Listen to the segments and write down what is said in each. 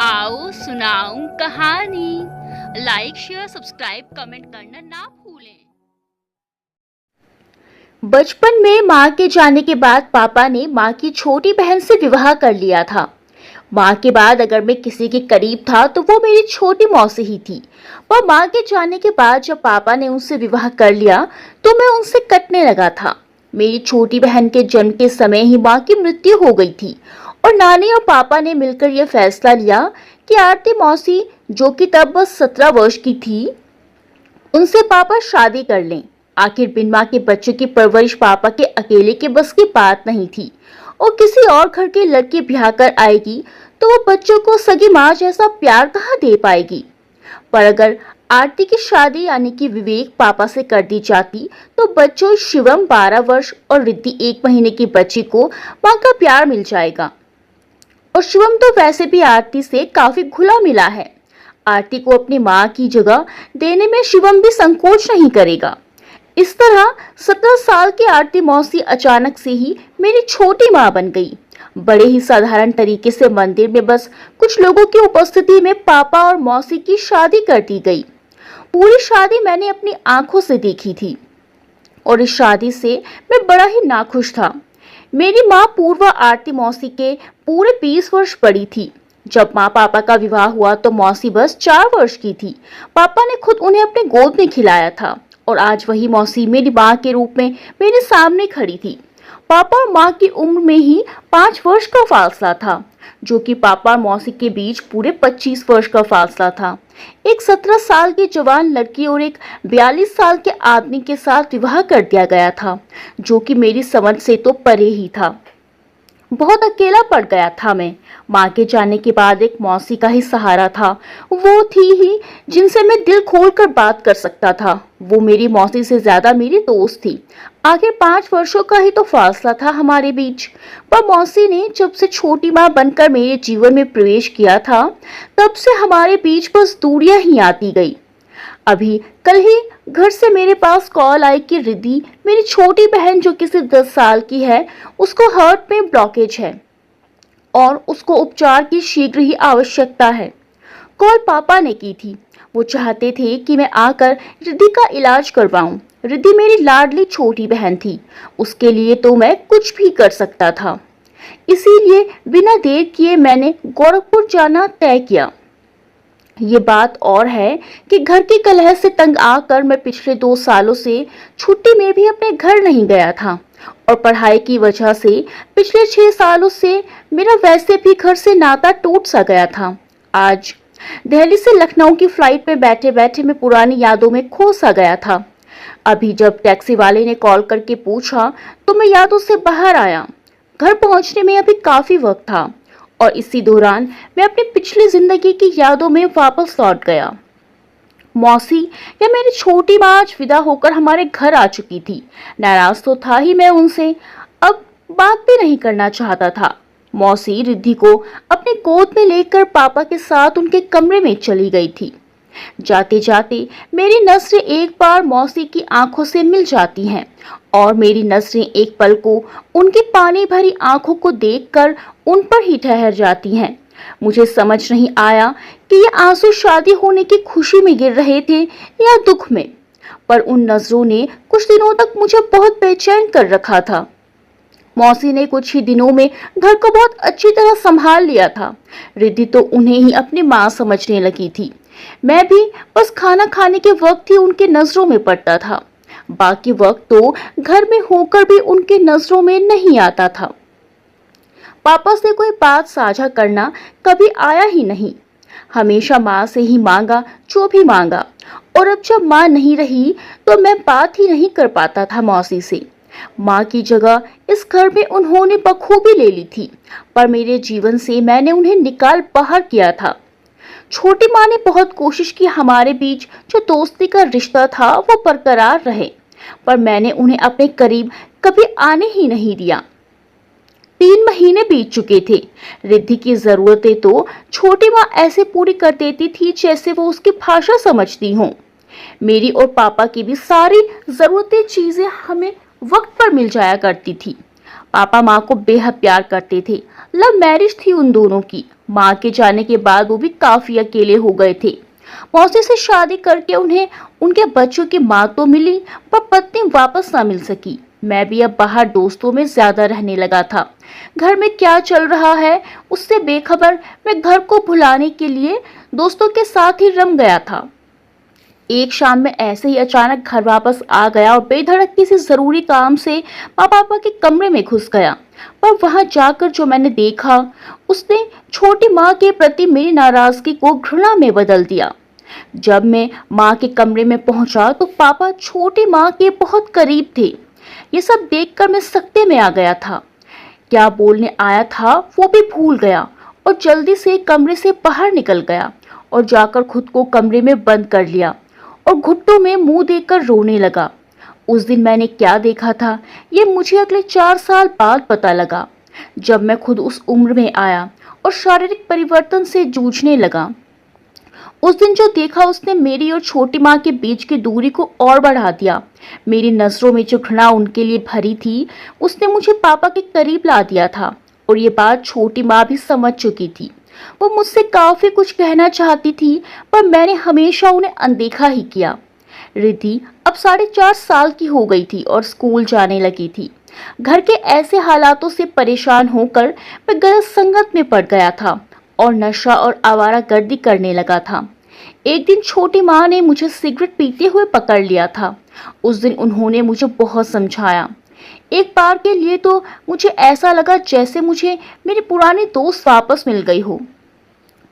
आओ सुनाऊं कहानी। लाइक शेयर सब्सक्राइब कमेंट करना ना भूलें। बचपन में माँ के जाने के बाद पापा ने माँ की छोटी बहन से विवाह कर लिया था। माँ के बाद अगर मैं किसी के करीब था तो वो मेरी छोटी मौसी ही थी। पर माँ के जाने के बाद जब पापा ने उनसे विवाह कर लिया तो मैं उनसे कटने लगा था। मेरी छोटी बहन के जन्म के समय ही माँ की मृत्यु हो गई थी और नानी और पापा ने मिलकर यह फैसला लिया कि आरती मौसी, जो कि तब बस 17 वर्ष की थी, उनसे पापा शादी कर लें। आखिर बिन माँ के बच्चे की परवरिश पापा के अकेले के बस की बात नहीं थी और किसी और घर के लड़की ब्याह कर आएगी तो वो बच्चों को सगी माँ जैसा प्यार कहाँ दे पाएगी। पर अगर आरती की शादी यानी कि विवेक पापा से कर दी जाती तो बच्चों शिवम 12 वर्ष और रिद्धि 1 महीने की बच्ची को माँ का प्यार मिल जाएगा। और शिवम तो वैसे भी आरती से काफी घुला मिला है। आरती को अपनी माँ की जगह देने में शिवम भी संकोच नहीं करेगा। इस तरह 17 साल की आरती मौसी अचानक से ही मेरी छोटी माँ बन गई। बड़े ही साधारण तरीके से मंदिर में बस कुछ लोगों की उपस्थिति में पापा और मौसी की शादी कर दी गई। पूरी शादी मैंने अपनी आंखों से देखी थी और इस शादी से मैं बड़ा ही नाखुश था। मेरी माँ पूर्वा आरती मौसी के पूरे 20 वर्ष बड़ी थी। जब माँ पापा का विवाह हुआ तो मौसी बस 4 वर्ष की थी। पापा ने खुद उन्हें अपने गोद में खिलाया था और आज वही मौसी मेरी माँ के रूप में मेरे सामने खड़ी थी। पापा और माँ की उम्र में ही 5 वर्ष का फासला था, जो कि पापा और मौसी के बीच पूरे 25 वर्ष का फासला था। एक 17 साल की जवान लड़की और एक 42 साल के आदमी के साथ विवाह कर दिया गया था, जो कि मेरी समझ से तो परे ही था। बहुत अकेला पड़ गया था मैं। माँ के जाने के बाद एक मौसी का ही सहारा था। वो थी ही जिनसे मैं दिल खोलकर बात कर सकता था। वो मेरी मौसी से ज्यादा मेरी दोस्त थी। आखिर 5 वर्षों का ही तो फासला था हमारे बीच। पर मौसी ने जब से छोटी माँ बनकर मेरे जीवन में प्रवेश किया था, तब से हमारे बीच बस दूरियां ही आती गई। अभी कल ही घर से मेरे पास कॉल आई कि रिद्धि, मेरी छोटी बहन जो कि सिर्फ 10 साल की है, उसको हार्ट में ब्लॉकेज है और उसको उपचार की शीघ्र ही आवश्यकता है। कॉल पापा ने की थी। वो चाहते थे कि मैं आकर रिद्धि का इलाज करवाऊं। रिद्धि मेरी लाडली छोटी बहन थी। उसके लिए तो मैं कुछ भी कर सकता था। इसीलिए बिना देर किए मैंने गोरखपुर जाना तय किया। ये बात और है कि घर की कलह से तंग आकर मैं पिछले 2 सालों से छुट्टी में भी अपने घर नहीं गया था और पढ़ाई की वजह से पिछले 6 सालों से मेरा वैसे भी घर से नाता टूट सा गया था। आज दिल्ली से लखनऊ की फ्लाइट में बैठे बैठे मैं पुरानी यादों में खो सा गया था। अभी जब टैक्सी वाले ने कॉल करके पूछा तो मैं यादों से बाहर आया। घर पहुंचने में अभी काफी वक्त था और इसी दौरान मैं अपनी पिछली जिंदगी की यादों में वापस लौट गया। मौसी या मेरी छोटी माँ आज विदा होकर हमारे घर आ चुकी थी। नाराज तो था ही मैं उनसे, अब बात भी नहीं करना चाहता था। मौसी रिद्धि को अपने गोद में लेकर पापा के साथ उनके कमरे में चली गई थी। जाते जाते मेरी नजरें एक बार मौसी की आंखों से मिल जाती हैं और मेरी नजरें एक पल को उनकी पानी भरी आंखों को देखकर उन पर ही ठहर जाती हैं। मुझे समझ नहीं आया कि ये आंसू शादी होने की खुशी में गिर रहे थे या दुख में, पर उन नजरों ने कुछ दिनों तक मुझे बहुत बेचैन कर रखा था। मौसी ने कुछ ही दिनों में घर को बहुत अच्छी तरह संभाल लिया था। रिद्धि तो उन्हें ही अपनी माँ समझने लगी थी। मैं भी बस खाना खाने के वक्त ही उनके नजरों में पड़ता था। बाकी वक्त तो घर में होकर भी उनके नजरों में नहीं आता था। पापा से कोई बात साझा करना कभी आया ही नहीं। हमेशा माँ से ही मांगा जो भी मांगा, और अब जब माँ नहीं रही तो मैं बात ही नहीं कर पाता था मौसी से। माँ की जगह इस घर में उन्होंने बखूबी ले ली थी, पर मेरे जीवन से मैंने उन्हें निकाल बाहर किया था। छोटी माँ ने बहुत कोशिश की हमारे बीच जो दोस्ती का रिश्ता था वो बरकरार रहे, पर मैंने उन्हें अपने करीब कभी आने ही नहीं दिया। 3 महीने बीत चुके थे। रिद्धि की जरूरतें तो छोटी माँ ऐसे पूरी कर देती थी जैसे वो उसकी भाषा समझती हो। मेरी और पापा की भी सारी जरूरतें चीजें हमें वक्त पर मिल जाया करती थी। पापा माँ को बेहद प्यार करते थे। लव मैरिज थी उन दोनों की। माँ के जाने के बाद वो भी काफी अकेले हो गए थे। मौसी से शादी करके उन्हें उनके बच्चों की माँ तो मिली, पर पत्नी वापस ना मिल सकी। मैं भी अब बाहर दोस्तों में ज्यादा रहने लगा था। घर में क्या चल रहा है उससे बेखबर मैं घर को भुलाने के लिए दोस्तों के साथ ही रम गया था। एक शाम में ऐसे ही अचानक घर वापस आ गया और बेधड़क किसी जरूरी काम से माँ पापा के कमरे में घुस गया। पर वहां जाकर जो मैंने देखा उसने छोटी माँ के प्रति मेरी नाराजगी को घृणा में बदल दिया। जब मैं माँ के कमरे में पहुंचा तो पापा छोटी माँ के बहुत करीब थे। ये सब देखकर मैं सकते में आ गया था। क्या बोलने आया था वो भी भूल गया और जल्दी से कमरे से बाहर निकल गया और जाकर खुद को कमरे में बंद कर लिया और घुट्टों में मुंह देकर रोने लगा। उस दिन मैंने क्या देखा था ये मुझे अगले 4 साल बाद पता लगा, जब मैं खुद उस उम्र में आया और शारीरिक परिवर्तन से जूझने लगा। उस दिन जो देखा उसने मेरी और छोटी माँ के बीच की दूरी को और बढ़ा दिया। मेरी नजरों में जो घृणा उनके लिए भरी थी उसने मुझे पापा के करीब ला दिया था और ये बात छोटी माँ भी समझ चुकी थी। वो मुझसे काफी कुछ कहना चाहती थी पर मैंने हमेशा उन्हें अनदेखा ही किया। रिद्धि अब 4.5 साल की हो गई थी और स्कूल जाने लगी थी। घर के ऐसे हालातों से परेशान होकर मैं गलत संगत में पड़ गया था और नशा और आवारागर्दी करने लगा था। एक दिन छोटी माँ ने मुझे सिगरेट पीते हुए पकड़ लिया था। उस दिन उन्होंने मुझे बहुत समझाया। एक बार के लिए तो मुझे ऐसा लगा जैसे मुझे मेरी पुरानी दोस्त वापस मिल गई हो।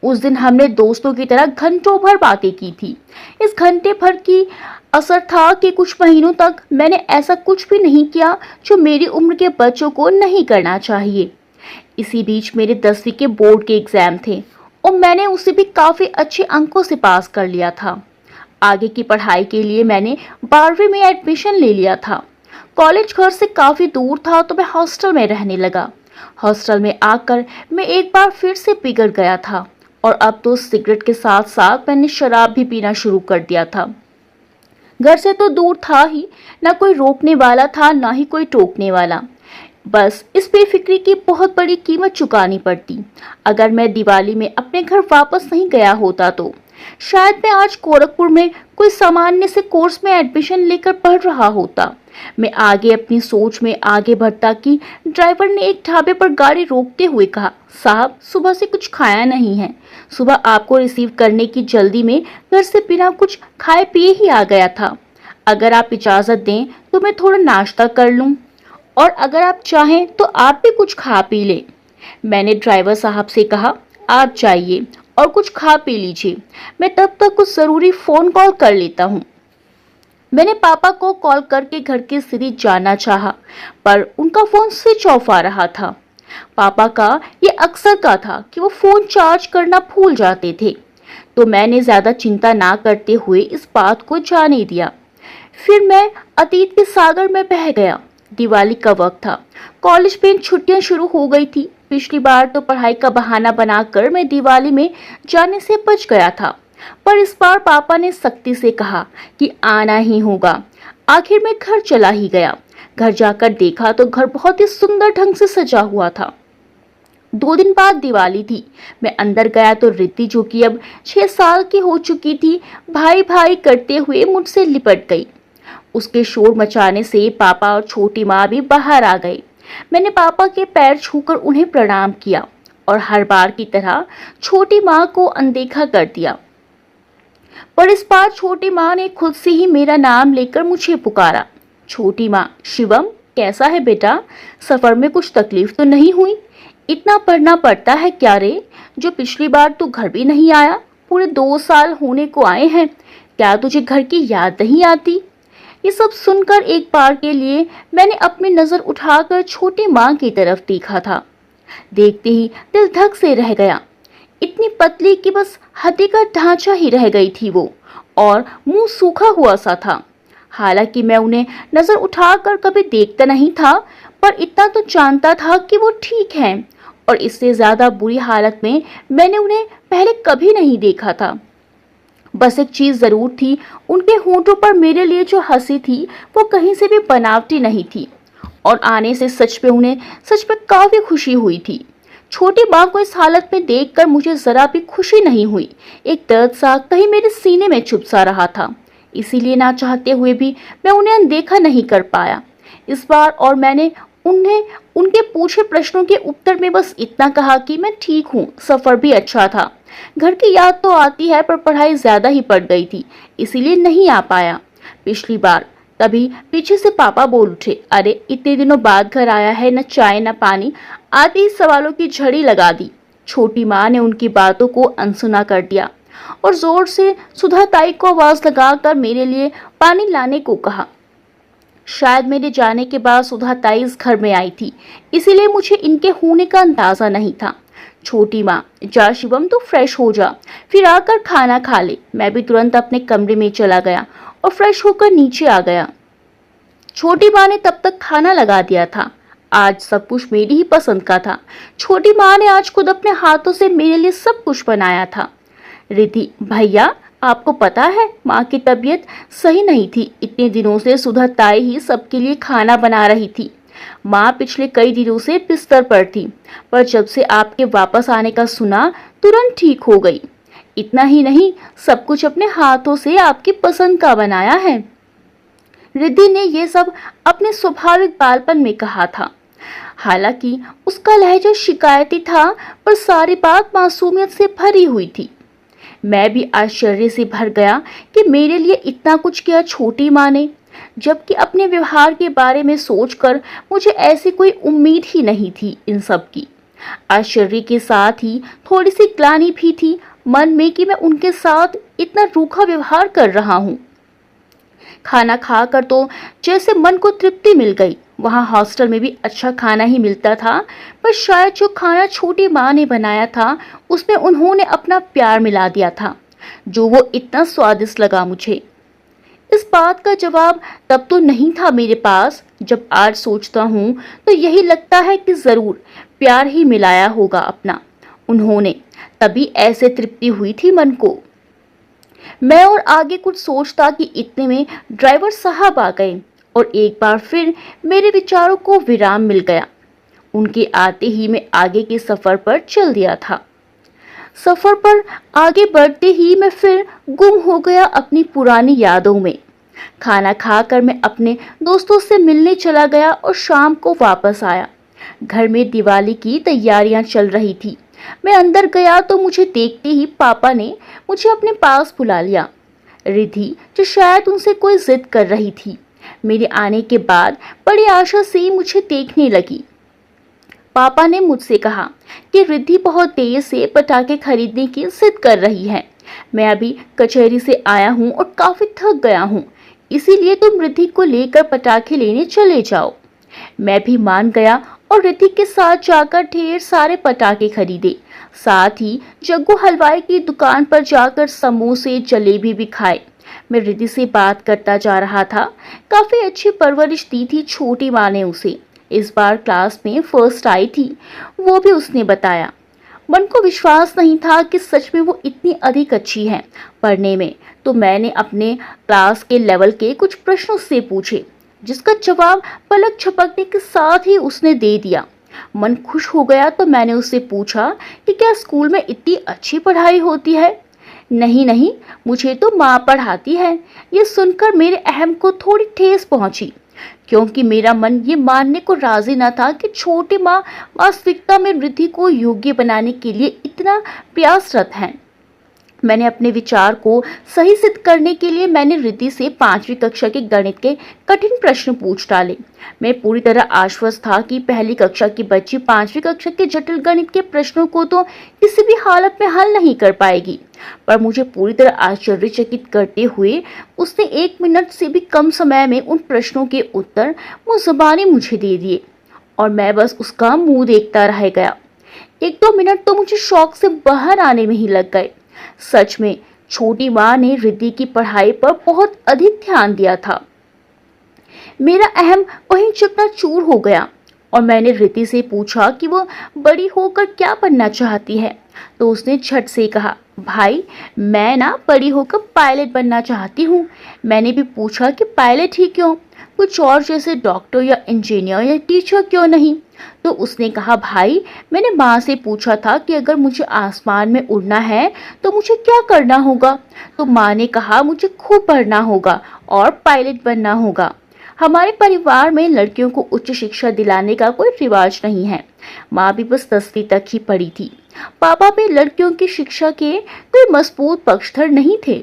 उस दिन हमने दोस्तों की तरह घंटों भर बातें की थी। इस घंटे भर की असर था कि कुछ महीनों तक मैंने ऐसा कुछ भी नहीं किया जो मेरी उम्र के बच्चों को नहीं करना चाहिए। इसी बीच मेरे 10वीं के बोर्ड के एग्जाम थे और मैंने उसे भी काफी अच्छे अंकों से पास कर लिया था। आगे की पढ़ाई के लिए मैंने 12वीं में एडमिशन ले लिया था। कॉलेज घर से काफी दूर था तो मैं हॉस्टल में रहने लगा। हॉस्टल में आकर मैं एक बार फिर से बिगड़ गया था और अब तो सिगरेट के साथ साथ मैंने शराब भी पीना शुरू कर दिया था। घर से तो दूर था ही, ना कोई रोकने वाला था ना ही कोई टोकने वाला। बस इस बेफिक्री की बहुत बड़ी कीमत चुकानी पड़ती। अगर मैं दिवाली में अपने घर वापस नहीं गया होता तो शायद मैं आज गोरखपुर में कोई सामान्य से कोर्स में एडमिशन लेकर पढ़ रहा होता। मैं आगे अपनी सोच में आगे बढ़ता कि ड्राइवर ने एक ढाबे पर गाड़ी रोकते हुए कहा, साहब सुबह से कुछ खाया नहीं है। सुबह आपको रिसीव करने की जल्दी में घर से बिना कुछ खाए पिए ही आ गया था। अगर आप इजाजत दें तो मैं थोड़ा नाश्ता कर लूं और अगर आप चाहें तो आप भी कुछ खा पी लें। मैंने ड्राइवर साहब से कहा, आप जाइए और कुछ खा पी लीजिए, मैं तब तक कुछ जरूरी फोन कॉल कर लेता हूँ। मैंने पापा को कॉल करके घर की स्थिति जानना चाहा, पर उनका फोन स्विच ऑफ आ रहा था। पापा का ये अक्सर का था कि वो फोन चार्ज करना भूल जाते थे, तो मैंने ज्यादा चिंता ना करते हुए इस बात को जाने दिया। फिर मैं अतीत के सागर में बह गया। दिवाली का वक्त था, कॉलेज में छुट्टियां शुरू हो गई थी। पिछली बार तो पढ़ाई का बहाना बनाकर मैं दिवाली में जाने से बच गया था, पर इस बार पापा ने सख्ती से कहा कि आना ही होगा। आखिर मैं घर चला ही गया। घर जाकर देखा तो घर बहुत ही सुंदर ढंग से सजा हुआ था। 2 दिन बाद दिवाली थी। मैं अंदर गया तो रिद्धि, जो कि अब 6 साल की हो चुकी थी, भाई भाई करते हुए मुझसे लिपट गई। उसके शोर मचाने से पापा और छोटी माँ भी बाहर आ गए। मैंने पापा के पैर छूकर उन्हें प्रणाम किया और हर बार की तरह छोटी माँ को अनदेखा कर दिया। पर इस बार छोटी माँ ने खुद से ही मेरा नाम लेकर मुझे पुकारा। छोटी माँ, शिवम कैसा है बेटा? सफर में कुछ तकलीफ तो नहीं हुई? इतना पढ़ना पड़ता है क्या रे? जो पिछली बार तू घर भी नहीं आया, पूरे 2 साल होने को आए हैं, क्या तुझे घर की याद नहीं आती? ये सब सुनकर एक बार के लिए मैंने अपनी नजर उठाकर छोटी माँ की तरफ देखा था। देखते ही दिल धक से रह गया। इतनी पतली कि बस हड्डी का ढांचा ही रह गई थी वो, और मुंह सूखा हुआ सा था। हालांकि मैं उन्हें नजर उठाकर कभी देखता नहीं था, पर इतना तो जानता था कि वो ठीक हैं, और इससे ज्यादा बुरी हालत में मैंने उन्हें पहले कभी नहीं देखा था। बस एक चीज जरूर थी, उनके होंठों पर मेरे लिए जो हंसी थी वो कहीं से भी बनावटी नहीं थी, और आने से सच में काफी खुशी हुई थी। छोटी माँ को इस हालत में देखकर मुझे जरा भी खुशी नहीं हुई। एक दर्द सा कहीं मेरे सीने में चुभ सा रहा था, इसीलिए ना चाहते हुए भी मैं उन्हें अनदेखा नहीं कर पाया इस बार। और मैंने उन्हें उनके पूछे प्रश्नों के उत्तर में बस इतना कहा कि मैं ठीक हूँ, सफर भी अच्छा था। घर की याद तो आती है पर पढ़ाई ज्यादा ही पड़ गई थी, इसीलिए नहीं आ पाया पिछली बार। तभी पीछे से पापा बोल उठे, अरे इतने दिनों बाद घर आया है, न चाय न पानी। आते ही सवालों की झड़ी लगा दी। छोटी माँ ने उनकी बातों को अनसुना कर दिया और जोर से सुधा ताई को आवाज लगाकर मेरे लिए पानी लाने को कहा। शायद मेरे जाने के बाद सुधा ताई इस घर में आई थी, इसीलिए मुझे इनके होने का अंदाजा नहीं था। छोटी माँ, जा शिवम तू फ्रेश हो जा, फिर आकर खाना खा ले। मैं भी तुरंत अपने कमरे में चला गया और फ्रेश होकर नीचे आ गया। छोटी माँ ने तब तक खाना लगा दिया था। आज सब कुछ मेरी ही पसंद का था। छोटी माँ ने आज खुद अपने हाथों से मेरे लिए सब कुछ बनाया था। रिद्धि, भैया आपको पता है माँ की तबीयत सही नहीं थी। इतने दिनों से सुधा ताई ही सबके लिए खाना बना रही थी। माँ पिछले कई दिनों से बिस्तर पर थी, पर जब से आपके वापस आने का सुना तुरंत ठीक हो गई। इतना ही नहीं, सब कुछ अपने हाथों से आपकी पसंद का बनाया है। रिद्धि ने यह सब अपने स्वाभाविक बालपन में कहा था। हालांकि उसका लहजा शिकायती था, पर सारी बात मासूमियत से भरी हुई थी। मैं भी आश्चर्य से भर गया कि मेरे लिए इतना कुछ किया छोटी माँ ने, जबकि अपने व्यवहार के बारे में सोचकर मुझे ऐसी कोई उम्मीद ही नहीं थी इन सब की। आश्चर्य के साथ ही थोड़ी सी ग्लानि भी थी मन में कि मैं उनके साथ इतना रूखा व्यवहार कर रहा हूँ। खाना खाकर तो जैसे मन को तृप्ति मिल गई। वहाँ हॉस्टल में भी अच्छा खाना ही मिलता था, पर शायद जो खाना छोटी माँ ने बनाया था उसमें उन्होंने अपना प्यार मिला दिया था, जो वो इतना स्वादिष्ट लगा मुझे। इस बात का जवाब तब तो नहीं था मेरे पास। जब आज सोचता हूँ तो यही लगता है कि जरूर प्यार ही मिलाया होगा अपना उन्होंने, तभी ऐसे तृप्ति हुई थी मन को। मैं और आगे कुछ सोचता कि इतने में ड्राइवर साहब आ गए और एक बार फिर मेरे विचारों को विराम मिल गया। उनके आते ही मैं आगे के सफर पर चल दिया था। सफर पर आगे बढ़ते ही मैं फिर गुम हो गया अपनी पुरानी यादों में। खाना खाकर मैं अपने दोस्तों से मिलने चला गया और शाम को वापस आया। घर में दिवाली की तैयारियां चल रही थी। मैं अंदर गया तो मुझे देखते ही पापा ने मुझे अपने पास बुला लिया। रिद्धि, जो शायद उनसे कोई जिद कर रही थी, मेरे आने के बाद बड़ी आशा से मुझे देखने लगी। पापा ने मुझसे कहा कि रिद्धि बहुत देर से पटाखे खरीदने की जिद कर रही है। मैं अभी कचहरी से आया हूँ और काफी थक गया हूँ, इसीलिए तुम रिद्धि को लेकर पटाखे लेने चले जाओ। मैं भी मान गया और रिद्धि के साथ जाकर ढेर सारे पटाखे खरीदे। साथ ही जग्गू हलवाई की दुकान पर जाकर समोसे जलेबी भी खाए। मैं रिद्धि से बात करता जा रहा था। काफी अच्छी परवरिश दी थी छोटी माँ ने उसे। इस बार क्लास में फर्स्ट आई थी, वो भी उसने बताया। मन को विश्वास नहीं था कि सच में वो इतनी अधिक अच्छी है पढ़ने में, तो मैंने अपने क्लास के लेवल के कुछ प्रश्न उससे पूछे, जिसका जवाब पलक झपकने के साथ ही उसने दे दिया। मन खुश हो गया तो मैंने उससे पूछा कि क्या स्कूल में इतनी अच्छी पढ़ाई होती है। नहीं नहीं, मुझे तो माँ पढ़ाती है। ये सुनकर मेरे अहम को थोड़ी ठेस पहुंची, क्योंकि मेरा मन ये मानने को राजी न था कि छोटी माँ वास्तविकता में रिद्धि को योग्य बनाने के लिए इतना प्रयासरत हैं। मैंने अपने विचार को सही सिद्ध करने के लिए मैंने रिद्धि से 5वीं कक्षा के गणित के कठिन प्रश्न पूछ डाले। मैं पूरी तरह आश्वस्त था कि पहली कक्षा की बच्ची 5वीं कक्षा के जटिल गणित के प्रश्नों को तो किसी भी हालत में हल नहीं कर पाएगी, पर मुझे पूरी तरह आश्चर्यचकित करते हुए उसने 1 मिनट से भी कम समय में उन प्रश्नों के उत्तर मुंहज़बानी मुझे दे दिए और मैं बस उसका मुंह देखता रह गया। 1-2 मिनट तो मुझे शौक से बाहर आने में ही लग गए। सच में छोटी माँ ने रिद्धि की पढ़ाई पर बहुत अधिक ध्यान दिया था। मेरा अहम वहीं चकनाचूर हो गया और मैंने रिद्धि से पूछा कि वो बड़ी होकर क्या बनना चाहती है, तो उसने झट से कहा, भाई मैं ना बड़ी होकर पायलट बनना चाहती हूँ। मैंने भी पूछा कि पायलट ही क्यों, कुछ और, जैसे डॉक्टर या इंजीनियर या टीचर क्यों नहीं? तो उसने कहा, भाई मैंने माँ से पूछा था कि अगर मुझे आसमान में उड़ना है तो मुझे क्या करना होगा? तो माँ ने कहा, मुझे खूब पढ़ना होगा और पायलट बनना होगा। हमारे परिवार में लड़कियों को उच्च शिक्षा दिलाने का कोई रिवाज नहीं है। माँ भी बस 10वीं तक ही पढ़ी थी। पापा भी लड़कियों की शिक्षा के कोई मजबूत पक्षधर नहीं थे।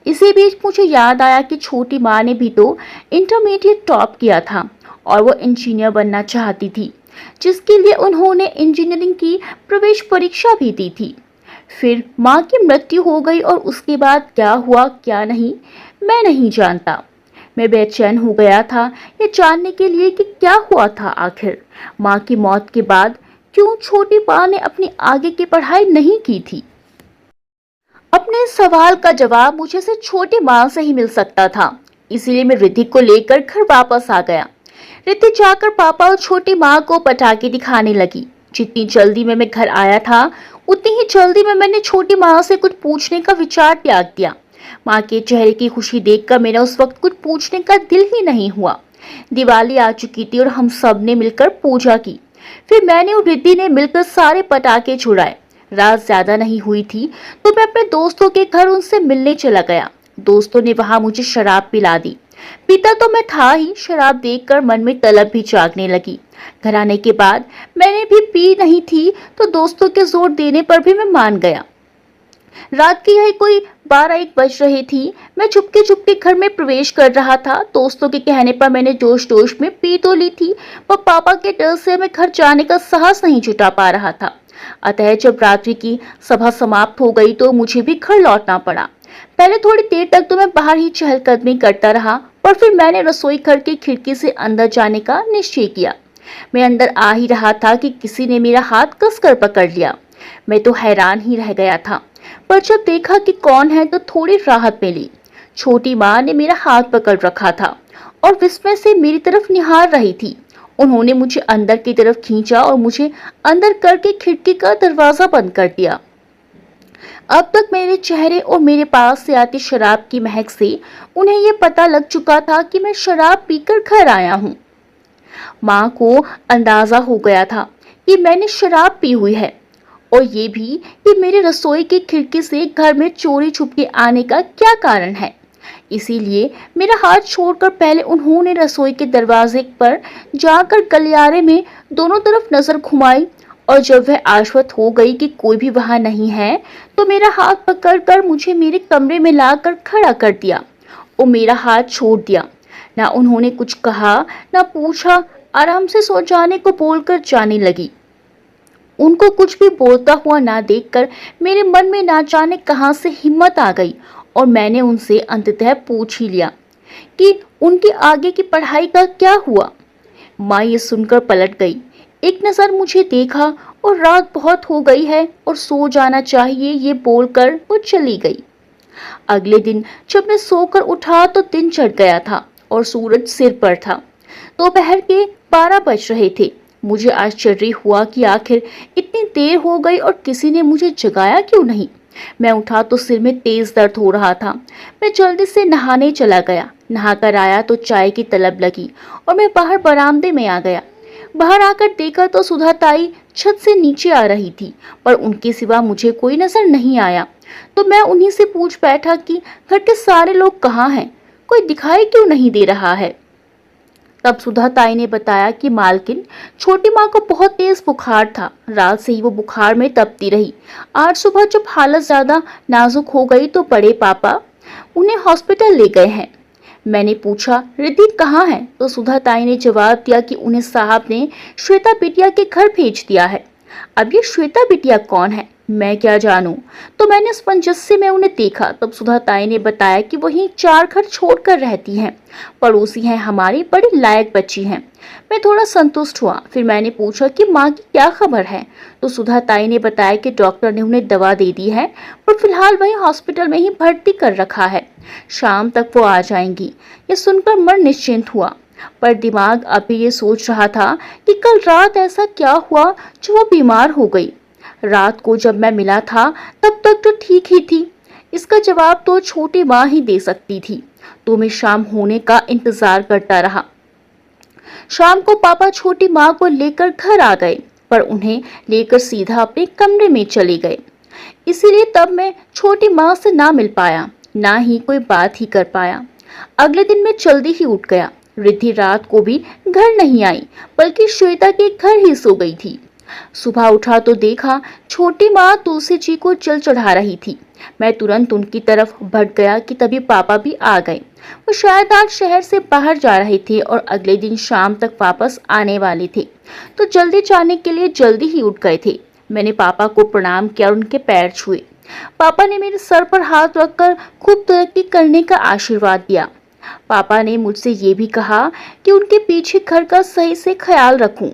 इसी बीच मुझे याद आया कि छोटी माँ ने भी तो इंटरमीडिएट टॉप किया था और वो इंजीनियर बनना चाहती थी, जिसके लिए उन्होंने इंजीनियरिंग की प्रवेश परीक्षा भी दी थी। फिर माँ की मृत्यु हो गई और उसके बाद क्या हुआ क्या नहीं, मैं नहीं जानता। मैं बेचैन हो गया था ये जानने के लिए कि क्या हुआ था आखिर। माँ की मौत के बाद क्यों छोटी माँ ने अपनी आगे की पढ़ाई नहीं की थी? अपने इस सवाल का जवाब मुझे सिर्फ छोटी माँ से ही मिल सकता था। इसीलिए मैं रिद्धि को लेकर घर वापस आ गया। रिद्धि जाकर पापा और छोटी माँ को पटाखे दिखाने लगी। जितनी जल्दी में मैं घर आया था उतनी ही जल्दी में मैंने छोटी माँ से कुछ पूछने का विचार त्याग दिया। माँ के चेहरे की खुशी देखकर मेरा उस वक्त कुछ पूछने का दिल ही नहीं हुआ। दिवाली आ चुकी थी और हम सब ने मिलकर पूजा की। फिर मैंने और रिद्धि ने मिलकर सारे पटाखे छुड़ाए। रात ज्यादा नहीं हुई थी तो मैं अपने दोस्तों के घर उनसे मिलने चला गया। दोस्तों ने वहां मुझे शराब पिला दी। पीता तो मैं था ही, शराब देखकर मन में तलब भी जागने लगी। घर आने के बाद मैंने भी पी नहीं थी तो दोस्तों के जोर देने पर भी मैं मान गया। रात की यही कोई 12-1 बज रही थी। मैं चुपके चुपके घर में प्रवेश कर रहा था। दोस्तों के कहने पर मैंने जोश जोश में पी तो ली थी, पर पापा के डर से मैं घर जाने का साहस नहीं जुटा पा रहा था। अतः जब रात्रि की सभा समाप्त हो गई तो मुझे भी घर लौटना पड़ा। पहले थोड़ी देर तक तो मैं बाहर ही चहलकदमी करता रहा, पर फिर मैंने रसोई घर की खिड़की से अंदर जाने का निश्चय किया। मैं अंदर आ ही रहा था कि किसी ने मेरा हाथ कसकर पकड़ लिया। मैं तो हैरान ही रह गया था, पर जब देखा कि कौन है तो थोड़ी राहत मिली। छोटी माँ ने मेरा हाथ पकड़ रखा था और विस्मय से मेरी तरफ निहार रही थी। उन्होंने मुझे अंदर की तरफ खींचा और मुझे अंदर करके खिड़की का दरवाजा बंद कर दिया। अब तक मेरे चेहरे और मेरे पास से आती शराब की महक से उन्हें यह पता लग चुका था कि मैं शराब पीकर घर आया हूँ। माँ को अंदाजा हो गया था कि मैंने शराब पी हुई है, और ये भी कि मेरे रसोई की खिड़की से घर में चोरी छुपके आने का क्या कारण है। इसीलिए मेरा हाथ छोड़कर पहले उन्होंने रसोई के दरवाजे पर जाकर गलियारे में दोनों तरफ नजर घुमाई, और जब वह आश्वस्त हो गई कि कोई भी वहां नहीं है तो मेरा हाथ पकड़कर मुझे मेरे कमरे में लाकर खड़ा कर दिया और मेरा हाथ छोड़ दिया। ना उन्होंने कुछ कहा ना पूछा, आराम से सो जाने को बोलकर जाने लगी। उनको कुछ भी बोलता हुआ ना देखकर मेरे मन में ना जाने कहां से हिम्मत आ गई और मैंने उनसे अंततः पूछ ही लिया कि उनकी आगे की पढ़ाई का क्या हुआ। माँ ये सुनकर पलट गई, एक नज़र मुझे देखा और रात बहुत हो गई है और सो जाना चाहिए ये बोलकर वो चली गई। अगले दिन जब मैं सोकर उठा तो दिन चढ़ गया था और सूरज सिर पर था। दोपहर के 12 बज रहे थे। मुझे आश्चर्य हुआ कि आखिर इतनी देर हो गई और किसी ने मुझे जगाया क्यों नहीं। मैं उठा तो सिर में तेज दर्द हो रहा था। मैं जल्दी से नहाने चला गया। नहाकर आया तो चाय की तलब लगी और मैं बाहर बरामदे में आ गया। बाहर आकर देखा तो सुधा ताई छत से नीचे आ रही थी, पर उनके सिवा मुझे कोई नजर नहीं आया। तो मैं उन्हीं से पूछ बैठा कि घर के सारे लोग कहाँ हैं, कोई दिखाई क्यों नहीं दे रहा है। तब सुधा ताई ने बताया कि मालकिन, छोटी माँ को बहुत तेज बुखार था। रात से ही वो बुखार में तपती रही। आज सुबह जब हालत ज्यादा नाजुक हो गई तो बड़े पापा उन्हें हॉस्पिटल ले गए हैं। मैंने पूछा, रिद्धि कहाँ है? तो सुधा ताई ने जवाब दिया कि उन्हें साहब ने श्वेता बिटिया के घर भेज दिया है। अब ये श्वेता बिटिया कौन है, मैं क्या जानूं। तो मैंने असमंजस्य में उन्हें देखा। तब सुधा ताई ने बताया कि वही 4 घर छोड़कर रहती हैं, पड़ोसी हैं हमारी, बड़ी लायक बच्ची हैं। मैं थोड़ा संतुष्ट हुआ। फिर मैंने पूछा कि माँ की क्या खबर है। तो सुधा ताई ने बताया कि डॉक्टर ने उन्हें दवा दे दी है, पर फिलहाल वही हॉस्पिटल में ही भर्ती कर रखा है। शाम तक वो आ जाएंगी। ये सुनकर मन निश्चिंत हुआ, पर दिमाग अभी ये सोच रहा था कि कल रात ऐसा क्या हुआ जो वो बीमार हो गई। रात को जब मैं मिला था तब तक तो ठीक ही थी। इसका जवाब तो छोटी माँ ही दे सकती थी। तो मैं शाम होने का इंतजार करता रहा। शाम को पापा छोटी माँ को लेकर घर आ गए, पर उन्हें लेकर सीधा अपने कमरे में चले गए। इसीलिए तब मैं छोटी माँ से ना मिल पाया, ना ही कोई बात ही कर पाया। अगले दिन मैं जल्दी ही उठ गया। रिद्धि रात को भी घर नहीं आई, बल्कि श्वेता के घर ही सो गई थी। सुबह उठा तो देखा छोटी माँ तुलसी जी को जल चढ़ा रही थी। मैं तुरंत उनकी तरफ बढ़ गया कि तभी पापा भी आ गए। वो शायद आज शहर से बाहर जा रहे थे और अगले दिन शाम तक वापस आने वाले थे, तो जल्दी जाने के लिए जल्दी ही उठ गए थे। मैंने पापा को प्रणाम किया और उनके पैर छुए। पापा ने मेरे सर पर हाथ रखकर खूब तरक्की करने का आशीर्वाद दिया। पापा ने मुझसे ये भी कहा कि उनके पीछे घर का सही से ख्याल रखूं।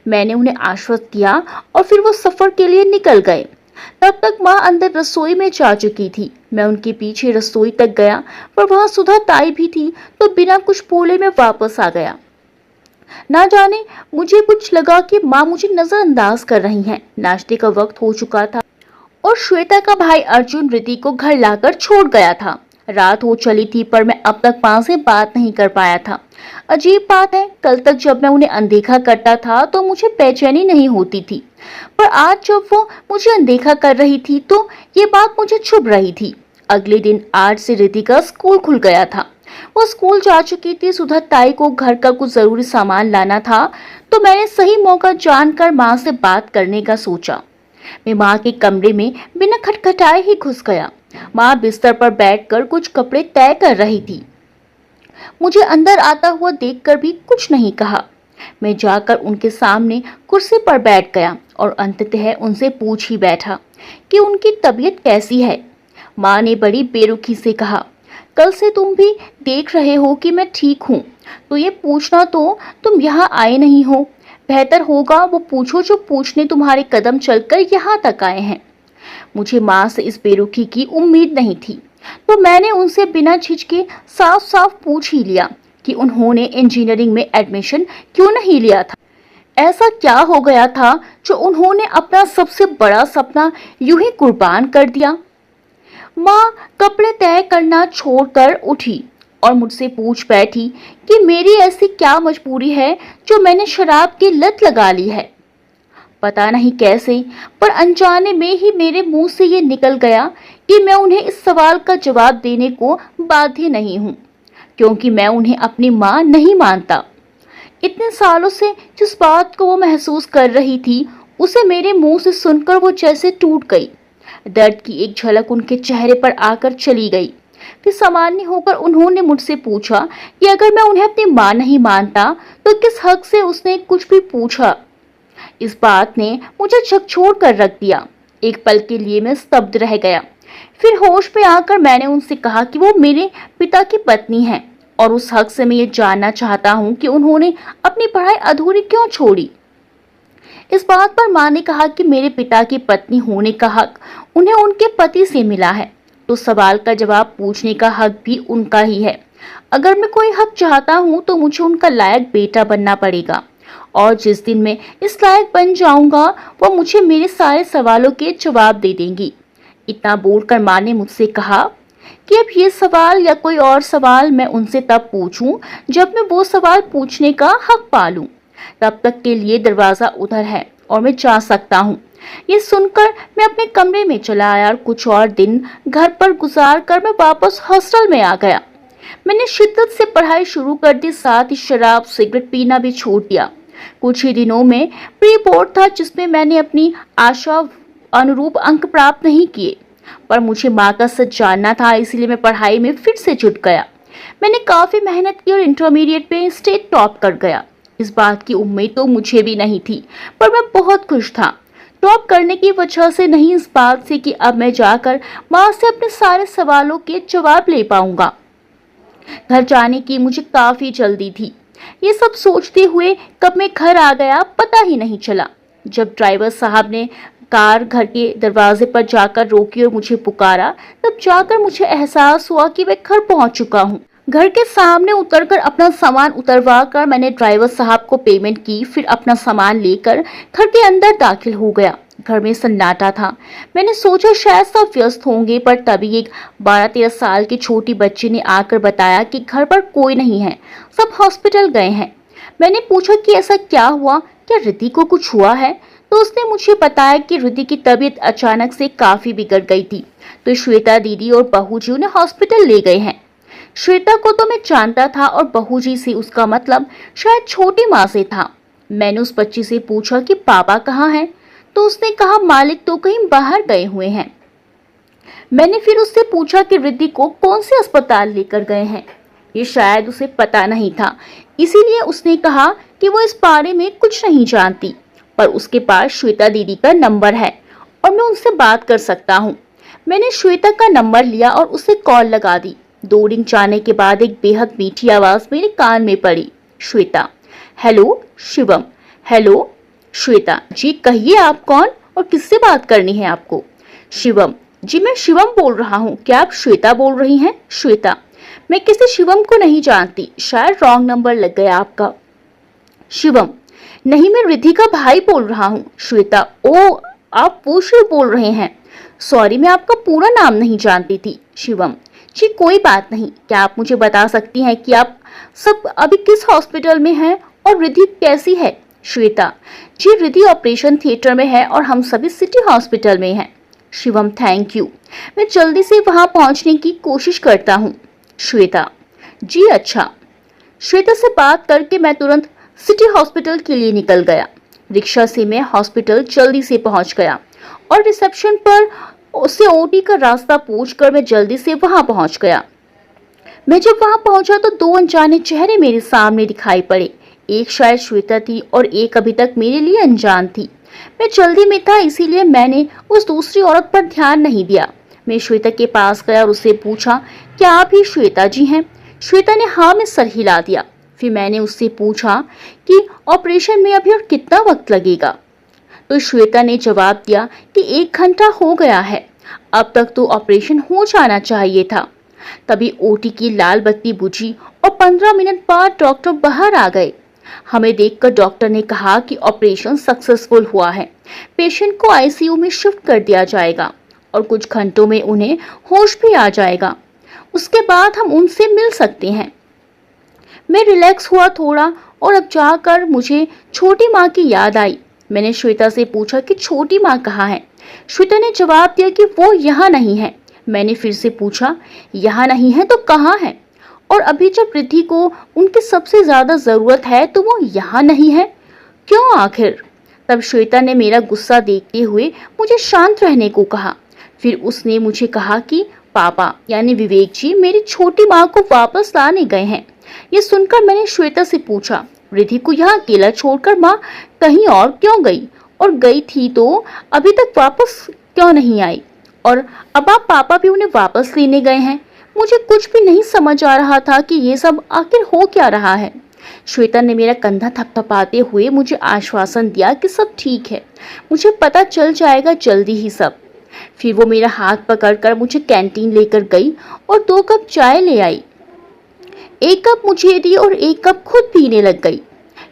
मैंने उन्हें आश्वस्त किया और फिर वो सफर के लिए निकल गए। तब तक माँ अंदर रसोई में जा चुकी थी। मैं उनके पीछे रसोई तक गया, पर वहाँ सुधा ताई भी थी, तो बिना कुछ बोले मैं वापस आ गया। ना जाने मुझे कुछ लगा कि माँ मुझे नजरअंदाज कर रही हैं। नाश्ते का वक्त हो चुका था और श्वेता का भाई अर्जुन रिद्धि को घर लाकर छोड़ गया था। रात हो चली थी, पर मैं अब तक माँ से बात नहीं कर पाया था। अजीब बात है, कल तक जब मैं उन्हें अनदेखा करता था तो मुझे बेचैनी नहीं होती थी, पर आज जब वो मुझे अनदेखा कर रही थी तो ये बात मुझे चुभ रही थी। अगले दिन आज से रिद्धि का स्कूल खुल गया था। वो स्कूल जा चुकी थी। सुधा ताई को घर का कुछ जरूरी सामान लाना था, तो मैंने सही मौका जानकर माँ से बात करने का सोचा। मैं माँ के कमरे में बिना खटखटाए ही घुस गया। माँ बिस्तर पर बैठकर कुछ कपड़े तय कर रही थी। मुझे अंदर आता हुआ देखकर भी कुछ नहीं कहा। मैं जाकर उनके सामने कुर्सी पर बैठ गया और अंततः उनसे पूछ ही बैठा कि उनकी तबीयत कैसी है। माँ ने बड़ी बेरुखी से कहा, कल से तुम भी देख रहे हो कि मैं ठीक हूँ, तो ये पूछना तो तुम यहाँ आए नहीं हो। बेहतर होगा वो पूछो जो पूछने तुम्हारे कदम चलकर यहाँ तक आए हैं। मुझे माँ से इस बेरुखी की उम्मीद नहीं थी, तो मैंने उनसे बिना झिझके साफ साफ पूछ ही लिया कि उन्होंने इंजीनियरिंग में एडमिशन क्यों नहीं लिया था। ऐसा क्या हो गया था जो उन्होंने अपना सबसे बड़ा सपना यूं ही कुर्बान कर दिया। माँ कपड़े तय करना छोड़कर उठी और मुझसे पूछ बैठी कि मेरी ऐसी क्या मजबूरी है जो मैंने शराब की लत लगा ली है। पता नहीं कैसे, पर अनजाने में ही मेरे मुंह से ये निकल गया कि मैं उन्हें इस सवाल का जवाब देने को बाध्य नहीं हूँ, क्योंकि मैं उन्हें अपनी माँ नहीं मानता। इतने सालों से जिस बात को वो महसूस कर रही थी, उसे मेरे मुंह से सुनकर वो जैसे टूट गई। दर्द की एक झलक उनके चेहरे पर आकर चली गई। फिर सामान्य होकर उन्होंने मुझसे पूछा कि अगर मैं उन्हें अपनी माँ नहीं मानता तो किस हक से उसने कुछ भी पूछा। इस बात ने मुझे झकझोर कर रख दिया। एक पल के लिए मैं स्तब्ध रह गया। फिर होश में आकर मैंने उनसे कहा कि वो मेरे पिता की पत्नी है और उस हक से मैं ये जानना चाहता हूँ कि उन्होंने अपनी पढ़ाई अधूरी क्यों छोड़ी। इस बात पर माँ ने कहा कि मेरे पिता की पत्नी होने का हक उन्हें उनके पति से मिला है, तो सवाल का जवाब पूछने का हक भी उनका ही है। अगर मैं कोई हक चाहता हूँ तो मुझे उनका लायक बेटा बनना पड़ेगा, और जिस दिन मैं इस लायक बन जाऊंगा वो मुझे मेरे सारे सवालों के जवाब दे देंगी। इतना बोलकर माँ ने मुझसे कहा कि अब ये सवाल या कोई और सवाल मैं उनसे तब पूछूं जब मैं वो सवाल पूछने का हक पालूं। तब तक के लिए दरवाजा उधर है और मैं जा सकता हूँ। ये सुनकर मैं अपने कमरे में चला आया और कुछ और दिन घर पर गुजार कर मैं वापस हॉस्टल में आ गया। मैंने शिद्दत से पढ़ाई शुरू कर दी, साथ ही शराब सिगरेट पीना भी छोड़ दिया। कुछ ही दिनों में प्री बोर्ड था जिसमें मैंने अपनी आशा अनुरूप अंक प्राप्त नहीं किए, पर मुझे माँ का सच जानना था, इसलिए मैं पढ़ाई में फिर से जुट गया। मैंने काफी मेहनत की और इंटरमीडिएट में स्टेट टॉप कर गया। इस बात की उम्मीद तो मुझे भी नहीं थी, पर मैं बहुत खुश था। टॉप करने की वजह से नहीं, इस बात से कि अब मैं जाकर माँ से अपने सारे सवालों के जवाब ले पाऊंगा। घर जाने की मुझे काफी जल्दी थी। ये सब सोचते हुए कब मैं घर आ गया पता ही नहीं चला। जब ड्राइवर साहब ने कार घर के दरवाजे पर जाकर रोकी और मुझे पुकारा, तब जाकर मुझे एहसास हुआ कि मैं घर पहुंच चुका हूं। घर के सामने उतरकर अपना सामान उतरवा कर मैंने ड्राइवर साहब को पेमेंट की, फिर अपना सामान लेकर घर के अंदर दाखिल हो गया। घर में सन्नाटा था। मैंने सोचा शायद सब व्यस्त होंगे, पर तभी एक 12-13 साल की छोटी बच्ची ने आकर बताया कि घर पर कोई नहीं है, सब हॉस्पिटल गए हैं। मैंने पूछा कि ऐसा क्या हुआ, क्या रिद्धि को कुछ हुआ है? तो उसने मुझे बताया कि रिद्धि की तबीयत अचानक से काफी बिगड़ गई थी, तो श्वेता दीदी और बहू जी उन्हें हॉस्पिटल ले गए हैं। श्वेता को तो मैं जानता था और बहू जी से उसका मतलब शायद छोटी माँ से था। मैंने उस बच्ची से पूछा कि पापा कहाँ हैं, तो उसने कहा मालिक तो कहीं बाहर गए हुए हैं। मैंने फिर उससे पूछा कि रिद्धि को कौन से अस्पताल लेकर गए हैं। ये शायद उसे पता नहीं था, इसीलिए उसने कहा कि वो इस बारे में कुछ नहीं जानती, पर उसके पास श्वेता दीदी का नंबर है और मैं उनसे बात कर सकता हूँ। मैंने श्वेता का नंबर लिया और उसे कॉल लगा दी। 2 रिंग जाने के बाद एक बेहद मीठी आवाज मेरे कान में पड़ी। श्वेता। हेलो शिवम। हेलो श्वेता। जी कहिए, आप कौन और किससे बात करनी है आपको? शिवम। जी मैं शिवम बोल रहा हूँ, क्या आप श्वेता बोल रही हैं? श्वेता। मैं किसी शिवम को नहीं जानती, शायद रॉन्ग नंबर लग गया आपका। शिवम। नहीं, मैं रिद्धि का भाई बोल रहा हूँ। श्वेता। ओ, आप वो शिव बोल रहे हैं। सॉरी, मैं आपका पूरा नाम नहीं जानती थी। शिवम। जी कोई बात नहीं, क्या आप मुझे बता सकती हैं कि आप सब अभी किस हॉस्पिटल में हैं और रिद्धि कैसी है? श्वेता। जी रिद्धि ऑपरेशन थिएटर में है और हम सभी सिटी हॉस्पिटल में हैं। शिवम। थैंक यू, मैं जल्दी से वहां पहुंचने की कोशिश करता हूँ। श्वेता। जी अच्छा। श्वेता से बात करके मैं तुरंत सिटी हॉस्पिटल के लिए निकल गया। रिक्शा से मैं हॉस्पिटल जल्दी से पहुंच गया और रिसेप्शन पर उससे ओटी का रास्ता पूछकर मैं जल्दी से वहां पहुंच गया। मैं जब वहां पहुंचा तो 2 अनजाने चेहरे मेरे सामने दिखाई पड़े। एक शायद श्वेता थी और एक अभी तक मेरे लिए अनजान थी। मैं जल्दी में था, इसीलिए मैंने उस दूसरी औरत पर ध्यान नहीं दिया। मैं श्वेता के पास गया और उससे पूछा, क्या आप ही श्वेता जी हैं? श्वेता ने हाँ में सर हिला दिया। फिर मैंने उससे पूछा कि ऑपरेशन में अभी और कितना वक्त लगेगा? तो श्वेता ने जवाब दिया कि 1 घंटा हो गया है, अब तक तो ऑपरेशन हो जाना चाहिए था। तभी ओटी की लाल बत्ती बुझी और 15 मिनट बाद डॉक्टर बाहर आ गए। हमें देखकर डॉक्टर ने कहा कि ऑपरेशन सक्सेसफुल हुआ है, पेशेंट को आईसीयू में शिफ्ट कर दिया जाएगा और कुछ घंटों में उन्हें होश भी आ जाएगा। उसके बाद हम उनसे मिल सकते हैं। मैं रिलैक्स हुआ थोड़ा और अब जाकर मुझे छोटी माँ की याद आई। मैंने श्वेता से पूछा कि छोटी माँ कहाँ है? श्वेता ने जवाब दिया कि वो यहाँ नहीं है। मैंने फिर से पूछा, यहाँ नहीं है तो कहाँ है? और अभी जब रिद्धि को उनकी सबसे ज्यादा जरूरत है तो वो यहाँ नहीं है, क्यों आखिर? तब श्वेता ने मेरा गुस्सा देखते हुए मुझे शांत रहने को कहा। फिर उसने मुझे कहा कि पापा यानी विवेक जी मेरी छोटी माँ को वापस लाने गए हैं। ये सुनकर मैंने श्वेता से पूछा, रिद्धि को यहाँ अकेला छोड़कर माँ कहीं और क्यों गई? और गई थी तो अभी तक वापस क्यों नहीं आई? और अब आप पापा भी उन्हें वापस लेने गए हैं। मुझे कुछ भी नहीं समझ आ रहा था कि ये सब आखिर हो क्या रहा है। श्वेता ने मेरा कंधा थपथपाते हुए मुझे आश्वासन दिया कि सब ठीक है, मुझे पता चल जाएगा जल्दी ही सब। फिर वो मेरा हाथ पकड़कर मुझे कैंटीन लेकर गई और 2 कप चाय ले आई। 1 कप मुझे दी और 1 कप खुद पीने लग गई।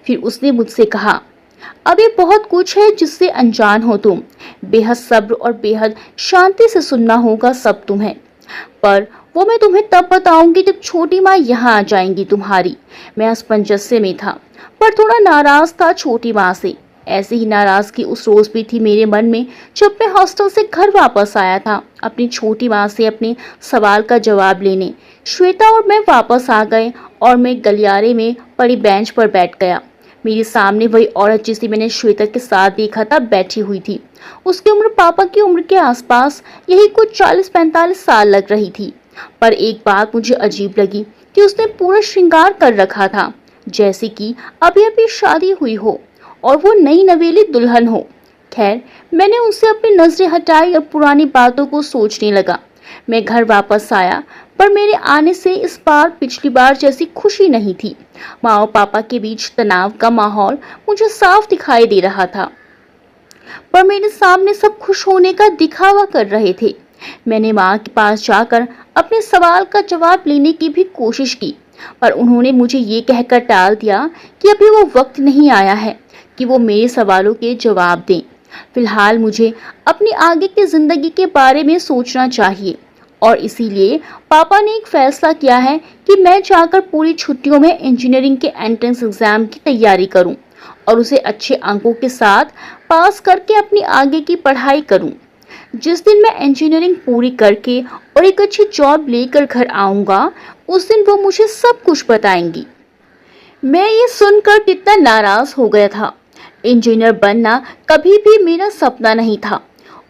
फिर उसने मुझसे कहा, अभी बहुत कुछ है जिससे अनजान हो तुम, बेहद सब्र और बेहद शांति से सुनना होगा सब तुम्हें, पर वो मैं तुम्हें तब बताऊंगी जब छोटी माँ यहाँ आ जाएंगी तुम्हारी। मैं असमंजस्य में था, पर थोड़ा नाराज था छोटी माँ से। ऐसी ही नाराजगी उस रोज भी थी मेरे मन में जब मैं हॉस्टल से घर वापस आया था अपनी छोटी माँ से अपने सवाल का जवाब लेने। श्वेता और मैं वापस आ गए और मैं गलियारे में पड़ी बेंच पर बैठ गया। मेरे सामने वही औरत जिसे मैंने श्वेता के साथ देखा था बैठी हुई थी। उसकी उम्र पापा की उम्र के आसपास, यही कुछ 40-45 साल लग रही थी। पर एक बात मुझे अजीब लगी कि उसने पूरा श्रृंगार कर रखा था, जैसे कि अभी अभी शादी हुई हो और वो नई नवेली दुल्हन हो। खैर, मैंने उनसे अपनी नजरें हटाई और पुरानी बातों को सोचने लगा। मैं घर वापस आया, पर मेरे आने से इस बार पिछली बार जैसी खुशी नहीं थी। माँ और पापा के बीच तनाव का माहौल मुझे साफ दिखाई दे रहा था, पर मेरे सामने सब खुश होने का दिखावा कर रहे थे। मैंने माँ के पास जाकर अपने सवाल का जवाब लेने की भी कोशिश की, पर उन्होंने मुझे ये कहकर टाल दिया कि अभी वो वक्त नहीं आया है कि वो मेरे सवालों के जवाब दें। फिलहाल मुझे अपनी आगे की जिंदगी के बारे में सोचना चाहिए और इसीलिए पापा ने एक फैसला किया है कि मैं जाकर पूरी छुट्टियों में इंजीनियरिंग के एंट्रेंस एग्जाम की तैयारी करूं और उसे अच्छे अंकों के साथ पास करके अपनी आगे की पढ़ाई करूं। जिस दिन मैं इंजीनियरिंग पूरी करके और एक अच्छी जॉब लेकर घर आऊंगा, उस दिन वो मुझे सब कुछ बताएंगी। मैं ये सुनकर कितना नाराज हो गया था। इंजीनियर बनना कभी भी मेरा सपना नहीं था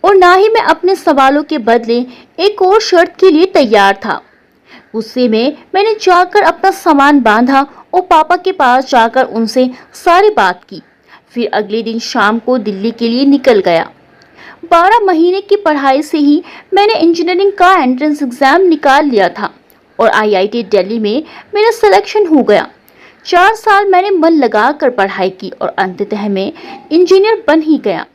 और ना ही मैं अपने सवालों के बदले एक और शर्त के लिए तैयार था। गुस्से में मैंने जाकर अपना सामान बांधा और पापा के पास जाकर उनसे सारी बात की। फिर अगले दिन शाम को दिल्ली के लिए निकल गया। 12 महीने की पढ़ाई से ही मैंने इंजीनियरिंग का एंट्रेंस एग्जाम निकाल लिया था और आईआईटी दिल्ली में मेरा सिलेक्शन हो गया। 4 साल मैंने मन लगाकर पढ़ाई की और अंततः मैं इंजीनियर बन ही गया।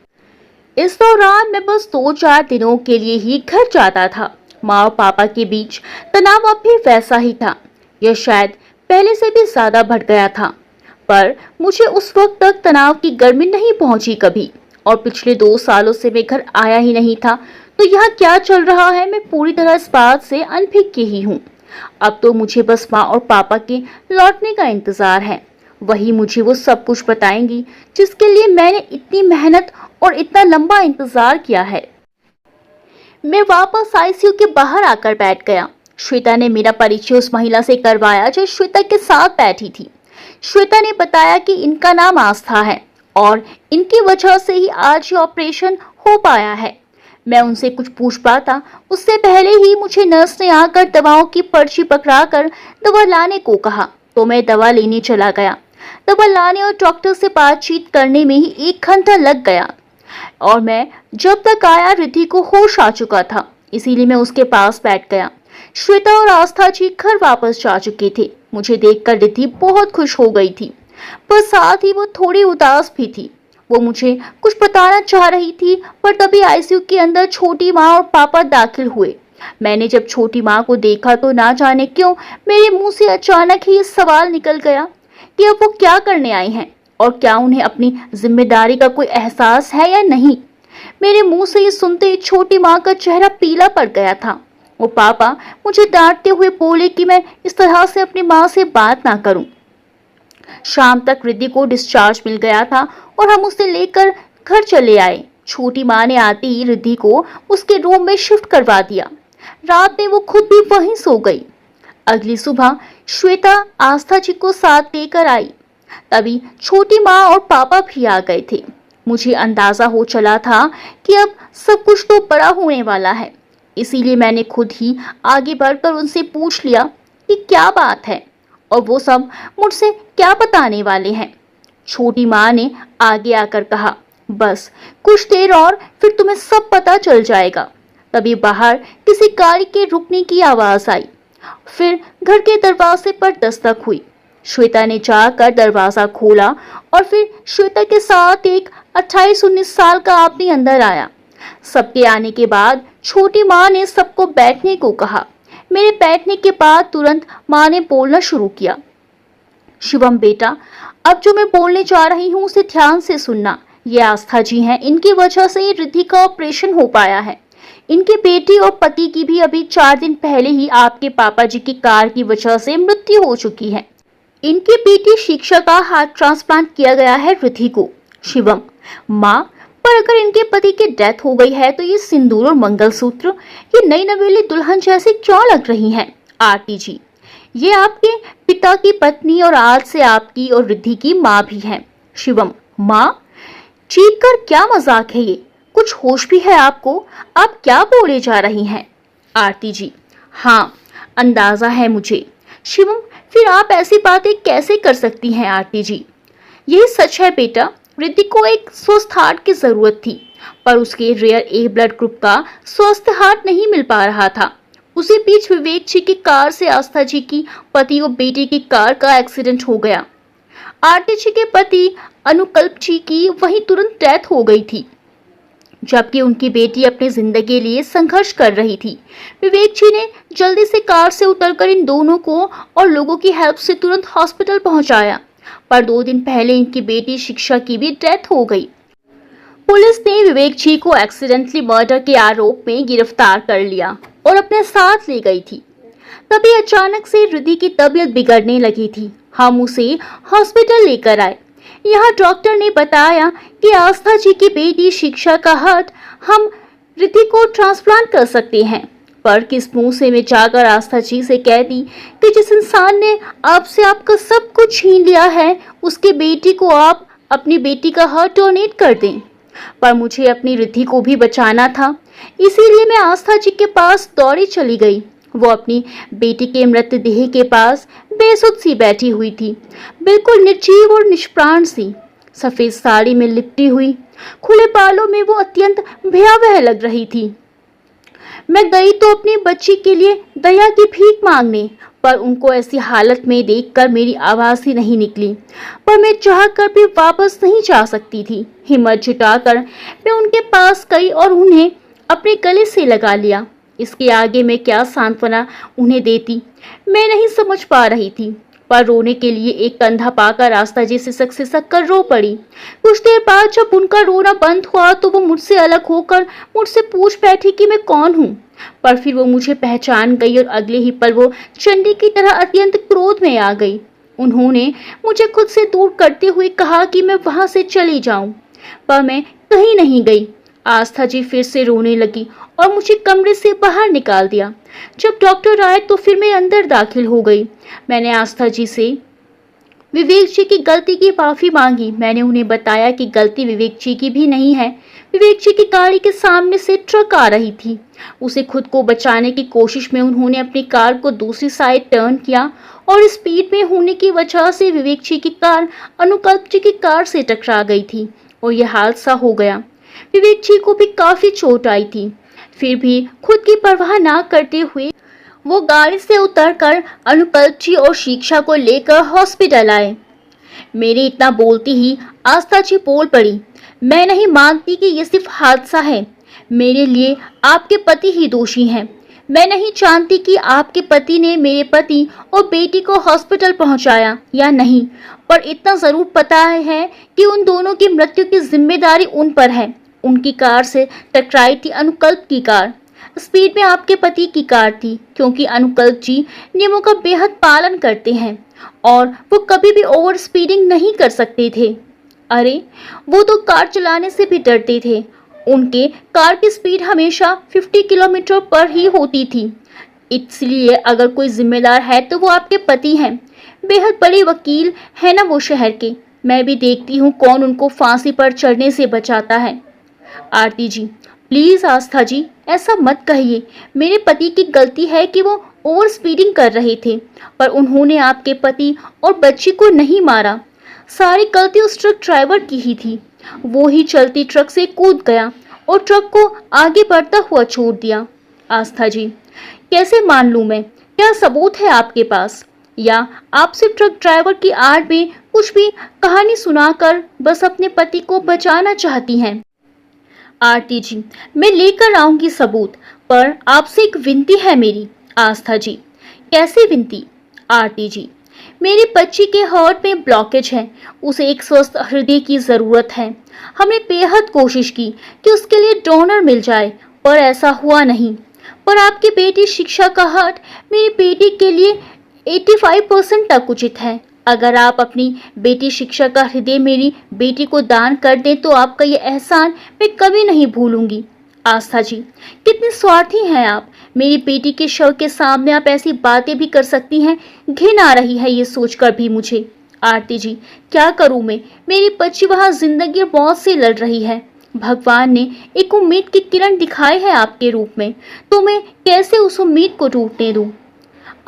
इस दौरान मैं बस 2-4 दिनों के लिए ही घर जाता था। माँ और पापा के बीच तनाव अब भी वैसा ही था, यह शायद पहले से भी ज्यादा बढ़ गया था, पर मुझे उस वक्त तक तनाव की गर्मी नहीं पहुंची कभी। और पिछले 2 सालों से मैं घर आया ही नहीं था, तो यहाँ क्या चल रहा है मैं पूरी तरह इस बात से अनभिज्ञ ही हूँ। अब तो मुझे बस माँ और पापा के लौटने का इंतजार है। वही मुझे वो सब कुछ बताएंगी जिसके लिए मैंने इतनी मेहनत और इतना लंबा इंतजार किया है। मैं वापस आईसीयू के बाहर आकर बैठ गया। श्वेता ने मेरा परिचय उस महिला से करवाया जो श्वेता के साथ बैठी थी। श्वेता ने बताया कि इनका नाम आस्था है और इनकी वजह से ही आज ये ऑपरेशन हो पाया है। मैं उनसे कुछ पूछ पाता उससे पहले ही मुझे नर्स ने आकर दवाओं की पर्ची पकड़ाकर दवा लाने को कहा, तो मैं दवा लेने चला गया। दवा लाने और डॉक्टर से बातचीत करने में ही 1 घंटा लग गया और मैं जब तक आया रिद्धि को होश आ चुका था, इसीलिए मैं उसके पास बैठ गया। श्वेता और आस्था जी घर वापस जा चुके थे। मुझे देखकर रिद्धि बहुत खुश हो गई थी, पर साथ ही वो थोड़ी उदास भी थी। वो मुझे कुछ बताना चाह रही थी, पर तभी आईसीयू के अंदर छोटी माँ और पापा दाखिल हुए। मैंने जब छोटी माँ को देखा तो ना जाने क्यों मेरे मुंह से अचानक ही ये सवाल निकल गया कि अब वो क्या करने आई हैं और क्या उन्हें अपनी जिम्मेदारी का कोई एहसास है या नहीं। मेरे मुंह से ये सुनते ही छोटी माँ का चेहरा पीला पड़ गया था। वो पापा मुझे डांटते हुए बोले कि मैं इस तरह से अपनी माँ से बात ना करूं। शाम तक रिद्धि को डिस्चार्ज मिल गया था और हम उसे लेकर घर चले आए। छोटी माँ ने आते ही रिद्धि को उसके रूम में शिफ्ट करवा दिया। रात में वो खुद भी वहीं सो गई। अगली सुबह श्वेता आस्था जी को साथ लेकर आई। तभी छोटी माँ और पापा भी आ गए थे। मुझे अंदाजा हो चला था कि अब सब कुछ तो बड़ा होने वाला है, इसीलिए मैंने खुद ही आगे बढ़कर उनसे पूछ लिया कि क्या बात है और वो सब मुझसे क्या बताने वाले हैं। छोटी माँ ने आगे आकर कहा, बस कुछ देर और फिर तुम्हें सब पता चल जाएगा। तभी बाहर किसी गाड़ी के रुकने की आवाज आई। फिर घर के दरवाजे पर दस्तक हुई। श्वेता ने जाकर दरवाजा खोला और फिर श्वेता के साथ एक 28-19 साल का आदमी अंदर आया। सबके आने के बाद छोटी माँ ने सबको बैठने को कहा। मेरे बैठने के बाद तुरंत माँ ने बोलना शुरू किया, शिवम बेटा, अब जो मैं बोलने जा रही हूँ उसे ध्यान से सुनना। ये आस्था जी हैं, इनकी वजह से ही रिद्धि का ऑपरेशन हो पाया है। इनकी बेटी और पति की भी अभी 4 दिन पहले ही आपके पापा जी की कार की वजह से मृत्यु हो चुकी है। इनकी बेटी शिक्षा का हार्ट ट्रांसप्लांट किया गया है रिद्धि को। शिवम, माँ, पर अगर इनके पति की डेथ हो गई है तो ये सिंदूर और मंगलसूत्र ये नई नवेली दुल्हन जैसी क्यों लग रही हैं? आरती जी, ये आपके पिता की पत्नी और आज से आपकी और रिद्धि की माँ भी हैं। शिवम, माँ, चीख कर क्या मजाक है ये? कुछ होश भी है आपको? आप क्या बोले जा रही हैं? आरती जी, हाँ, अंदाजा है मुझे। शिवम, फिर आप ऐसी बातें कैसे कर सकती हैं आरती जी? यही सच है बेटा, रिद्धि को एक स्वस्थ हार्ट की जरूरत थी, पर उसके रेयर ए ब्लड ग्रुप का स्वस्थ हार्ट नहीं मिल पा रहा था। उसी बीच विवेक जी की कार से आस्था जी की पति और बेटी की कार का एक्सीडेंट हो गया। आरती जी के पति अनुकल्प जी की वहीं तुरंत डेथ हो गई थी, जबकि उनकी बेटी अपनी जिंदगी के लिए संघर्ष कर रही थी। विवेक जी ने जल्दी से कार से उतरकर इन दोनों को और लोगों की हेल्प से तुरंत हॉस्पिटल पहुंचाया, पर 2 दिन पहले इनकी बेटी शिक्षा की भी डेथ हो गई। पुलिस ने विवेक जी को एक्सीडेंटली मर्डर के आरोप में गिरफ्तार कर लिया और अपने साथ ले गई थी। तभी अचानक से रिद्धि की तबीयत बिगड़ने लगी थी। हम उसे हॉस्पिटल लेकर आए। यहाँ डॉक्टर ने बताया कि आस्था जी की बेटी शिक्षा का हार्ट हम रिद्धि को ट्रांसप्लांट कर सकते हैं। पर किस मुंह से मैं जाकर आस्था जी से कहती कि जिस इंसान ने आपसे आपका सब कुछ छीन लिया है, उसके बेटी को आप अपनी बेटी का हार्ट डोनेट कर दें। पर मुझे अपनी रिद्धि को भी बचाना था, इसीलिए मैं आस्था जी के पास दौड़ी चली गई। वो अपनी बेटी के मृतदेह के पास बेसुध सी बैठी हुई थी, बिल्कुल निर्जीव और निष्प्राण सी। सफेद साड़ी में लिपटी हुई, खुले बालों में वो अत्यंत भयावह लग रही थी। मैं गई तो अपनी बच्ची के लिए दया की भीख मांगने, पर उनको ऐसी हालत में देखकर मेरी आवाज ही नहीं निकली। पर मैं चाहकर भी वापस नहीं जा सकती थी। हिम्मत जुटाकर मैं उनके पास गई और उन्हें अपने गले से लगा लिया। इसके आगे मैं क्या सांत्वना उन्हें देती, मैं नहीं समझ पा रही थी। पर रोने के लिए एक कंधा पाकर आस्था जी सिसक सिसक कर रो पड़ी। कुछ देर बाद जब उनका रोना बंद हुआ तो वो मुझसे अलग होकर मुझसे पूछ बैठी कि मैं कौन हूँ। पर फिर वो मुझे पहचान गई और अगले ही पल वो चंडी की तरह अत्यंत क्रोध में आ गई। उन्होंने मुझे खुद से दूर करते हुए कहा कि मैं वहां से चली जाऊं, पर मैं कहीं नहीं गई। आस्था जी फिर से रोने लगी और मुझे कमरे से बाहर निकाल दिया। जब डॉक्टर आए तो फिर मैं अंदर दाखिल हो गई। मैंने आस्था जी से विवेक जी की गलती की माफी मांगी। मैंने उन्हें बताया कि गलती विवेक जी की भी नहीं है। विवेक जी की गाड़ी के सामने से ट्रक आ रही थी। उसे खुद को बचाने की कोशिश में उन्होंने अपनी कार को दूसरी साइड टर्न किया और स्पीड में होने की वजह से विवेक जी की कार अनुकल्प जी की कार से टकरा गई थी और यह हादसा हो गया। विवेक जी को भी काफी चोट आई थी। फिर भी खुद की परवाह ना करते हुए वो गाड़ी से उतरकर अनुकल्प जी और शिक्षा को लेकर हॉस्पिटल आए। मेरे इतना बोलती ही आस्था जी बोल पड़ी, मैं नहीं मानती कि ये सिर्फ हादसा है। मेरे लिए आपके पति ही दोषी हैं। मैं नहीं जानती कि आपके पति ने मेरे पति और बेटी को हॉस्पिटल पहुंचाया या नहीं, पर इतना जरूर पता है कि उन दोनों की मृत्यु की जिम्मेदारी उन पर है। उनकी कार से टकराई थी अनुकल्प की कार। स्पीड में आपके पति की कार थी, क्योंकि अनुकल्प जी नियमों का बेहद पालन करते हैं और वो कभी भी ओवर स्पीडिंग नहीं कर सकते थे। अरे वो तो कार चलाने से भी डरते थे। उनके कार की स्पीड हमेशा 50 किलोमीटर पर ही होती थी। इसलिए अगर कोई जिम्मेदार है तो वो आपके पति हैं। बेहद बड़े वकील है ना वो शहर के। मैं भी देखती हूँ कौन उनको फांसी पर चढ़ने से बचाता है। आरती जी, प्लीज आस्था जी, ऐसा मत कहिए। मेरे पति की गलती है कि वो ओवर स्पीडिंग कर रहे थे, पर उन्होंने आपके पति और बच्ची को नहीं मारा। सारी गलती उस ट्रक ड्राइवर की ही थी। वो ही चलती ट्रक से कूद गया और ट्रक को आगे बढ़ता हुआ छोड़ दिया। आस्था जी, कैसे मान लूं मैं? क्या सबूत है आपके पास? या आप सिर्फ ट्रक ड्राइवर की आड़ में कुछ भी कहानी सुनाकर बस अपने पति को बचाना चाहती हैं? आरती जी, मैं लेकर आऊंगी सबूत, पर आपसे एक विनती है मेरी। आस्था जी, कैसे विनती? आरती जी, मेरी बच्ची के हार्ट में ब्लॉकेज है। उसे एक स्वस्थ हृदय की जरूरत है। हमने बेहद कोशिश की कि उसके लिए डोनर मिल जाए, पर ऐसा हुआ नहीं। पर आपकी बेटी शिक्षा का हार्ट मेरी बेटी के लिए 85% तक उचित है। अगर आप अपनी बेटी शिक्षा का हृदय मेरी बेटी को दान कर दें तो आपका ये एहसान मैं कभी नहीं भूलूंगी। आस्था जी, कितनी स्वार्थी हैं आप। मेरी बेटी के शव के सामने आप ऐसी बातें भी कर सकती हैं। घिन आ रही है ये सोचकर भी मुझे। आरती जी, क्या करूं मैं? मेरी बच्ची वहां जिंदगी और मौत से लड़ रही है। भगवान ने एक उम्मीद की किरण दिखाई है आपके रूप में, तो मैं कैसे उस उम्मीद को टूटने दूं?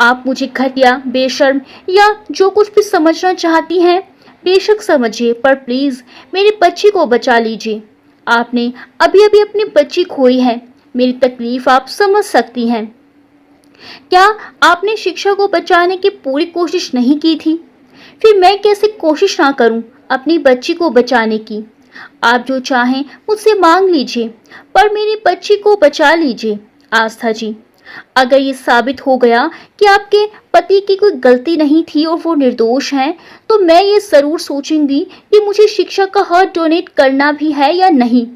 आप मुझे घटिया, बेशर्म या जो कुछ भी समझना चाहती हैं बेशक समझिए, पर प्लीज मेरी बच्ची को बचा लीजिए। आपने अभी अभी अपनी बच्ची खोई है। मेरी तकलीफ आप समझ सकती हैं। क्या आपने शिक्षा को बचाने की पूरी कोशिश नहीं की थी? फिर मैं कैसे कोशिश ना करूं अपनी बच्ची को बचाने की? आप जो चाहें मुझसे मांग लीजिए, पर मेरी बच्ची को बचा लीजिए। आस्था जी, अगर ये साबित हो गया कि आपके पति की कोई गलती नहीं थी और वो निर्दोष हैं, तो मैं ये ज़रूर सोचूंगी कि मुझे शिक्षा का हार्ट डोनेट करना भी है या नहीं।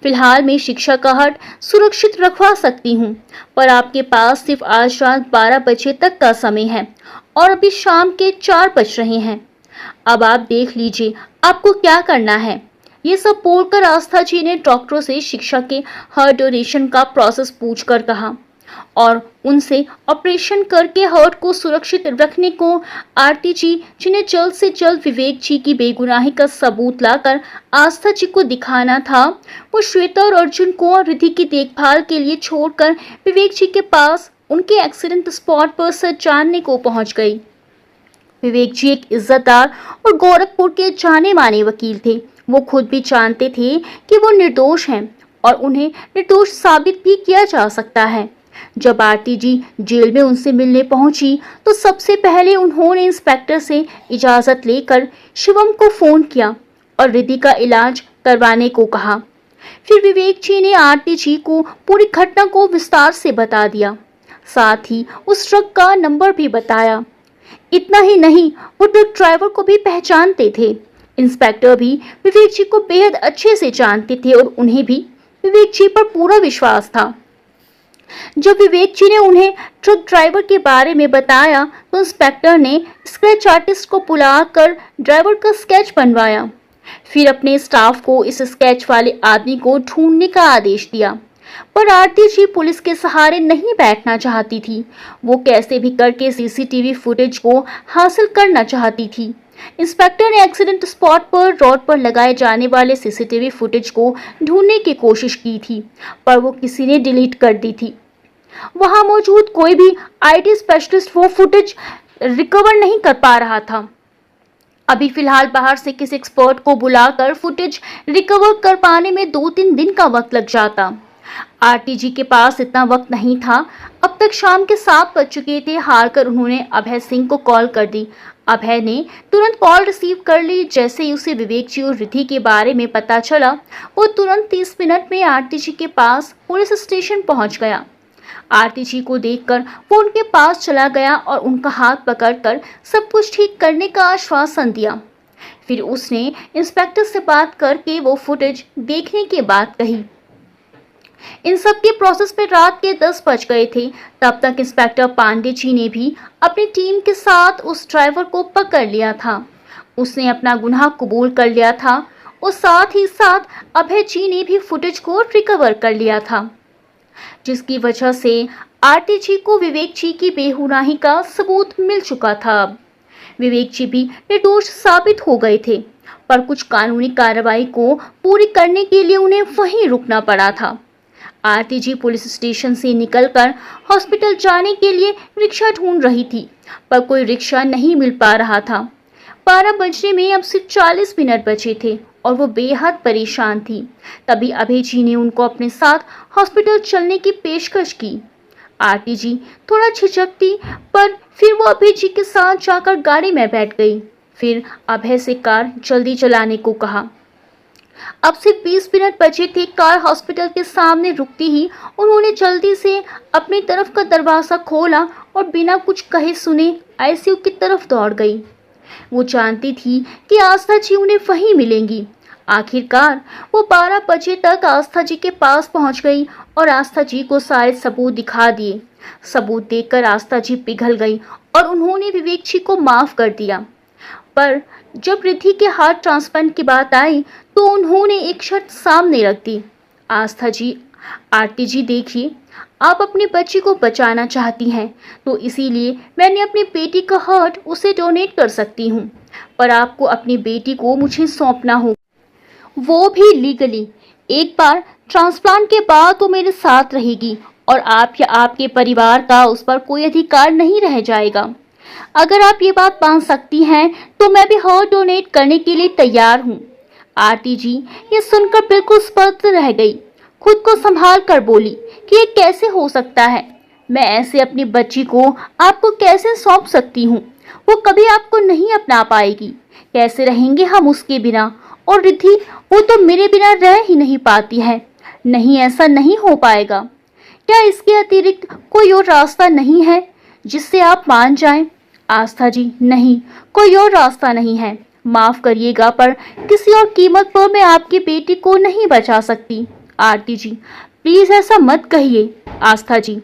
फिलहाल मैं शिक्षा का हार्ट सुरक्षित रखवा सकती हूँ, पर आपके पास सिर्फ आज रात 12 बजे तक का समय है और अभी शाम के 4 बज रहे हैं। अब आप देख लीजिए आपको क्या करना है। ये सब बोलकर आस्था जी ने डॉक्टरों से शिक्षा के हार्ट डोनेशन का प्रोसेस पूछकर कहा और उनसे ऑपरेशन करके हार्ट को सुरक्षित रखने को आरती जी, जिन्हें जल्द से जल्द विवेक जी की बेगुनाही का सबूत लाकर आस्था जी को दिखाना था, वो श्वेता और अर्जुन को और रिद्धि की देखभाल के लिए छोड़कर विवेक जी के पास उनके एक्सीडेंट स्पॉट पर सच जानने को पहुंच गई। विवेक जी एक इज्जतदार और गोरखपुर के जाने माने वकील थे। वो खुद भी जानते थे कि वो निर्दोष हैं और उन्हें निर्दोष साबित भी किया जा सकता है। जब आरती जी जेल में उनसे मिलने पहुंची तो सबसे पहले उन्होंने इंस्पेक्टर से इजाजत लेकर शिवम को फोन किया और रिद्धि का इलाज करवाने को कहा। फिर विवेक जी ने आरती जी को पूरी घटना को विस्तार से बता दिया, साथ ही उस ट्रक का नंबर भी बताया। इतना ही नहीं, वो ट्रक ड्राइवर को भी पहचानते थे। इंस्पेक्टर भी विवेक जी को बेहद अच्छे से जानते थे और उन्हें भी विवेक जी पर पूरा विश्वास था। जब विवेक जी ने उन्हें ट्रक ड्राइवर के बारे में बताया तो इंस्पेक्टर ने स्केच आर्टिस्ट को बुलाकर ड्राइवर का स्केच बनवाया। फिर अपने स्टाफ को इस स्केच वाले आदमी को ढूंढने का आदेश दिया, पर आरती जी पुलिस के सहारे नहीं बैठना चाहती थी। वो कैसे भी करके सीसीटीवी फुटेज को हासिल करना चाहती थी। इंस्पेक्टर ने एक्सीडेंट स्पॉट पर रोड पर लगाए जाने वाले सीसीटीवी फुटेज को ढूंढने की कोशिश की थी, पर वो किसी ने डिलीट कर दी थी। वहां मौजूद कोई भी आईटी स्पेशलिस्ट वो फुटेज रिकवर नहीं कर पा रहा था। अभी फिलहाल बाहर से किसी एक्सपर्ट को बुलाकर फुटेज रिकवर कर पाने में 2-3 दिन का वक्त लग जाता। आरती जी के पास इतना वक्त नहीं था। अब तक शाम के 7 बज चुके थे। हार कर उन्होंने अभय सिंह को कॉल कर दी। अभय ने तुरंत कॉल रिसीव कर ली। जैसे ही उसे विवेक जी और रिद्धि के बारे में पता चला, वो तुरंत 30 मिनट में आरती जी के पास पुलिस स्टेशन पहुंच गया। आरती जी को देखकर वो उनके पास चला गया और उनका हाथ पकड़कर सब कुछ ठीक करने का आश्वासन दिया। फिर उसने इंस्पेक्टर से बात करके वो फुटेज देखने की बात कही। इन सब के प्रोसेस में रात के 10 बज गए थे। तब तक इंस्पेक्टर पांडे जी ने भी अपनी टीम के साथ उस ड्राइवर को पकड़ लिया था। उसने अपना गुनाह कबूल कर लिया था और साथ ही साथ अभय जी ने भी फुटेज को रिकवर कर लिया था, जिसकी वजह से आरती जी को विवेक जी की बेगुनाही का सबूत मिल चुका था। विवेक जी भी निर्दोष साबित हो गए थे, पर कुछ कानूनी कार्रवाई को पूरी करने के लिए उन्हें वहीं रुकना पड़ा था। आरती जी पुलिस स्टेशन से निकलकर हॉस्पिटल जाने के लिए रिक्शा ढूंढ रही थी, पर कोई रिक्शा नहीं मिल पा रहा था। 12 बजने में अब सिर्फ 40 मिनट बचे थे और वो बेहद परेशान थी। तभी अभय जी ने उनको अपने साथ हॉस्पिटल चलने की पेशकश की। आरती जी थोड़ा झिझकती, पर फिर वो अभय जी के साथ जाकर गाड़ी में बैठ गई। फिर अभय से कार जल्दी चलाने को कहा। अब सिर्फ 20 मिनट बचे थे। कार हॉस्पिटल के सामने रुकती ही उन्होंने जल्दी से अपनी तरफ का दरवाजा खोला और बिना कुछ कहे सुने आईसीयू की तरफ दौड़ गई। वो जानती थी कि आस्था जी उन्हें वहीं मिलेंगी। आखिरकार वो 12 बजे तक आस्था जी के पास पहुंच गई और आस्था जी को सारे सबूत दिखा दिए। सबूत देखकर आस्था जी पिघल गई और उन्होंने विवेक जी को माफ कर दिया। पर जब रिद्धि के हार्ट ट्रांसप्लांट की बात आई तो उन्होंने एक शर्त सामने रख दी। आस्था जी, आरती जी देखिए, आप अपनी बच्ची को बचाना चाहती हैं, तो इसीलिए मैंने अपनी बेटी का हार्ट उसे डोनेट कर सकती हूँ, पर आपको अपनी बेटी को मुझे सौंपना होगा, वो भी लीगली। एक बार ट्रांसप्लांट के बाद वो मेरे साथ रहेगी और आप या आपके परिवार का उस पर कोई अधिकार नहीं रह जाएगा। अगर आप ये बात मान सकती हैं तो मैं भी हार्ट डोनेट करने के लिए तैयार हूँ। आरती जी ये सुनकर बिल्कुल स्तब्ध रह गई। खुद को संभाल कर बोली कि ये कैसे हो सकता है, मैं ऐसे अपनी बच्ची को आपको कैसे सौंप सकती हूँ? वो कभी आपको नहीं अपना पाएगी। कैसे रहेंगे हम उसके बिना? और रिद्धि, वो तो मेरे बिना रह ही नहीं पाती है। नहीं, ऐसा नहीं हो पाएगा। क्या इसके अतिरिक्त कोई और रास्ता नहीं है जिससे आप मान जाएं? आस्था जी, नहीं, कोई और रास्ता नहीं है। माफ करिएगा, पर किसी और कीमत पर मैं आपकी बेटी को नहीं बचा सकती। आरती जी, प्लीज ऐसा मत कहिए। आस्था जी,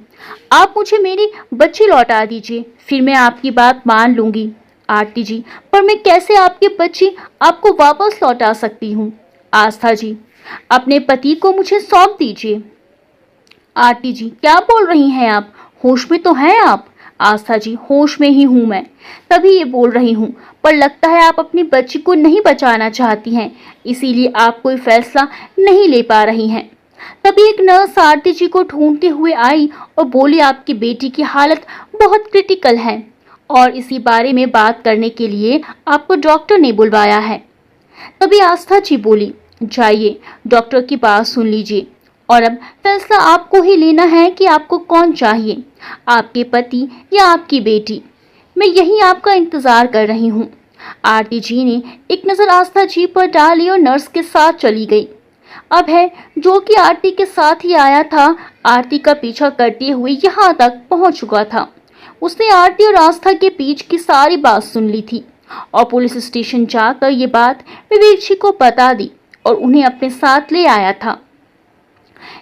आप मुझे मेरी बच्ची लौटा दीजिए, फिर मैं आपकी बात मान लूंगी। आरती जी, पर मैं कैसे आपकी बच्ची आपको वापस लौटा सकती हूँ? आस्था जी, अपने पति को मुझे सौंप दीजिए। आरती जी, क्या बोल रही हैं आप? होश में तो हैं आप? आस्था जी, होश में ही हूँ मैं, तभी ये बोल रही हूँ, पर लगता है आप अपनी बच्ची को नहीं बचाना चाहती हैं, इसीलिए आप कोई फैसला नहीं ले पा रही हैं। तभी एक नर्स आरती जी को ढूंढते हुए आई और बोली, आपकी बेटी की हालत बहुत क्रिटिकल है और इसी बारे में बात करने के लिए आपको डॉक्टर ने बुलवाया है। तभी आस्था जी बोली, जाइए, डॉक्टर की बात सुन लीजिए और अब फैसला आपको ही लेना है कि आपको कौन चाहिए, आपके पति या आपकी बेटी। मैं यहीं आपका इंतजार कर रही हूँ। आरती जी ने एक नज़र आस्था जी पर डाली और नर्स के साथ चली गई। अब है जो कि आरती के साथ ही आया था, आरती का पीछा करते हुए यहाँ तक पहुँच चुका था। उसने आरती और आस्था के बीच की सारी बात सुन ली थी और पुलिस स्टेशन जाकर ये बात विवेक जी को बता दी और उन्हें अपने साथ ले आया था।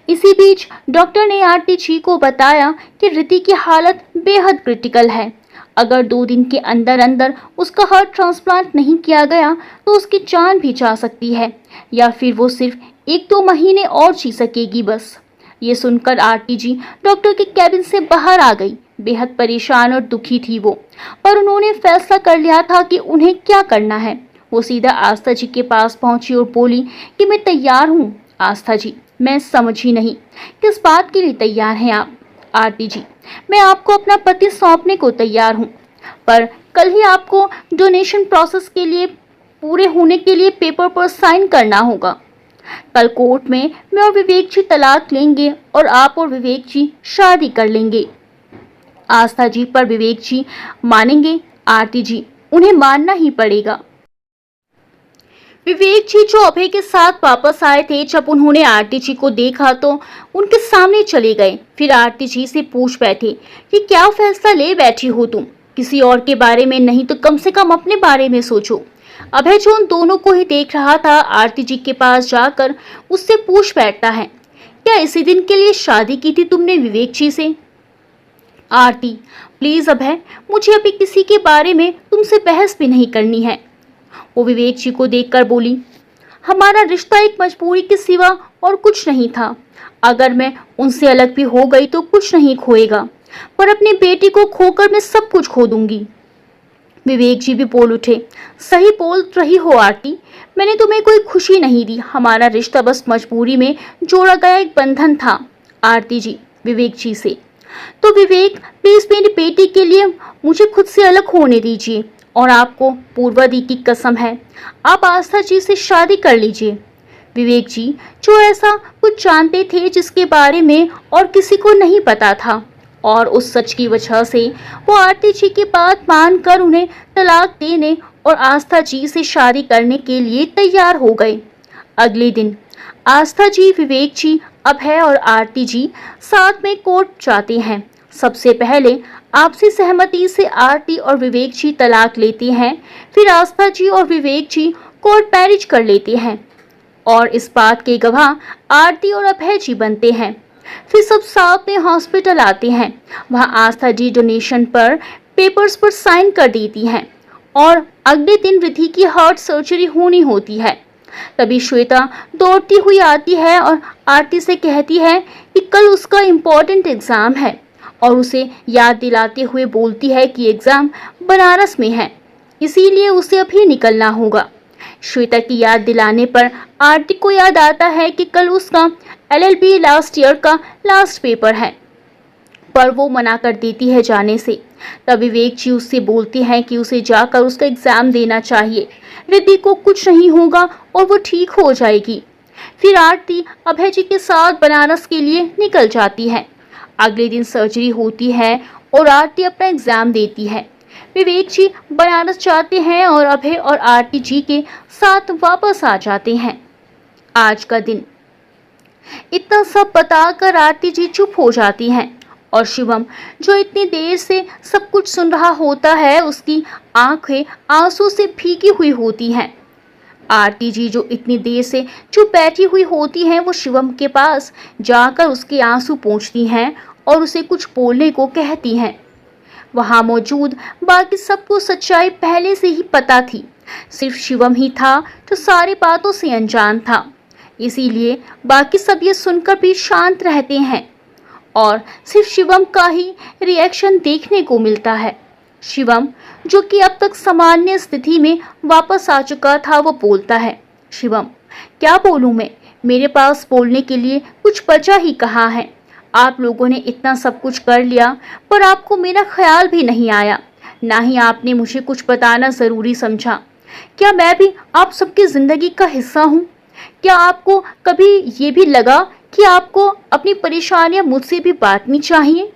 इसी बीच डॉक्टर ने आरती जी को बताया कि रिति की हालत बेहद क्रिटिकल है। अगर 2 दिन के अंदर अंदर उसका हार्ट ट्रांसप्लांट नहीं किया गया तो उसकी जान भी जा सकती है या फिर वो सिर्फ 1-2 महीने और जी सकेगी बस। ये सुनकर आरती जी डॉक्टर के कैबिन से बाहर आ गई। बेहद परेशान और दुखी थी वो, पर उन्होंने फैसला कर लिया था कि उन्हें क्या करना है। वो सीधा आस्था जी के पास पहुंची और बोली कि मैं तैयार हूँ। आस्था जी, मैं समझी नहीं, किस बात के लिए तैयार हैं आप? आरती जी, मैं आपको अपना पति सौंपने को तैयार हूँ, पर कल ही आपको डोनेशन प्रोसेस के लिए पूरे होने के लिए पेपर पर साइन करना होगा। कल कोर्ट में मैं और विवेक जी तलाक लेंगे और आप और विवेक जी शादी कर लेंगे। आस्था जी, पर विवेक जी मानेंगे? आरती जी, उन्हें मानना ही पड़ेगा। विवेक जी जो अभय के साथ वापस आए थे, जब उन्होंने आरती जी को देखा तो उनके सामने चले गए। फिर आरती जी से पूछ बैठे कि क्या फैसला ले बैठी हो तुम? किसी और के बारे में नहीं तो कम से कम अपने बारे में सोचो। अभय जो उन दोनों को ही देख रहा था, आरती जी के पास जाकर उससे पूछ बैठता है, क्या इसी दिन के लिए शादी की थी तुमने विवेक जी से? आरती, प्लीज अभय, मुझे अभी किसी के बारे में तुमसे बहस भी नहीं करनी है। वो विवेक जी को देखकर बोली, हमारा रिश्ता एक मजबूरी के सिवा और कुछ नहीं था। अगर मैं उनसे अलग भी हो गई तो कुछ नहीं खोएगा, पर अपनी बेटी को खोकर मैं सब कुछ खो दूंगी। विवेक जी भी बोल उठे, सही बोल रही हो आरती, मैंने तुम्हें कोई खुशी नहीं दी, हमारा रिश्ता बस मजबूरी में जोड़ा गया एक बंधन था। आरती जी विवेक जी से, तो विवेक प्लीज मेरी बेटी के लिए मुझे खुद से अलग होने दीजिए और आपको पूर्वादि की कसम है, आप आस्था जी से शादी कर लीजिए। विवेक जी जो ऐसा कुछ जानते थे जिसके बारे में और किसी को नहीं पता था, और उस सच की वजह से वो आरती जी की बात मानकर उन्हें तलाक देने और आस्था जी से शादी करने के लिए तैयार हो गए। अगले दिन आस्था जी, विवेक जी, अभय और आरती जी साथ में कोर्ट जाते हैं। सबसे पहले आपसी सहमति से आरती और विवेक जी तलाक लेते हैं, फिर आस्था जी और विवेक जी कोर्ट मैरिज कर लेते हैं और इस बात के गवाह आरती और अभय जी बनते हैं। फिर सब साथ में हॉस्पिटल आते हैं। वहां आस्था जी डोनेशन पर पेपर्स पर साइन कर देती हैं और अगले दिन रिद्धि की हार्ट सर्जरी होनी होती है। तभी श्वेता दौड़ती हुई आती है और आरती से कहती है कि कल उसका इम्पोर्टेंट एग्जाम है और उसे याद दिलाते हुए बोलती है कि एग्जाम बनारस में है, इसीलिए उसे अभी निकलना होगा। श्वेता की याद दिलाने पर आरती को याद आता है कि कल उसका LLB लास्ट ईयर का लास्ट पेपर है, पर वो मना कर देती है जाने से। तब विवेक जी उससे बोलते हैं कि उसे जाकर उसका एग्जाम देना चाहिए, रिद्धि को कुछ नहीं होगा और वो ठीक हो जाएगी। फिर आरती अभय जी के साथ बनारस के लिए निकल जाती है। अगले दिन सर्जरी होती है और आरती अपना एग्जाम देती है। विवेक जी बनारस जाते हैं और अभय और आरती जी के साथ वापस आ जाते हैं। आज का दिन इतना सब बताकर आरती जी चुप हो जाती हैं और शिवम, जो इतनी देर से सब कुछ सुन रहा होता है, उसकी आंखें आंसू से भीगी हुई होती हैं। आरती जी जो इतनी देर से चुप बैठी हुई होती हैं, वो शिवम के पास जाकर उसके आंसू पोंछती हैं और उसे कुछ बोलने को कहती हैं। वहां मौजूद बाकी सबको सच्चाई पहले से ही पता थी, सिर्फ शिवम ही था जो सारी बातों से अनजान था। इसीलिए बाकी सब ये सुनकर भी शांत रहते हैं और सिर्फ शिवम का ही रिएक्शन देखने को मिलता है। शिवम, जो कि अब तक सामान्य स्थिति में वापस आ चुका था, वो बोलता है, शिवम, क्या बोलूं मैं? मेरे पास बोलने के लिए कुछ बचा ही कहाँ है। आप लोगों ने इतना सब कुछ कर लिया, पर आपको मेरा ख्याल भी नहीं आया, ना ही आपने मुझे कुछ बताना जरूरी समझा। क्या मैं भी आप सबकी जिंदगी का हिस्सा हूँ? क्या आपको कभी ये भी लगा कि आपको अपनी परेशानियां मुझसे भी बांटनी चाहिए?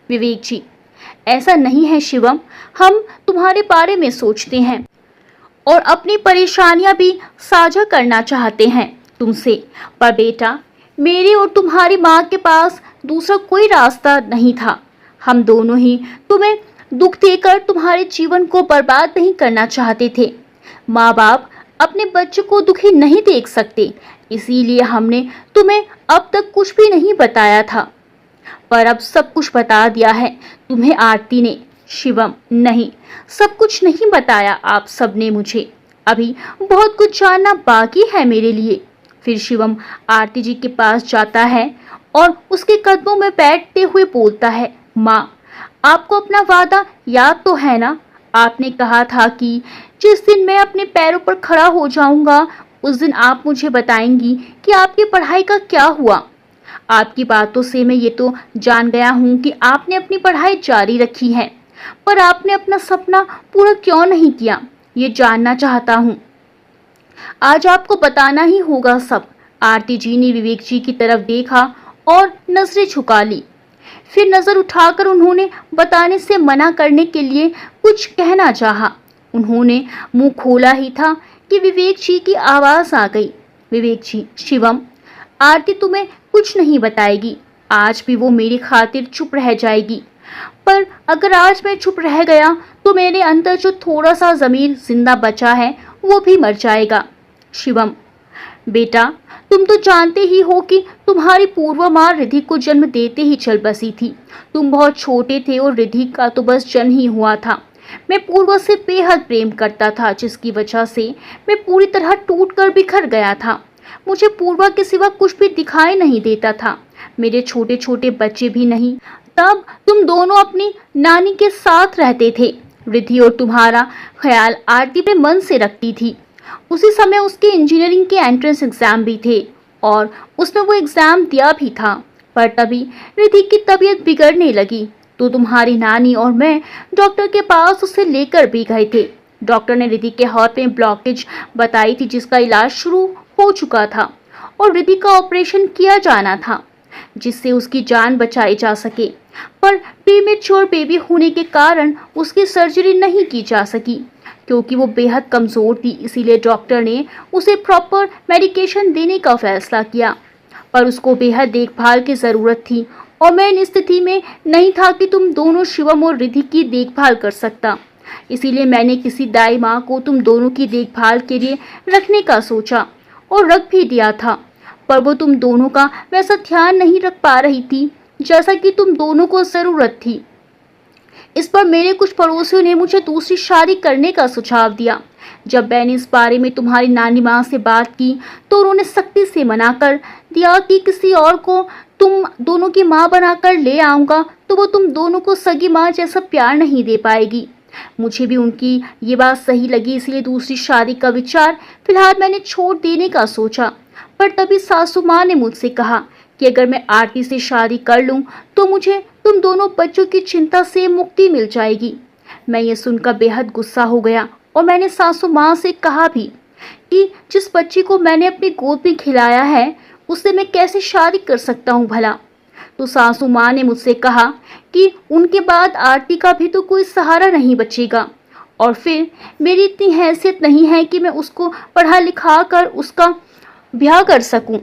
विवेक जी, ऐसा नहीं है शिवम, हम तुम्हारे बारे में सोचते हैं और अपनी परेशानियां भी साझा करना चाहते हैं तुमसे, पर बेटा, मेरे और तुम्हारी माँ के पास दूसरा कोई रास्ता नहीं था। हम दोनों ही तुम्हें दुख देकर तुम्हारे जीवन को बर्बाद नहीं करना चाहते थे। माँ बाप अपने बच्चे को दुखी नहीं देख सकते, इसीलिए हमने तुम्हें अब तक कुछ भी नहीं बताया था, पर अब सब कुछ बता दिया है तुम्हें आरती ने। शिवम, नहीं, सब कुछ नहीं बताया आप सबने मुझे, अभी बहुत कुछ जानना बाकी है मेरे लिए। फिर शिवम आरती जी के पास जाता है और उसके कदमों में बैठते हुए बोलता है, माँ, आपको अपना वादा याद तो है ना? आपने कहा था कि जिस दिन मैं अपने पैरों पर खड़ा हो जाऊंगा, उस दिन आप मुझे बताएंगी कि आपकी पढ़ाई का क्या हुआ। आपकी बातों से मैं ये तो जान गया हूँ कि आपने अपनी पढ़ाई जारी रखी है, पर आपने अपना सपना पूरा क्यों नहीं किया, ये जानना चाहता हूँ। आज आपको बताना ही होगा सब। आरती जी ने विवेक जी की तरफ देखा और नजरें झुका ली। फिर नजर उठाकर उन्होंने बताने से मना करने के लिए कुछ कहना चाहा। उन्होंने मुंह खोला ही था कि विवेक जी की आवाज आ गई, विवेक जी, शिवम, आरती तुम्हें कुछ नहीं बताएगी। आज भी वो मेरी खातिर चुप रह जाएगी, पर अगर आज मैं चुप रह गया तो मेरे अंदर जो थोड़ा सा ज़मीर जिंदा बचा है वो भी मर जाएगा। शिवम बेटा, तुम तो जानते ही हो कि तुम्हारी पूर्व माँ रिद्धि को जन्म देते ही चल बसी थी। तुम बहुत छोटे थे और रिद्धि का तो बस जन्म ही हुआ था। मैं पूर्व से बेहद प्रेम करता था, जिसकी वजह से मैं पूरी तरह टूटकर बिखर गया था। मुझे पूर्वा के सिवा कुछ भी दिखाई नहीं देता था, मेरे छोटे छोटे बच्चे भी नहीं। तब तुम दोनों अपनी नानी के साथ रहते थे। रिद्धि और तुम्हारा ख्याल आरती पे मन से रखती थी। उसी समय उसके इंजीनियरिंग के एंट्रेंस एग्जाम भी थे और उसमें वो एग्जाम दिया भी था, पर तभी रिद्धि की तबीयत बिगड़ने लगी तो तुम्हारी नानी और मैं डॉक्टर के पास उसे लेकर भी गए थे। डॉक्टर ने रिद्धि के हार्ट में ब्लॉकेज बताई थी, जिसका इलाज शुरू हो चुका था और रिद्धि का ऑपरेशन किया जाना था जिससे उसकी जान बचाई जा सके, पर प्रीमेच्योर बेबी होने के कारण उसकी सर्जरी नहीं की जा सकी क्योंकि वो बेहद कमज़ोर थी। इसीलिए डॉक्टर ने उसे प्रॉपर मेडिकेशन देने का फैसला किया, पर उसको बेहद देखभाल की ज़रूरत थी और मैं इन स्थिति में नहीं था कि तुम दोनों शिवम और रिद्धि की देखभाल कर सकता। इसीलिए मैंने किसी दाई माँ को तुम दोनों की देखभाल के लिए रखने का सोचा और रख भी दिया था, पर वो तुम दोनों का वैसा ध्यान नहीं रख पा रही थी जैसा कि तुम दोनों को ज़रूरत थी। इस पर मेरे कुछ पड़ोसियों ने मुझे दूसरी शादी करने का सुझाव दिया। जब मैंने इस बारे में तुम्हारी नानी माँ से बात की तो उन्होंने सख्ती से मना कर दिया कि किसी और को तुम दोनों की माँ बनाकर ले आऊँगा तो वो तुम दोनों को सगी माँ जैसा प्यार नहीं दे पाएगी। मुझे भी उनकी ये बात सही लगी, इसलिए दूसरी शादी का विचार फिलहाल मैंने छोड़ देने का सोचा। पर तभी सासू माँ ने मुझसे कहा कि अगर मैं आरती से शादी कर लूं तो मुझे तुम दोनों बच्चों की चिंता से मुक्ति मिल जाएगी। मैं ये सुनकर बेहद गुस्सा हो गया और मैंने सासू माँ से कहा भी कि जिस बच्ची को मैंने अपनी गोद में खिलाया है उससे मैं कैसे शादी कर सकता हूँ भला। तो सासू माँ ने मुझसे कहा कि उनके बाद आरती का भी तो कोई सहारा नहीं बचेगा और फिर मेरी इतनी हैसियत नहीं है कि मैं उसको पढ़ा लिखा कर उसका ब्याह कर सकूं।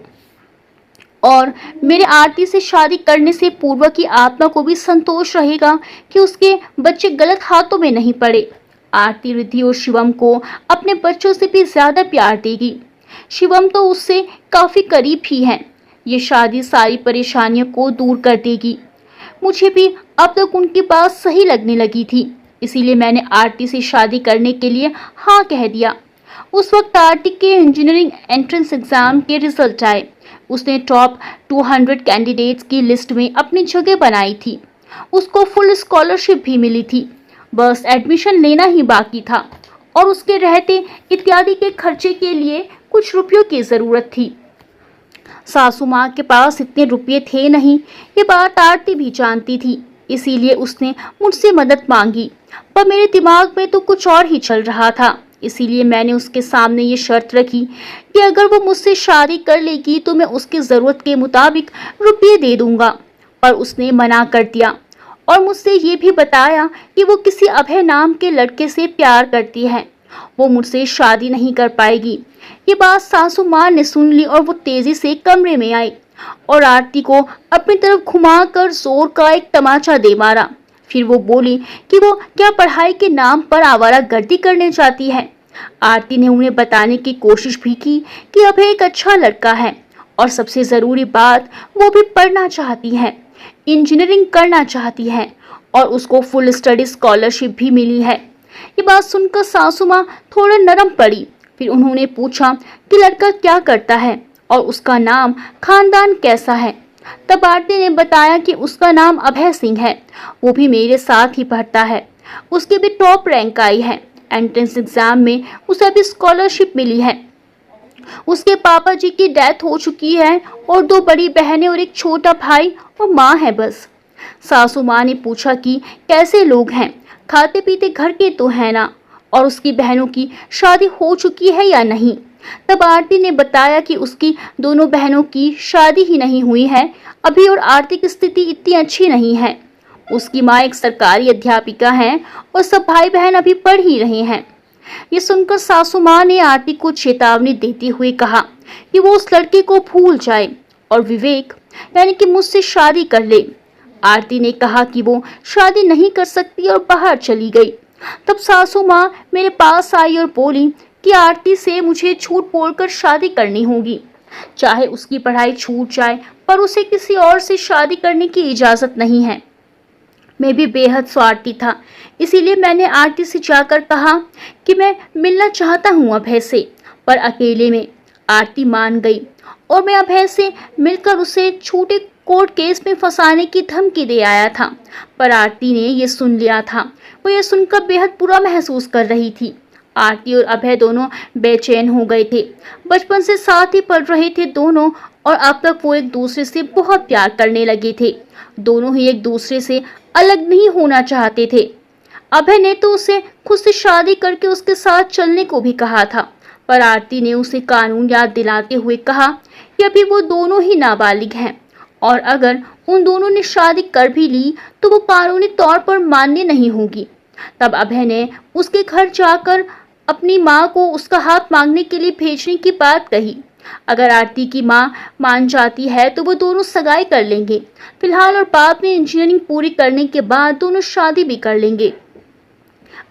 और मेरे आरती से शादी करने से पूर्वा की आत्मा को भी संतोष रहेगा कि उसके बच्चे गलत हाथों में नहीं पड़े। आरती रिद्धि और शिवम को अपने बच्चों से भी ज्यादा प्यार देगी। शिवम तो उससे काफी करीब ही है। ये शादी सारी परेशानियों को दूर कर देगी। मुझे भी अब तक उनकी बात सही लगने लगी थी, इसीलिए मैंने आरती से शादी करने के लिए हाँ कह दिया। उस वक्त आरती के इंजीनियरिंग एंट्रेंस एग्जाम के रिजल्ट आए। उसने टॉप 200 कैंडिडेट्स की लिस्ट में अपनी जगह बनाई थी। उसको फुल स्कॉलरशिप भी मिली थी, बस एडमिशन लेना ही बाकी था और उसके रहते इत्यादि के खर्चे के लिए कुछ रुपयों की ज़रूरत थी। सासू माँ के पास इतने रुपये थे नहीं, ये बात आरती भी जानती थी, इसीलिए उसने मुझसे मदद मांगी। पर मेरे दिमाग में तो कुछ और ही चल रहा था, इसीलिए मैंने उसके सामने ये शर्त रखी कि अगर वो मुझसे शादी कर लेगी तो मैं उसकी ज़रूरत के मुताबिक रुपये दे दूंगा। पर उसने मना कर दिया और मुझसे ये भी बताया कि वो किसी अभय नाम के लड़के से प्यार करती है, वो मुझसे शादी नहीं कर पाएगी। ये बात सासू माँ ने सुन ली और वो तेजी से कमरे में आई और आरती को अपनी तरफ घुमाकर जोर का एक तमाचा दे मारा। फिर वो बोली कि वो क्या पढ़ाई के नाम पर आवारागर्दी करने जाती है। आरती ने उन्हें बताने की कोशिश भी की कि अभय एक अच्छा लड़का है और सबसे ज़रूरी बात, वो भी पढ़ना चाहती है, इंजीनियरिंग करना चाहती है और उसको फुल स्टडी स्कॉलरशिप भी मिली है। ये बात सुनकर सासू माँ थोड़ा नरम पड़ी। फिर उन्होंने पूछा कि लड़का क्या करता है और उसका नाम, खानदान कैसा है। तब आरती ने बताया कि उसका नाम अभय सिंह है, वो भी मेरे साथ ही पढ़ता है, उसकी भी टॉप रैंक आई है। एंट्रेंस एग्जाम में उसे अभी स्कॉलरशिप मिली है। उसके पापा जी की डेथ हो चुकी है और 2 बड़ी बहनें और एक छोटा भाई और माँ है बस। सासू माँ ने पूछा कि कैसे लोग हैं, खाते पीते घर के तो है ना, और उसकी बहनों की शादी हो चुकी है या नहीं। तब आरती ने बताया कि उसकी दोनों बहनों की शादी ही नहीं हुई है अभी और आर्थिक स्थिति इतनी अच्छी नहीं है। उसकी माँ एक सरकारी अध्यापिका है और सब भाई बहन अभी पढ़ ही रहे हैं। ये सुनकर सासू माँ ने आरती को चेतावनी देते हुए कहा कि वो उस लड़के को भूल जाए और विवेक यानी कि मुझसे शादी कर ले। आरती ने कहा कि वो शादी नहीं कर सकती और बाहर चली गई। तब सासू माँ मेरे पास आई और बोली कि आरती से मुझे झूठ बोलकर शादी करनी होगी, चाहे उसकी पढ़ाई छूट जाए पर उसे किसी और से शादी करने की इजाज़त नहीं है। मैं भी बेहद स्वार्थी था, इसीलिए मैंने आरती से जाकर कहा कि मैं मिलना चाहता हूँ अभय से, पर अकेले में। आरती मान गई और मैं अभय से मिलकर उसे छोटे कोर्ट केस में फंसाने की धमकी दे आया था। पर आरती ने ये सुन लिया था। वो ये सुनकर बेहद बुरा महसूस कर रही थी। आरती और अभय दोनों बेचैन हो गए थे। बचपन से साथ ही पढ़ रहे थे दोनों और अब तक वो एक दूसरे से बहुत प्यार करने लगे थे। दोनों ही एक दूसरे से अलग नहीं होना चाहते थे। अभय ने तो उसे खुद से शादी करके उसके साथ चलने को भी कहा था, पर आरती ने उसे कानून याद दिलाते हुए कहा कि अभी वो दोनों ही नाबालिग हैं और अगर उन दोनों ने शादी कर भी ली तो वो कानूनी तौर पर मान्य नहीं होगी। तब अभय ने उसके घर जाकर अपनी माँ को उसका हाथ मांगने के लिए भेजने की बात कही। अगर आरती की माँ मान जाती है तो वो दोनों सगाई कर लेंगे फिलहाल, और बाद में इंजीनियरिंग पूरी करने के बाद दोनों शादी भी कर लेंगे।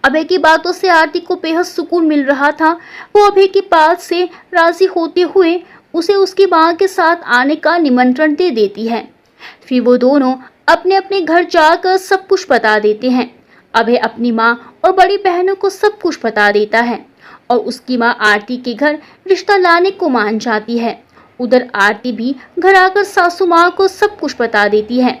अभय की बातों से आरती को बेहद सुकून मिल रहा था। वो अभय की बात से राजी होते हुए उसे उसकी माँ के साथ आने का निमंत्रण दे देती है। फिर वो दोनों अपने अपने घर जाकर सब कुछ बता देते हैं। अभय अपनी माँ और बड़ी बहनों को सब कुछ बता देता है और उसकी माँ आरती के घर रिश्ता लाने को मान जाती है। उधर आरती भी घर आकर सासू माँ को सब कुछ बता देती है।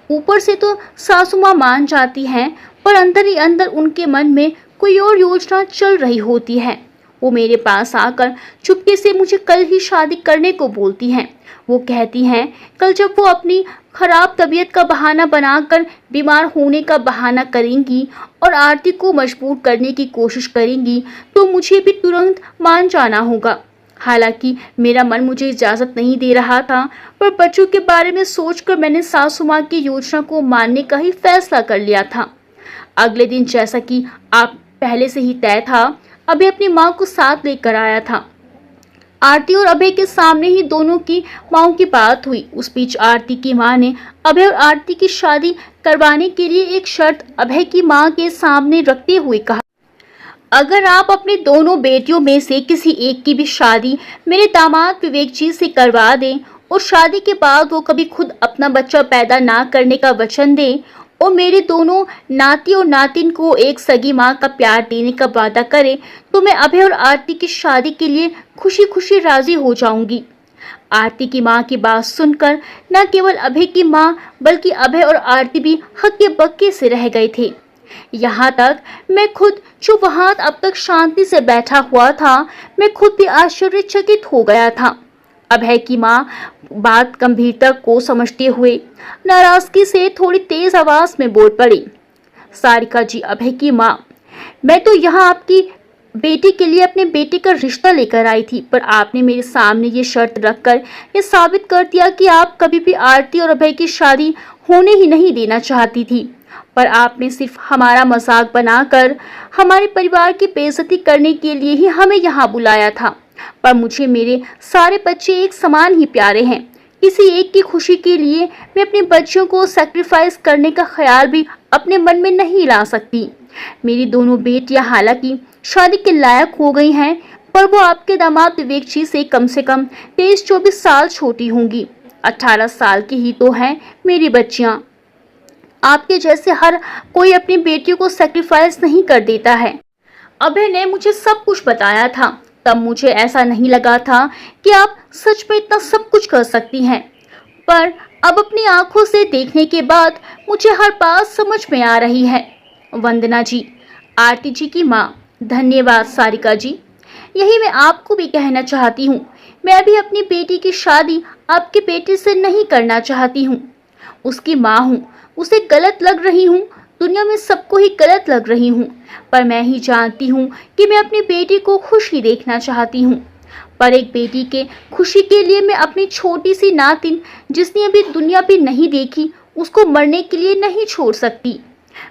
ऊपर से तो सासू माँ मान जाती हैं, पर अंदर ही अंदर उनके मन में कोई और योजना चल रही होती है। वो मेरे पास आकर चुपके से मुझे कल ही शादी करने को बोलती हैं। वो कहती हैं कल जब वो अपनी खराब तबीयत का बहाना बनाकर बीमार होने का बहाना करेंगी और आरती को मजबूर करने की कोशिश करेंगी तो मुझे भी तुरंत मान जाना होगा। हालांकि मेरा मन मुझे इजाज़त नहीं दे रहा था, पर बच्चों के बारे में सोचकर मैंने सासू माँ की योजना को मानने का ही फैसला कर लिया था। अगले दिन जैसा कि आप पहले से ही तय था, अभी अपनी माँ को साथ लेकर आया था। आरती और अभय के सामने ही दोनों की माँओं की बात हुई। उस बीच आरती की माँ ने अभय और आरती की शादी करवाने के लिए एक शर्त अभय की माँ के सामने रखते हुए कहा, अगर आप अपनी दोनों बेटियों में से किसी एक की भी शादी मेरे दामाद विवेक जी से करवा दें और शादी के बाद वो कभी खुद अपना बच्चा पैदा ना करने का वचन दें और मेरे दोनों नाती और नातिन को एक सगी माँ का प्यार देने का वादा करें, तो मैं अभय और आरती की शादी के लिए खुशी खुशी राजी हो जाऊंगी। आरती की माँ की बात सुनकर न केवल अभय की माँ बल्कि अभय और आरती भी हक्के बक्के से रह गए थे। यहाँ तक मैं खुद जो वहाँ अब तक शांति से बैठा हुआ था, मैं खुद भी आश्चर्यचकित हो गया था। अभय की माँ बात गंभीरता को समझते हुए नाराजगी से थोड़ी तेज आवाज में बोल पड़ी, सारिका जी, अभय की माँ, मैं तो यहाँ आपकी बेटी के लिए अपने बेटे का रिश्ता लेकर आई थी, पर आपने मेरे सामने ये शर्त रखकर ये साबित कर दिया कि आप कभी भी आरती और अभय की शादी होने ही नहीं देना चाहती थी। पर आपने सिर्फ हमारा मजाक बनाकर हमारे परिवार की बेइज्जती करने के लिए ही हमें यहाँ बुलाया था। पर मुझे मेरे सारे बच्चे एक समान ही प्यारे हैं। किसी एक की खुशी के लिए मैं अपने बच्चों को सैक्रिफाइस करने का ख्याल भी अपने मन में नहीं ला सकती। मेरी दोनों बेटियां हालांकि शादी के लायक हो गई हैं, पर वो आपके दामाद विवेक जी से कम 23-24 साल छोटी होंगी। 18 साल की ही तो हैं मेरी बच्चियां। आपके जैसे हर कोई अपनी बेटियों को सैक्रिफाइस नहीं कर देता है। अभय ने मुझे सब कुछ बताया था, तब मुझे ऐसा नहीं लगा था कि आप सच में इतना सब कुछ कर सकती हैं, पर अब अपनी आंखों से देखने के बाद मुझे हर बात समझ में आ रही है। वंदना जी, आरती जी की माँ, धन्यवाद सारिका जी। यही मैं आपको भी कहना चाहती हूँ। मैं भी अपनी बेटी की शादी आपके बेटे से नहीं करना चाहती हूँ। उसकी माँ हूँ, उसे गलत लग रही हूँ, दुनिया में सबको ही गलत लग रही हूँ, पर मैं ही जानती हूँ कि मैं अपनी बेटी को खुशी देखना चाहती हूँ। पर एक बेटी के खुशी के लिए मैं अपनी छोटी सी नातिन, जिसने अभी दुनिया भी नहीं देखी, उसको मरने के लिए नहीं छोड़ सकती।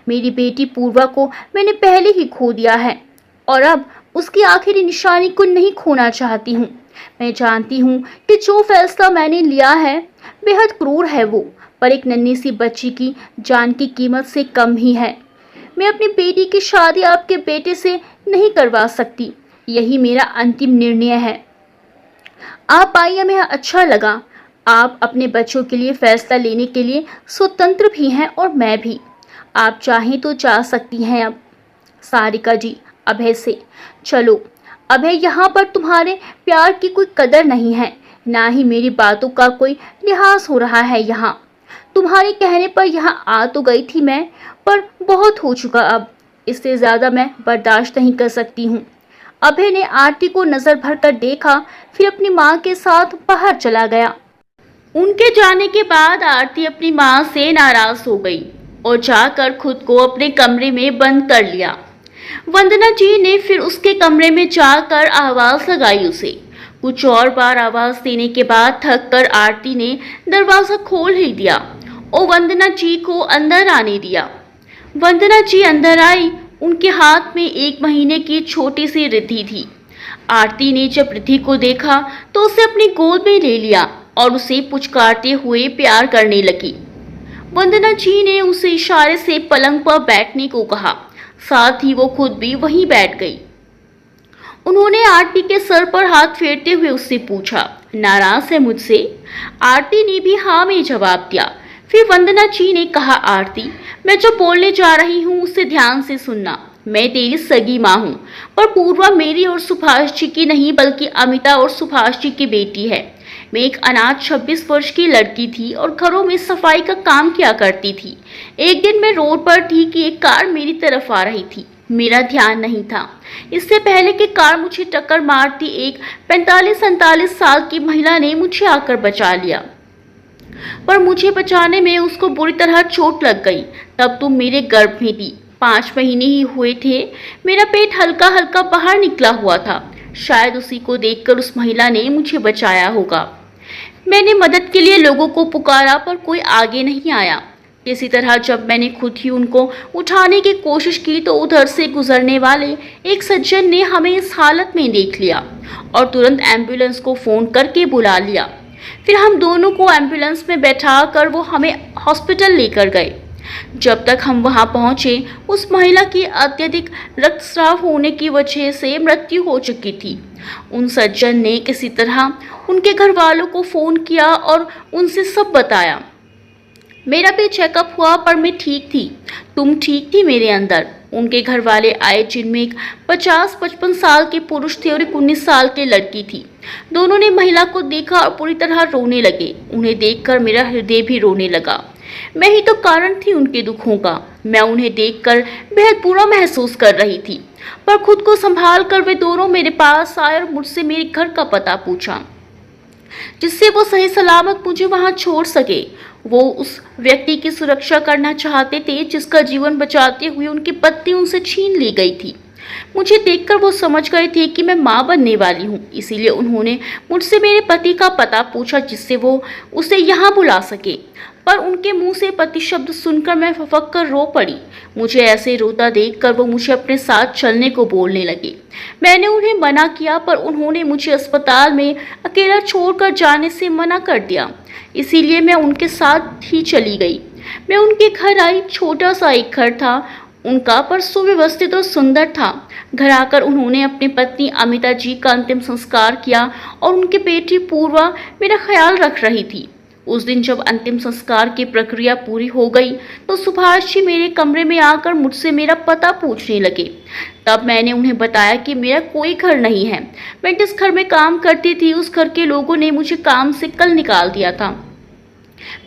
मेरी बेटी पूर्वा को मैंने पहले ही खो दिया है और अब उसकी आखिरी निशानी को नहीं खोना चाहती हूँ। मैं जानती हूँ कि जो फैसला मैंने लिया है बेहद क्रूर है वो, पर एक नन्ही सी बच्ची की जान की कीमत से कम ही है। मैं अपनी बेटी की शादी आपके बेटे से नहीं करवा सकती, यही मेरा अंतिम निर्णय है। आप आई, हमें अच्छा लगा। आप अपने बच्चों के लिए फैसला लेने के लिए स्वतंत्र भी हैं और मैं भी। आप चाहें तो जा सकती हैं अब। सारिका जी अभय से, चलो अभय, यहाँ पर तुम्हारे प्यार की कोई कदर नहीं है, ना ही मेरी बातों का कोई लिहाज हो रहा है यहाँ। तुम्हारे कहने पर यहाँ आ तो गई थी मैं, पर बहुत हो चुका अब, इससे ज़्यादा मैं बर्दाश्त नहीं कर सकती हूँ। अभय ने आरती को नज़र भर कर देखा, फिर अपनी माँ के साथ बाहर चला गया। उनके जाने के बाद आरती अपनी माँ से नाराज हो गई और जाकर खुद को अपने कमरे में बंद कर लिया। वंदना जी ने फिर उसके कमरे में जाकर आवाज़ लगाई उसे। कुछ और बार आवाज़ देने के बाद थक कर आरती ने दरवाज़ा खोल ही दिया और वंदना जी को अंदर आने दिया। वंदना जी अंदर आई। उनके हाथ में 1 महीने की छोटी सी रिद्धि थी। आरती ने जब रिद्धि को देखा तो उसे अपनी गोद में ले लिया और उसे पुचकारते हुए प्यार करने लगी। वंदना जी ने उसे इशारे से पलंग पर बैठने को कहा, साथ ही वो खुद भी वहीं बैठ गई। उन्होंने आरती के सर पर हाथ फेरते हुए उससे पूछा, नाराज है मुझसे? आरती ने भी हाँ में जवाब दिया। फिर वंदना जी ने कहा, आरती, मैं जो बोलने जा रही हूँ उसे ध्यान से सुनना। मैं तेरी सगी माँ हूँ, पर पूर्वा मेरी और सुभाष जी की नहीं बल्कि अमिता और सुभाष जी की बेटी है। मैं एक अनाथ 26 वर्ष की लड़की थी और घरों में सफाई का काम किया करती थी। एक दिन मैं रोड पर थी कि एक कार मेरी तरफ आ रही थी। मेरा ध्यान नहीं था। इससे पहले कि कार मुझे टक्कर मारती, एक 45-47 साल की महिला ने मुझे आकर बचा लिया, पर मुझे बचाने में उसको बुरी तरह चोट लग गई। तब तुम मेरे गर्भ में थी, 5 महीने ही हुए थे। मेरा पेट हल्का हल्का बाहर निकला हुआ था। शायद उसी को देखकर उस महिला ने मुझे बचाया होगा। मैंने मदद के लिए लोगों को पुकारा पर कोई आगे नहीं आया। किसी तरह जब मैंने खुद ही उनको उठाने की कोशिश की तो उधर से गुजरने वाले एक सज्जन ने हमें इस हालत में देख लिया और तुरंत एम्बुलेंस को फ़ोन करके बुला लिया। फिर हम दोनों को एम्बुलेंस में बैठा कर वो हमें हॉस्पिटल लेकर गए। जब तक हम वहां पहुंचे उस महिला की अत्यधिक रक्तस्राव होने की वजह से मृत्यु हो चुकी थी। उन सज्जन ने किसी तरह उनके घर वालों को फ़ोन किया और उनसे सब बताया। मेरा भी चेकअप हुआ पर मैं ठीक थी, तुम ठीक थी मेरे अंदर। उनके घर वाले आए जिनमें एक 50-55 साल के पुरुष थे और एक 19 साल की लड़की थी। दोनों ने महिला को देखा और पूरी तरह रोने लगे। उन्हें देखकर मेरा हृदय भी रोने लगा। मैं ही तो कारण थी उनके दुखों का। मैं उन्हें देखकर बेहद बुरा महसूस कर रही थी, पर खुद को संभाल कर वे दोनों मेरे पास आए और मुझसे मेरे घर का पता पूछा, जिससे वो सही सलामत मुझे वहां छोड़ सके। वो उस व्यक्ति की सुरक्षा करना चाहते थे जिसका जीवन बचाते हुए उनकी पत्नी उनसे छीन ली गई थी। मुझे देखकर वो समझ गए थे कि मैं मां बनने वाली हूं, इसीलिए उन्होंने मुझसे मेरे पति का पता पूछा जिससे वो उसे यहाँ बुला सके। पर उनके मुंह से पति शब्द सुनकर मैं फफक कर रो पड़ी। मुझे ऐसे रोता देखकर वो मुझे अपने साथ चलने को बोलने लगे। मैंने उन्हें मना किया पर उन्होंने मुझे अस्पताल में अकेला छोड़कर जाने से मना कर दिया, इसीलिए मैं उनके साथ ही चली गई। मैं उनके घर आई। छोटा सा एक घर था उनका, पर सुव्यवस्थित और सुंदर था। घर आकर उन्होंने अपनी पत्नी अमिता जी का अंतिम संस्कार किया और उनकी बेटी पूर्वा मेरा ख्याल रख रही थी। उस दिन जब अंतिम संस्कार की प्रक्रिया पूरी हो गई तो सुभाष जी मेरे कमरे में आकर मुझसे मेरा पता पूछने लगे। तब मैंने उन्हें बताया कि मेरा कोई घर नहीं है। मैं जिस घर में काम करती थी उस घर के लोगों ने मुझे काम से कल निकाल दिया था।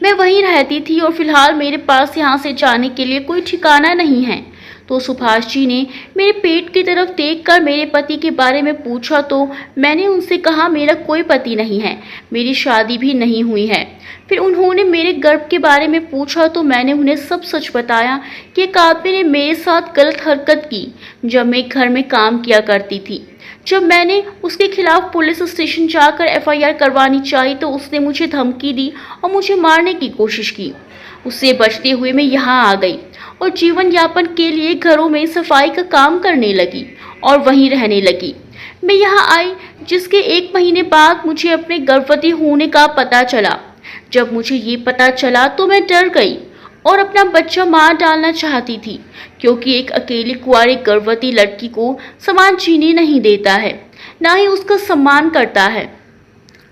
मैं वहीं रहती थी और फिलहाल मेरे पास यहाँ से जाने के लिए कोई ठिकाना नहीं है। तो सुभाष जी ने मेरे पेट की तरफ देखकर मेरे पति के बारे में पूछा तो मैंने उनसे कहा मेरा कोई पति नहीं है, मेरी शादी भी नहीं हुई है। फिर उन्होंने मेरे गर्भ के बारे में पूछा तो मैंने उन्हें सब सच बताया कि एक आदमी ने मेरे साथ गलत हरकत की जब मैं घर में काम किया करती थी। जब मैंने उसके खिलाफ पुलिस स्टेशन जाकर एफआईआर करवानी चाहिए तो उसने मुझे धमकी दी और मुझे मारने की कोशिश की। उससे बचते हुए मैं यहाँ आ गई और जीवन यापन के लिए घरों में सफाई का काम करने लगी और वहीं रहने लगी। मैं यहाँ आई जिसके 1 महीने बाद मुझे अपने गर्भवती होने का पता चला। जब मुझे ये पता चला तो मैं डर गई और अपना बच्चा मार डालना चाहती थी, क्योंकि एक अकेली कुंवारी गर्भवती लड़की को समाज जीने नहीं देता है, ना ही उसका सम्मान करता है।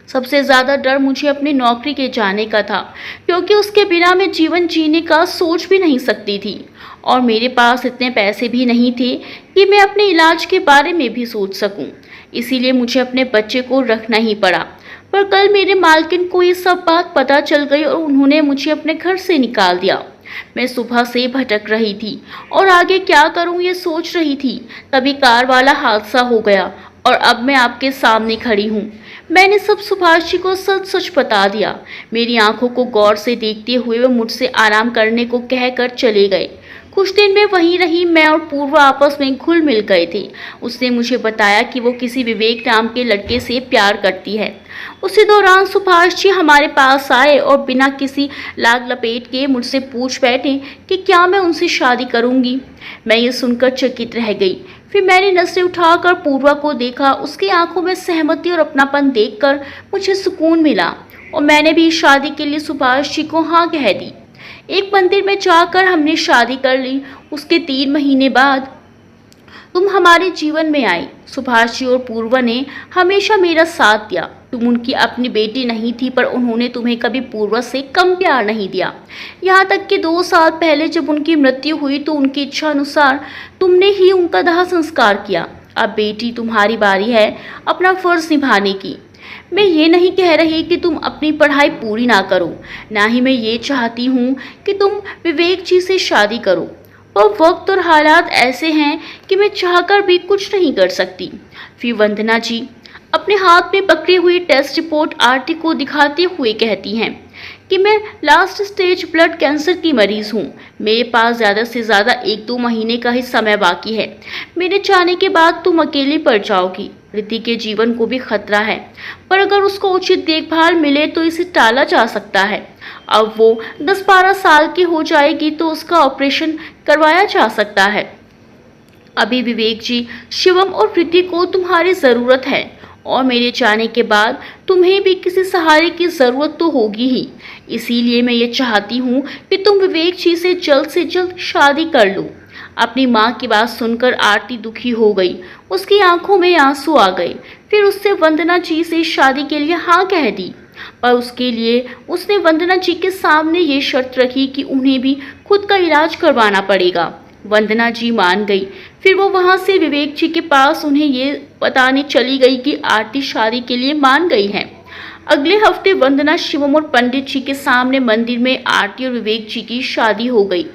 सबसे ज़्यादा डर मुझे अपनी नौकरी के जाने का था, क्योंकि उसके बिना मैं जीवन जीने का सोच भी नहीं सकती थी और मेरे पास इतने पैसे भी नहीं थे कि मैं अपने इलाज के बारे में भी सोच सकूं। इसीलिए मुझे अपने बच्चे को रखना ही पड़ा। पर कल मेरे मालकिन को ये सब बात पता चल गई और उन्होंने मुझे अपने घर से निकाल दिया। मैं सुबह से भटक रही थी और आगे क्या करूं ये सोच रही थी, तभी कार वाला हादसा हो गया और अब मैं आपके सामने खड़ी हूँ। मैंने सब सुभाष जी को सच सच बता दिया। मेरी आंखों को गौर से देखते हुए वे मुझसे आराम करने को कहकर चले गए। कुछ दिन में वहीं रही। मैं और पूर्वा आपस में घुल मिल गए थे। उसने मुझे बताया कि वो किसी विवेक नाम के लड़के से प्यार करती है। उसी दौरान सुभाष जी हमारे पास आए और बिना किसी लाग लपेट के मुझसे पूछ बैठे कि क्या मैं उनसे शादी करूंगी। मैं ये सुनकर चकित रह गई। फिर मैंने नजरें उठाकर पूर्वा को देखा। उसकी आंखों में सहमति और अपनापन देखकर मुझे सुकून मिला और मैंने भी शादी के लिए सुभाष जी को हाँ कह दी। एक मंदिर में जाकर हमने शादी कर ली। उसके 3 महीने बाद तुम हमारे जीवन में आई। सुभाष जी और पूर्वा ने हमेशा मेरा साथ दिया। तुम उनकी अपनी बेटी नहीं थी, पर उन्होंने तुम्हें कभी पूर्वा से कम प्यार नहीं दिया। यहाँ तक कि 2 साल पहले जब उनकी मृत्यु हुई तो उनकी इच्छा अनुसार तुमने ही उनका दाह संस्कार किया। अब बेटी तुम्हारी बारी है अपना फर्ज निभाने की। मैं ये नहीं कह रही कि तुम अपनी पढ़ाई पूरी ना करो, ना ही मैं ये चाहती हूँ कि तुम विवेक जी से शादी करो, पर वक्त और हालात ऐसे हैं कि मैं चाहकर भी कुछ नहीं कर सकती। फिर वंदना जी अपने हाथ में पकड़ी हुई टेस्ट रिपोर्ट आरती को दिखाते हुए कहती हैं कि मैं लास्ट स्टेज ब्लड कैंसर की मरीज हूँ। मेरे पास ज़्यादा से ज़्यादा 1-2 महीने का ही समय बाकी है। मेरे जाने के बाद तुम अकेली पड़ जाओगी। रिद्धि के जीवन को भी खतरा है, पर अगर उसको उचित देखभाल मिले तो इसे टाला जा सकता है। अब वो 10-12 साल की हो जाएगी तो उसका ऑपरेशन करवाया जा सकता है। अभी विवेक जी, शिवम और रिद्धि को तुम्हारी जरूरत है और मेरे जाने के बाद तुम्हें भी किसी सहारे की जरूरत तो होगी ही। इसीलिए मैं ये चाहती हूँ कि तुम विवेक जी से जल्द शादी कर लो। अपनी माँ की बात सुनकर आरती दुखी हो गई। उसकी आंखों में आंसू आ गए। फिर उससे वंदना जी से शादी के लिए हाँ कह दी, पर उसके लिए उसने वंदना जी के सामने ये शर्त रखी कि उन्हें भी खुद का इलाज करवाना पड़ेगा। वंदना जी मान गई। फिर वो वहां से विवेक जी के पास उन्हें ये बताने चली गई कि आरती शादी के लिए मान गई है। अगले हफ्ते वंदना, शिवम और पंडित जी के सामने मंदिर में आरती और विवेक जी की शादी हो गई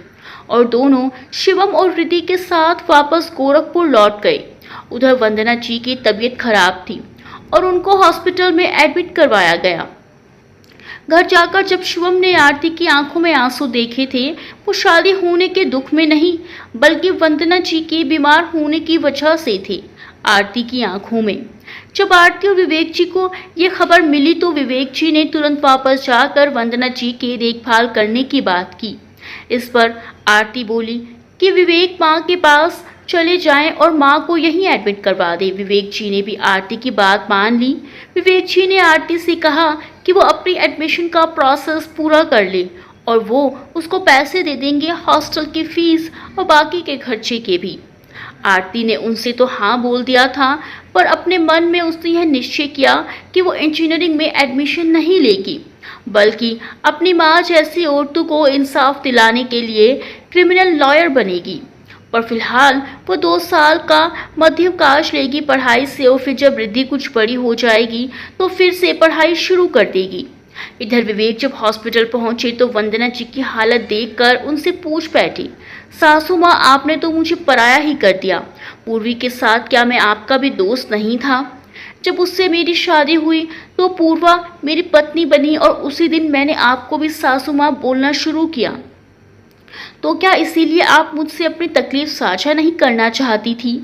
और दोनों शिवम और रिद्धि के साथ वापस गोरखपुर लौट गए। उधर वंदना जी की तबीयत खराब थी और उनको हॉस्पिटल में एडमिट करवाया गया। घर जाकर जब शिवम ने आरती की आंखों में आंसू देखे थे, वो शादी होने के दुख में नहीं बल्कि वंदना जी के बीमार होने की वजह से थे। आरती की आंखों में जब आरती और विवेक जी को ये खबर मिली तो विवेक जी ने तुरंत वापस जाकर वंदना जी के देखभाल करने की बात की। इस पर आरती बोली कि विवेक माँ के पास चले जाएं और माँ को यहीं एडमिट करवा दे। विवेक जी ने भी आरती की बात मान ली। विवेक जी ने आरती से कहा कि वो अपनी एडमिशन का प्रोसेस पूरा कर ले और वो उसको पैसे दे देंगे, हॉस्टल की फीस और बाकी के खर्चे के भी। आरती ने उनसे तो हाँ बोल दिया था, पर अपने मन में उसने यह निश्चय किया कि वो इंजीनियरिंग में एडमिशन नहीं लेगी, बल्कि अपनी माँ जैसी औरतों को इंसाफ दिलाने के लिए क्रिमिनल लॉयर बनेगी। पर फिलहाल वो 2 साल का मध्यवकाश लेगी पढ़ाई से और फिर जब रिद्धि कुछ बड़ी हो जाएगी तो फिर से पढ़ाई शुरू कर देगी। इधर विवेक जब हॉस्पिटल पहुंचे तो वंदना जी की हालत देखकर उनसे पूछ बैठी, सासू माँ आपने तो मुझे पराया ही कर दिया। पूर्वी के साथ क्या मैं आपका भी दोस्त नहीं था? जब उससे मेरी शादी हुई तो पूर्वा मेरी पत्नी बनी और उसी दिन मैंने आपको भी सासू माँ बोलना शुरू किया। तो क्या इसीलिए आप मुझसे अपनी तकलीफ साझा नहीं करना चाहती थी?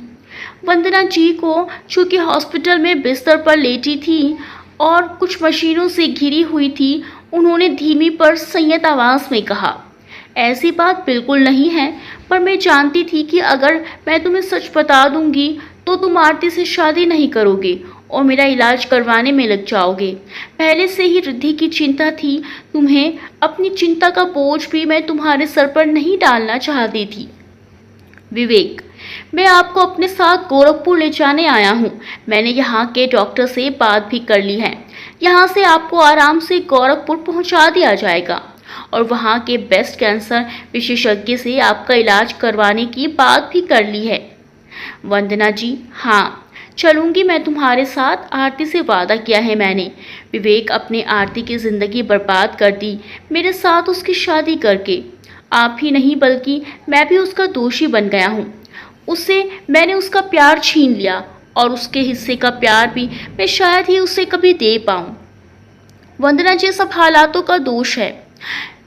वंदना जी को चूंकि हॉस्पिटल में बिस्तर पर लेटी थी और कुछ मशीनों से घिरी हुई थी, उन्होंने धीमी पर संयत आवाज में कहा, ऐसी बात बिल्कुल नहीं है, पर मैं जानती थी कि अगर मैं तुम्हें सच बता दूंगी तो तुम आरती से शादी नहीं करोगे और मेरा इलाज करवाने में लग जाओगे। पहले से ही रिद्धि की चिंता थी तुम्हें, अपनी चिंता का बोझ भी मैं तुम्हारे सर पर नहीं डालना चाहती थी। विवेक, मैं आपको अपने साथ गोरखपुर ले जाने आया हूँ। मैंने यहाँ के डॉक्टर से बात भी कर ली है। यहाँ से आपको आराम से गोरखपुर पहुँचा दिया जाएगा और वहाँ के बेस्ट कैंसर विशेषज्ञ से आपका इलाज करवाने की बात भी कर ली है। वंदना जी, हाँ चलूंगी मैं तुम्हारे साथ, आरती से वादा किया है मैंने। विवेक, अपने आरती की जिंदगी बर्बाद कर दी मेरे साथ उसकी शादी करके। आप ही नहीं बल्कि मैं भी उसका दोषी बन गया हूँ। उससे मैंने उसका प्यार छीन लिया और उसके हिस्से का प्यार भी मैं शायद ही उसे कभी दे पाऊँ। वंदना जी, सब हालातों का दोष है।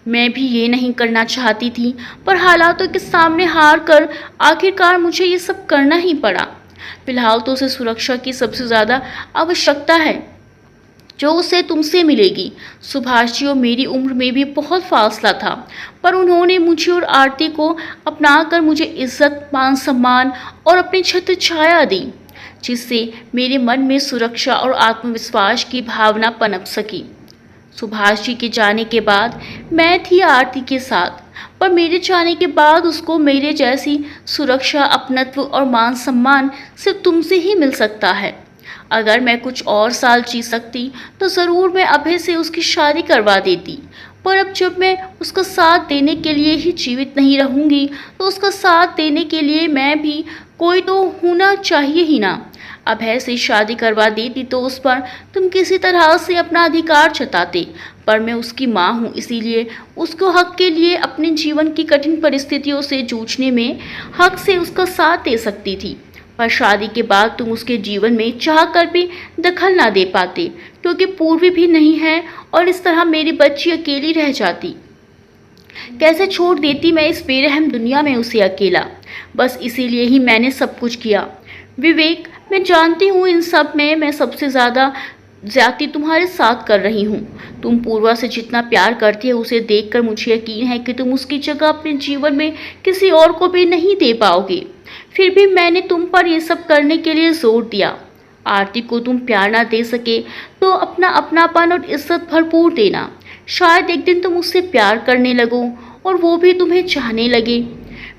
मैं भी ये नहीं करना चाहती थी, पर हालातों के सामने हार कर आखिरकार मुझे ये सब करना ही पड़ा। फिलहाल तो उसे सुरक्षा की सबसे ज़्यादा आवश्यकता है जो उसे तुमसे मिलेगी। सुभाष जी और मेरी उम्र में भी बहुत फासला था, पर उन्होंने मुझे और आरती को अपनाकर मुझे इज्जत, मान सम्मान और अपनी छत्र छाया दी, जिससे मेरे मन में सुरक्षा और आत्मविश्वास की भावना पनप सकी। सुभाष जी के जाने के बाद मैं थी आरती के साथ, पर मेरे जाने के बाद उसको मेरे जैसी सुरक्षा, अपनत्व और मान सम्मान सिर्फ तुमसे ही मिल सकता है। अगर मैं कुछ और साल जी सकती तो ज़रूर मैं अभय से उसकी शादी करवा देती, पर अब जब मैं उसका साथ देने के लिए ही जीवित नहीं रहूँगी तो उसका साथ देने के लिए मैं भी कोई तो होना चाहिए ही ना। अभय से शादी करवा देती तो उस पर तुम किसी तरह से अपना अधिकार जताते, पर मैं उसकी माँ हूँ, इसीलिए उसको हक के लिए अपने जीवन की कठिन परिस्थितियों से जूझने में हक से उसका साथ दे सकती थी। पर शादी के बाद तुम उसके जीवन में चाह कर भी दखल ना दे पाते, क्योंकि पूर्वी भी नहीं है और इस तरह मेरी बच्ची अकेली रह जाती। कैसे छोड़ देती मैं इस बेरहम दुनिया में उसे अकेला। बस इसीलिए ही मैंने सब कुछ किया। विवेक, मैं जानती हूँ इन सब में मैं सबसे ज़्यादा ज्यादती तुम्हारे साथ कर रही हूँ। तुम पूर्वा से जितना प्यार करती है उसे देखकर मुझे यकीन है कि तुम उसकी जगह अपने जीवन में किसी और को भी नहीं दे पाओगे। फिर भी मैंने तुम पर ये सब करने के लिए जोर दिया। आरती को तुम प्यार ना दे सके तो अपना अपनापन और इज्जत भरपूर देना। शायद एक दिन तुम उससे प्यार करने लगो और वो भी तुम्हें चाहने लगे।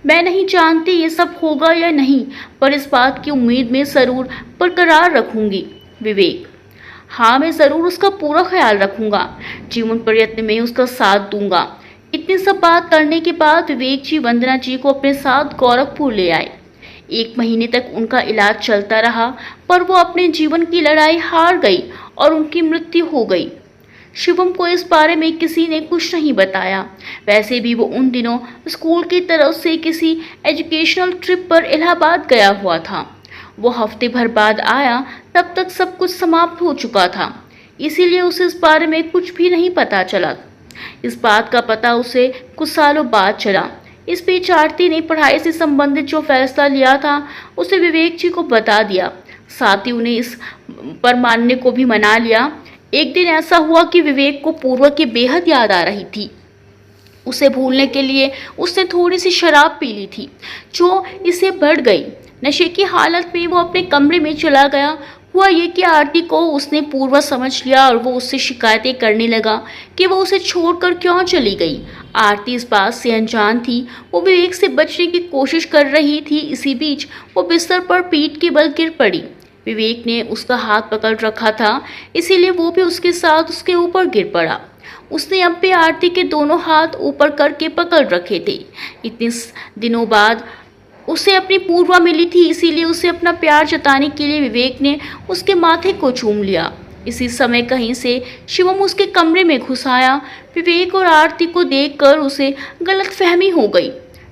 मैं नहीं जानती ये सब होगा या नहीं, पर इस बात की उम्मीद में ज़रूर बरकरार रखूंगी। विवेक: हाँ, मैं ज़रूर उसका पूरा ख्याल रखूंगा। जीवन प्रयत्न में उसका साथ दूंगा। इतनी सब बात करने के बाद विवेक जी वंदना जी को अपने साथ गोरखपुर ले आए। 1 महीने तक उनका इलाज चलता रहा, पर वो अपने जीवन की लड़ाई हार गई और उनकी मृत्यु हो गई। शिवम को इस बारे में किसी ने कुछ नहीं बताया। वैसे भी वो उन दिनों स्कूल की तरफ से किसी एजुकेशनल ट्रिप पर इलाहाबाद गया हुआ था। वो हफ्ते भर बाद आया, तब तक सब कुछ समाप्त हो चुका था, इसीलिए उसे इस बारे में कुछ भी नहीं पता चला। इस बात का पता उसे कुछ सालों बाद चला। इस बीच आरती ने पढ़ाई से संबंधित जो फैसला लिया था उसे विवेक जी को बता दिया। साथ ही उन्हें इस पर मानने को भी मना लिया। एक दिन ऐसा हुआ कि विवेक को पूर्वा की बेहद याद आ रही थी। उसे भूलने के लिए उसने थोड़ी सी शराब पी ली थी, जो इसे बढ़ गई। नशे की हालत में वो अपने कमरे में चला गया। हुआ ये कि आरती को उसने पूर्वा समझ लिया और वो उससे शिकायतें करने लगा कि वो उसे छोड़कर क्यों चली गई। आरती इस बात से अनजान थी। वो विवेक से बचने की कोशिश कर रही थी। इसी बीच वो बिस्तर पर पीठ के बल गिर पड़ी। विवेक ने उसका हाथ पकड़ रखा था, इसीलिए वो भी उसके साथ उसके ऊपर गिर पड़ा। उसने अब भी आरती के दोनों हाथ ऊपर करके पकड़ रखे थे। इतने दिनों बाद उसे अपनी पूर्वा मिली थी, इसीलिए उसे अपना प्यार जताने के लिए विवेक ने उसके माथे को चूम लिया। इसी समय कहीं से शिवम उसके कमरे में घुस आया। विवेक और आरती को देखकर उसे गलतफहमी हो गई।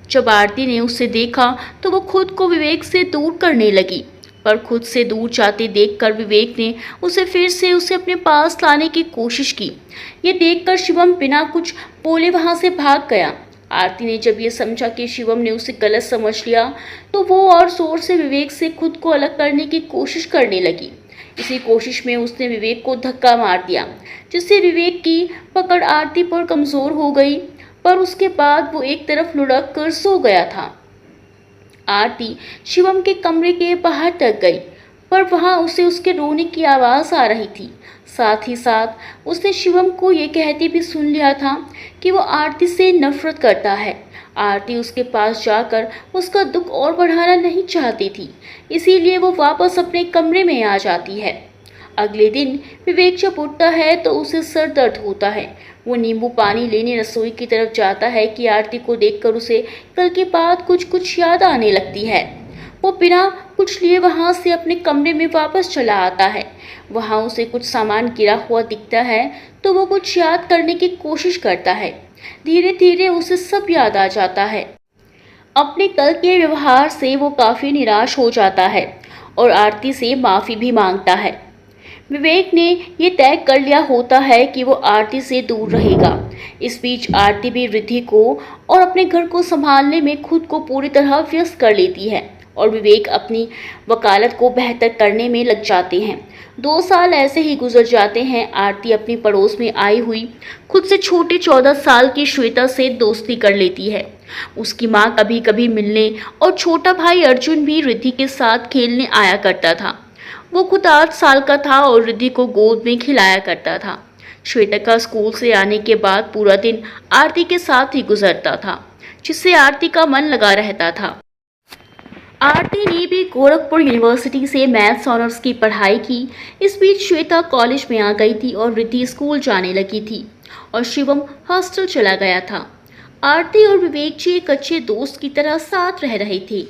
जब आरती ने उसे देखा तो वो खुद को विवेक से दूर करने लगी, पर खुद से दूर जाते देखकर विवेक ने उसे फिर से उसे अपने पास लाने की कोशिश की। ये देखकर शिवम बिना कुछ बोले वहां से भाग गया। आरती ने जब ये समझा कि शिवम ने उसे गलत समझ लिया तो वो और जोर से विवेक से खुद को अलग करने की कोशिश करने लगी। इसी कोशिश में उसने विवेक को धक्का मार दिया, जिससे विवेक की पकड़ आरती पर कमजोर हो गई, पर उसके बाद वो एक तरफ लुढ़क कर सो गया था। आरती शिवम के कमरे के बाहर तक गई, पर वहां उसे उसके रोने की आवाज़ आ रही थी। साथ ही साथ उसने शिवम को ये कहते भी सुन लिया था कि वो आरती से नफरत करता है। आरती उसके पास जाकर उसका दुख और बढ़ाना नहीं चाहती थी, इसीलिए वो वापस अपने कमरे में आ जाती है। अगले दिन विवेक जब उठता है तो उसे सर दर्द होता है। वो नींबू पानी लेने रसोई की तरफ जाता है कि आरती को देखकर उसे कल की बात कुछ याद आने लगती है। वो बिना कुछ लिए वहाँ से अपने कमरे में वापस चला आता है। वहाँ उसे कुछ सामान गिरा हुआ दिखता है तो वो कुछ याद करने की कोशिश करता है। धीरे धीरे उसे सब याद आ जाता है। अपने कल के व्यवहार से वो काफ़ी निराश हो जाता है और आरती से माफ़ी भी मांगता है। विवेक ने ये तय कर लिया होता है कि वो आरती से दूर रहेगा। इस बीच आरती भी रिद्धि को और अपने घर को संभालने में खुद को पूरी तरह व्यस्त कर लेती है और विवेक अपनी वकालत को बेहतर करने में लग जाते हैं। 2 साल ऐसे ही गुजर जाते हैं। आरती अपनी पड़ोस में आई हुई खुद से छोटी 14 साल की श्वेता से दोस्ती कर लेती है। उसकी माँ कभी कभी मिलने और छोटा भाई अर्जुन भी रिद्धि के साथ खेलने आया करता था। वो खुद 8 साल का था और रिद्धि को गोद में खिलाया करता था। श्वेता का स्कूल से आने के बाद पूरा दिन आरती के साथ ही गुजरता था, जिससे आरती का मन लगा रहता था। आरती ने भी गोरखपुर यूनिवर्सिटी से मैथ्स ऑनर्स की पढ़ाई की। इस बीच श्वेता कॉलेज में आ गई थी और रिद्धि स्कूल जाने लगी थी और शिवम हॉस्टल चला गया था। आरती और विवेक जी एक अच्छे दोस्त की तरह साथ रह रहे थे।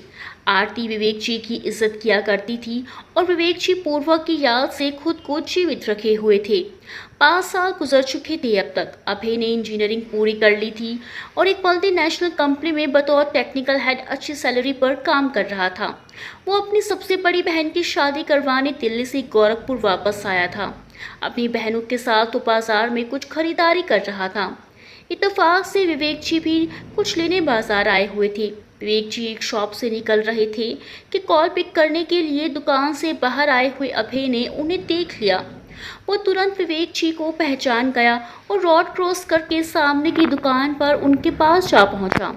आरती विवेक जी की इज्जत किया करती थी और विवेक जी पूर्वा की याद से खुद को जीवित रखे हुए थे। 5 साल गुजर चुके थे अब तक। अभय ने इंजीनियरिंग पूरी कर ली थी और एक मल्टीनेशनल कंपनी में बतौर टेक्निकल हेड अच्छी सैलरी पर काम कर रहा था। वो अपनी सबसे बड़ी बहन की शादी करवाने दिल्ली से गोरखपुर वापस आया था। अपनी बहनों के साथ वो बाजार में कुछ खरीदारी कर रहा था। इत्तेफाक से विवेक जी भी कुछ लेने बाजार आए हुए थे। विवेक जी एक शॉप से निकल रहे थे कि कॉल पिक करने के लिए दुकान से बाहर आए हुए अभय ने उन्हें देख लिया। वो तुरंत विवेक जी को पहचान गया और रोड क्रॉस करके सामने की दुकान पर उनके पास जा पहुंचा।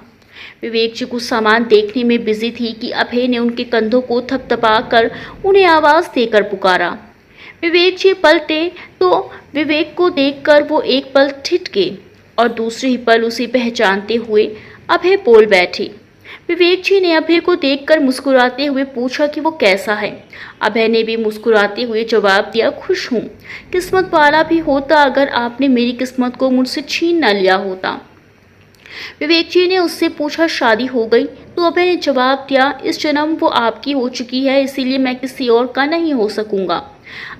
विवेक जी कुछ सामान देखने में बिजी थी कि अभय ने उनके कंधों को थपथपा कर उन्हें आवाज़ देकर पुकारा। विवेक जी पलटे तो विवेक को देखकर वो एक पल ठिठके और दूसरे ही पल उसे पहचानते हुए अभय बोल बैठे। विवेक जी ने अभय को देखकर मुस्कुराते हुए पूछा कि वो कैसा है। अभय ने भी मुस्कुराते हुए जवाब दिया, खुश हूँ, किस्मत वाला भी होता अगर आपने मेरी किस्मत को मुझसे छीन न लिया होता। विवेक जी ने उससे पूछा, शादी हो गई? तो अभय ने जवाब दिया, इस जन्म वो आपकी हो चुकी है, इसीलिए मैं किसी और का नहीं हो सकूंगा।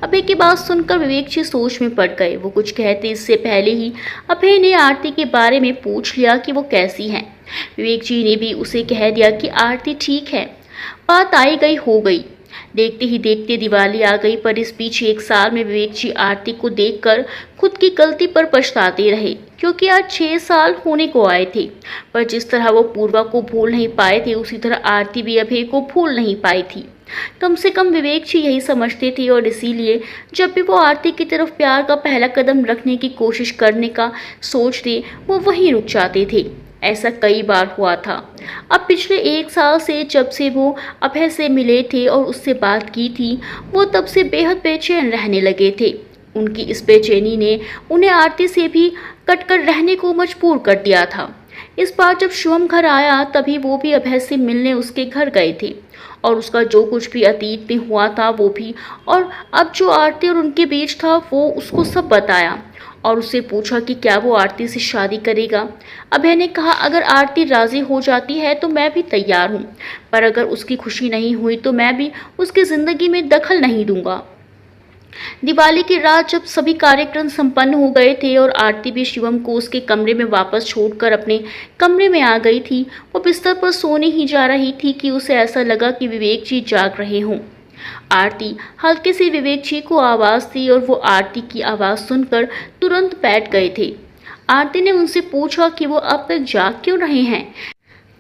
अभय की बात सुनकर विवेक जी सोच में पड़ गए। वो कुछ कहते इससे पहले ही अभय ने आरती के बारे में पूछ लिया कि वो कैसी है। विवेक जी ने भी उसे कह दिया कि आरती ठीक है। बात आई गई हो गई। देखते ही देखते दिवाली आ गई, पर इस बीच एक साल में विवेक जी आरती को देखकर खुद की गलती पर पछताते रहे, क्योंकि आज 6 साल होने को आए थे। पर जिस तरह वो पूर्वा को भूल नहीं पाए थे, उसी तरह आरती भी अभय को भूल नहीं पाई थी। कम से कम विवेक जी यही समझते थे, और इसीलिए जब भी वो आरती की तरफ प्यार का पहला कदम रखने की कोशिश करने का सोचते, वो वहीं रुक जाते थे। ऐसा कई बार हुआ था। अब पिछले 1 साल से जब से वो अभय से मिले थे और उससे बात की थी, वो तब से बेहद बेचैन रहने लगे थे। उनकी इस बेचैनी ने उन्हें आरती से भी कटकर रहने को मजबूर कर दिया था। इस बार जब शिवम घर आया, तभी वो भी अभय से मिलने उसके घर गए थे, और उसका जो कुछ भी अतीत में हुआ था वो भी, और अब जो आरती और उनके बीच था वो उसको सब बताया, और उससे पूछा कि क्या वो आरती से शादी करेगा। अभय ने कहा, अगर आरती राजी हो जाती है तो मैं भी तैयार हूँ, पर अगर उसकी खुशी नहीं हुई तो मैं भी उसकी ज़िंदगी में दखल नहीं दूंगा। दिवाली की रात जब सभी कार्यक्रम संपन्न हो गए थे और आरती भी शिवम को उसके कमरे में वापस छोड़कर अपने कमरे में आ गई थी, वो बिस्तर पर सोने ही जा रही थी कि उसे ऐसा लगा कि विवेक जी जाग रहे हों। आरती हल्के से विवेक जी को आवाज़ दी और वो आरती की आवाज़ सुनकर तुरंत बैठ गए थे। आरती ने उनसे पूछा कि वो अब तक जाग क्यों रहे हैं,